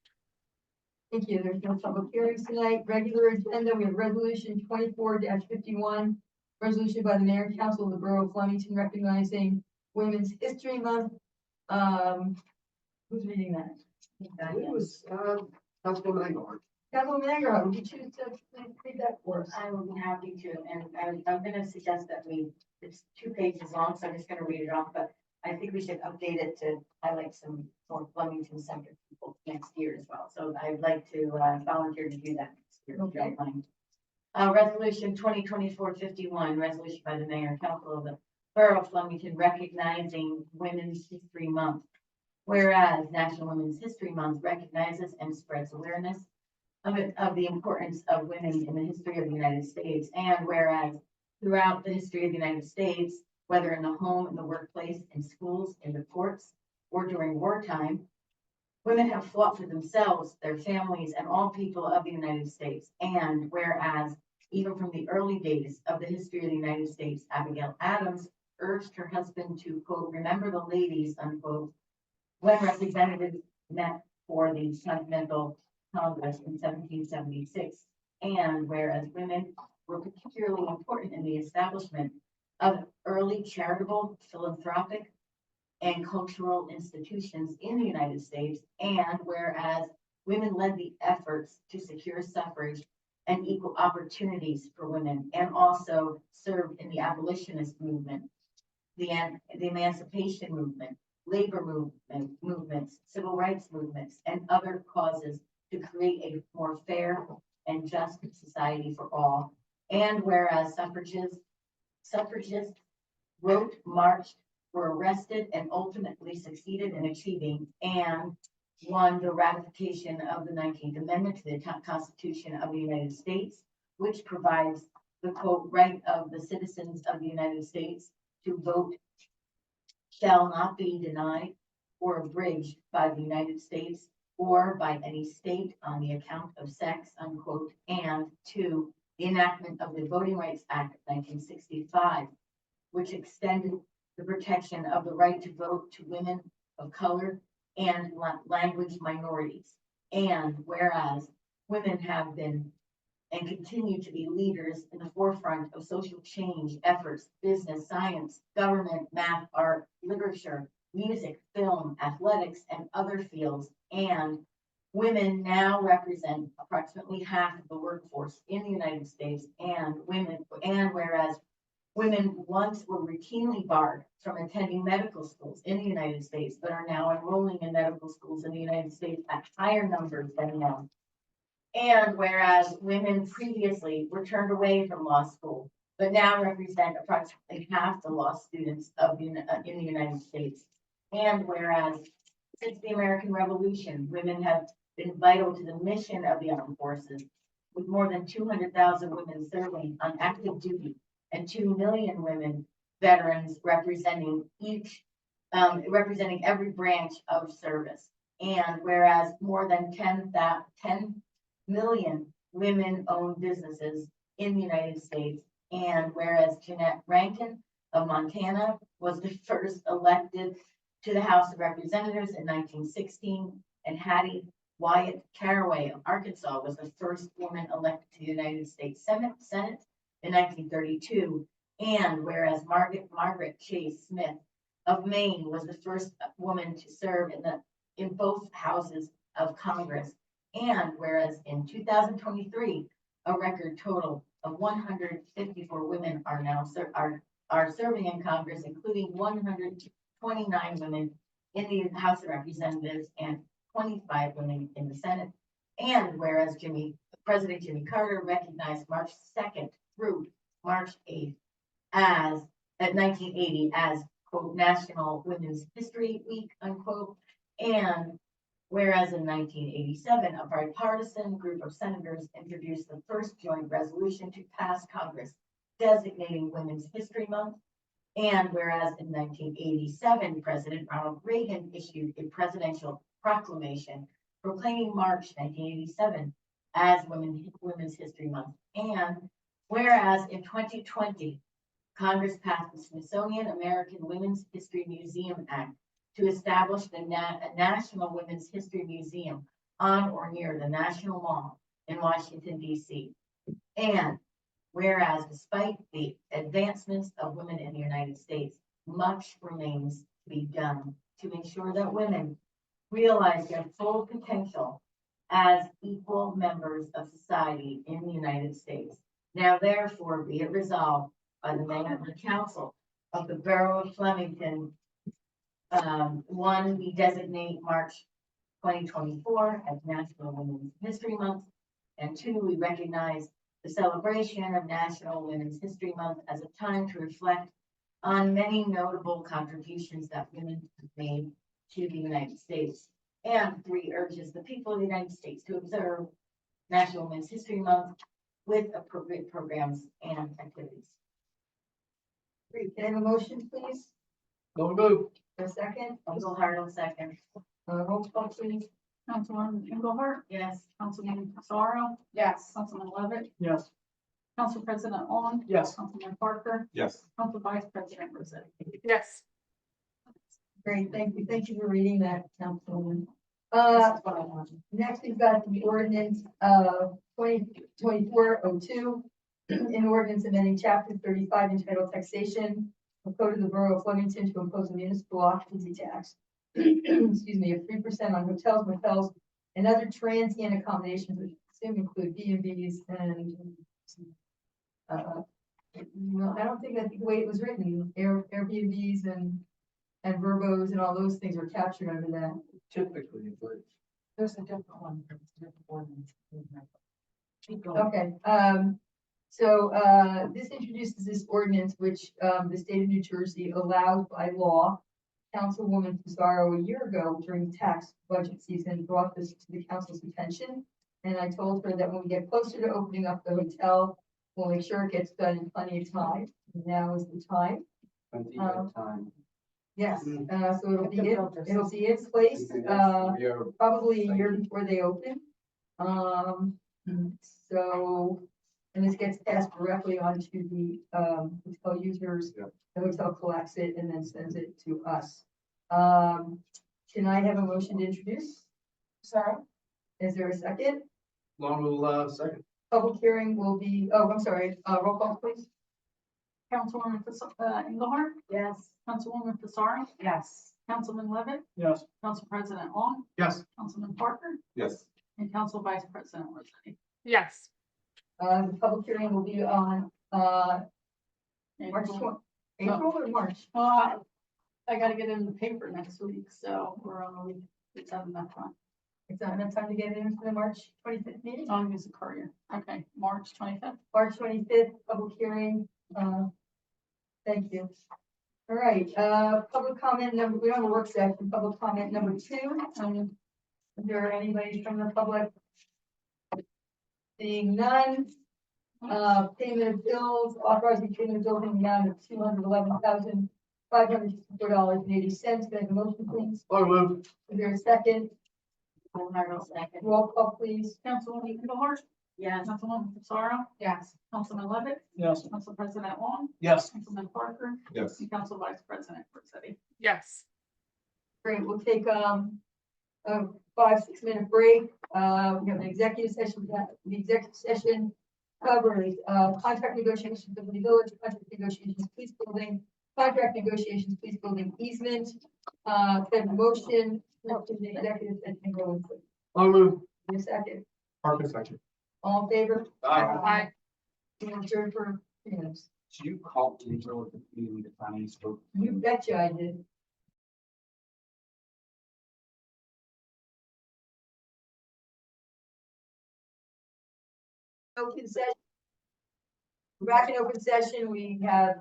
Thank you. There's no public hearings tonight. Regular agenda, we have resolution 24-51, resolution by the mayor and council of the borough of Flemington recognizing Women's History Month. Who's reading that? It was, Councilwoman Engelhardt. Councilwoman Aguirre, would you choose to please read that for us? I will be happy to, and I'm gonna suggest that it's 2 pages long, so I'm just gonna read it off, but I think we should update it to highlight some more Flemington-centered people next year as well. So I'd like to volunteer to do that next year, if you don't mind. Resolution 2024-51, resolution by the mayor and council of the borough of Flemington recognizing Women's History Month. Whereas National Women's History Month recognizes and spreads awareness of the importance of women in the history of the United States. And whereas throughout the history of the United States, whether in the home, in the workplace, in schools, in the courts, or during wartime, women have fought for themselves, their families, and all people of the United States. And whereas even from the early days of the history of the United States, Abigail Adams urged her husband to, quote, remember the ladies, unquote, when representatives met for the Continental Congress in 1776. And whereas women were particularly important in the establishment of early charitable, philanthropic, and cultural institutions in the United States, and whereas women led the efforts to secure suffrage and equal opportunities for women, and also served in the abolitionist movement, the emancipation movement, labor movements, civil rights movements, and other causes to create a more fair and just society for all. And whereas suffragists wrote, marched, were arrested, and ultimately succeeded in achieving and won the ratification of the 19th Amendment to the Constitution of the United States, which provides the quote, right of the citizens of the United States to vote shall not be denied or abridged by the United States or by any state on the account of sex, unquote, and 2, the enactment of the Voting Rights Act of 1965, which extended the protection of the right to vote to women of color and language minorities. And whereas women have been and continue to be leaders in the forefront of social change efforts, business, science, government, math, art, literature, music, film, athletics, and other fields. And women now represent approximately half of the workforce in the United States, and whereas women once were routinely barred from attending medical schools in the United States, but are now enrolling in medical schools in the United States at higher numbers than men. And whereas women previously were turned away from law school, but now represent approximately half the law students in the United States. And whereas since the American Revolution, women have been vital to the mission of the armed forces, with more than 200,000 women serving on active duty and 2 million women veterans representing every branch of service. And whereas more than 10 million women-owned businesses in the United States, and whereas Jeanette Rankin of Montana was the first elected to the House of Representatives in 1916, and Hattie Wyatt Caraway of Arkansas was the first woman elected to the United States Senate in 1932, and whereas Margaret Chase Smith of Maine was the first woman to serve in both houses of Congress, and whereas in 2023, a record total of 154 women are now serving in Congress, including 129 women in the House of Representatives and 25 women in the Senate. And whereas President Jimmy Carter recognized March 2nd through March 8th at 1980 as, quote, National Women's History Week, unquote. And whereas in 1987, a bipartisan group of senators introduced the first joint resolution to pass Congress designating Women's History Month. And whereas in 1987, President Ronald Reagan issued a presidential proclamation proclaiming March 1987 as Women's History Month. And whereas in 2020, Congress passed the Smithsonian American Women's History Museum Act to establish a National Women's History Museum on or near the National Mall in Washington, D.C. And whereas despite the advancements of women in the United States, much remains to be done to ensure that women realize their full potential as equal members of society in the United States. Now therefore be it resolved by the Mayor and the Council of the Borough of Flemington, one, we designate March 2024 as National Women's History Month, and two, we recognize the celebration of National Women's History Month as a time to reflect on many notable contributions that women have made to the United States. And three, urges the people of the United States to observe National Women's History Month with appropriate programs and activities. Great, can I have a motion, please? Go move. For a second? Engelhardt, second. Roll call, please. Councilwoman Engelhardt, Yes. Councilwoman Pizarro, Yes. Councilman Levitt, Yes. Council President Long, Yes. Councilman Parker, Yes. Council Vice President Rossetti. Yes. Great, thank you. Thank you for reading that, Councilwoman. This is what I wanted. Next, we've got the ordinance, 2024-02, an ordinance amending chapter 35 entitled Taxation of Code of the Borough of Flemington to impose a municipal occupancy tax. Excuse me, of 3% on hotels, motels, and other transient accommodations, which I assume include B&Bs and, no, I don't think the way it was written, Airbnbs and Verbos and all those things are captured under that. Typically, but There's a different one. There's a different ordinance. Keep going. Okay, this introduces this ordinance, which, the state of New Jersey allows by law. Councilwoman Pizarro a year ago during tax budget season brought this to the council's attention. And I told her that when we get closer to opening up the hotel, we'll make sure it gets done in plenty of time. Now is the time. Plenty of time. Yes, so it'll be, Get the it'll be in place, We are probably a year before they open. So, and this gets passed directly onto the, hotel users. Yep. The hotel collects it and then sends it to us. Can I have a motion to introduce? Sarah? Is there a second? Long will, second. public hearing will be, oh, I'm sorry, roll call please. Councilwoman Engelhardt, Yes. Councilwoman Fasari, Yes. Councilman Levitt, Yes. Council President Long, Yes. Councilman Parker, Yes. and Council Vice President Rossetti. Yes. The public hearing will be on, March April or March? I gotta get it in the paper next week, so we're on a week, it's not enough time. It's not enough time to get it in for the March twenty-fifth meeting. I'll use the courier. Okay, March 25th. March twenty-fifth, public hearing, thank you. All right, public comment number, we don't have a work session, public comment number 2. Is there anybody from the public? Seeing none, payment of bills, authorizing payment of bills in the amount of $211,564.80. Can I have a motion, please? So moved. Is there a second? Second. Roll call, please. Councilwoman Engelhardt, Yes. Councilwoman Fasaro, Yes. Councilman Levitt, Yes. Council President Long, Yes. Councilman Parker, Yes. and Council Vice President Rossetti. Yes. Great, we'll take, a 5-6 minute break. We have an executive session. The executive session covers, contract negotiations with the village, contract negotiations, police building, contract negotiations, police building easement. Then motion, up to the executive session going. So moved. In a second, Parker second. all in favor? Aye. Adjourn for 3 minutes. So you called Angel at the meeting, the planning spoke. You betcha I did. Open session. We're back in open session. We have,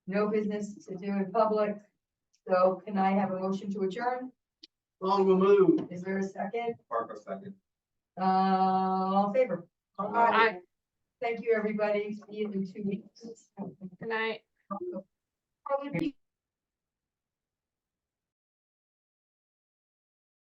no business to do in public. So can I have a motion to adjourn? Long move. Is there a second? Parker second. All in favor? Aye. Thank you, everybody. See you in 2 weeks. Good night.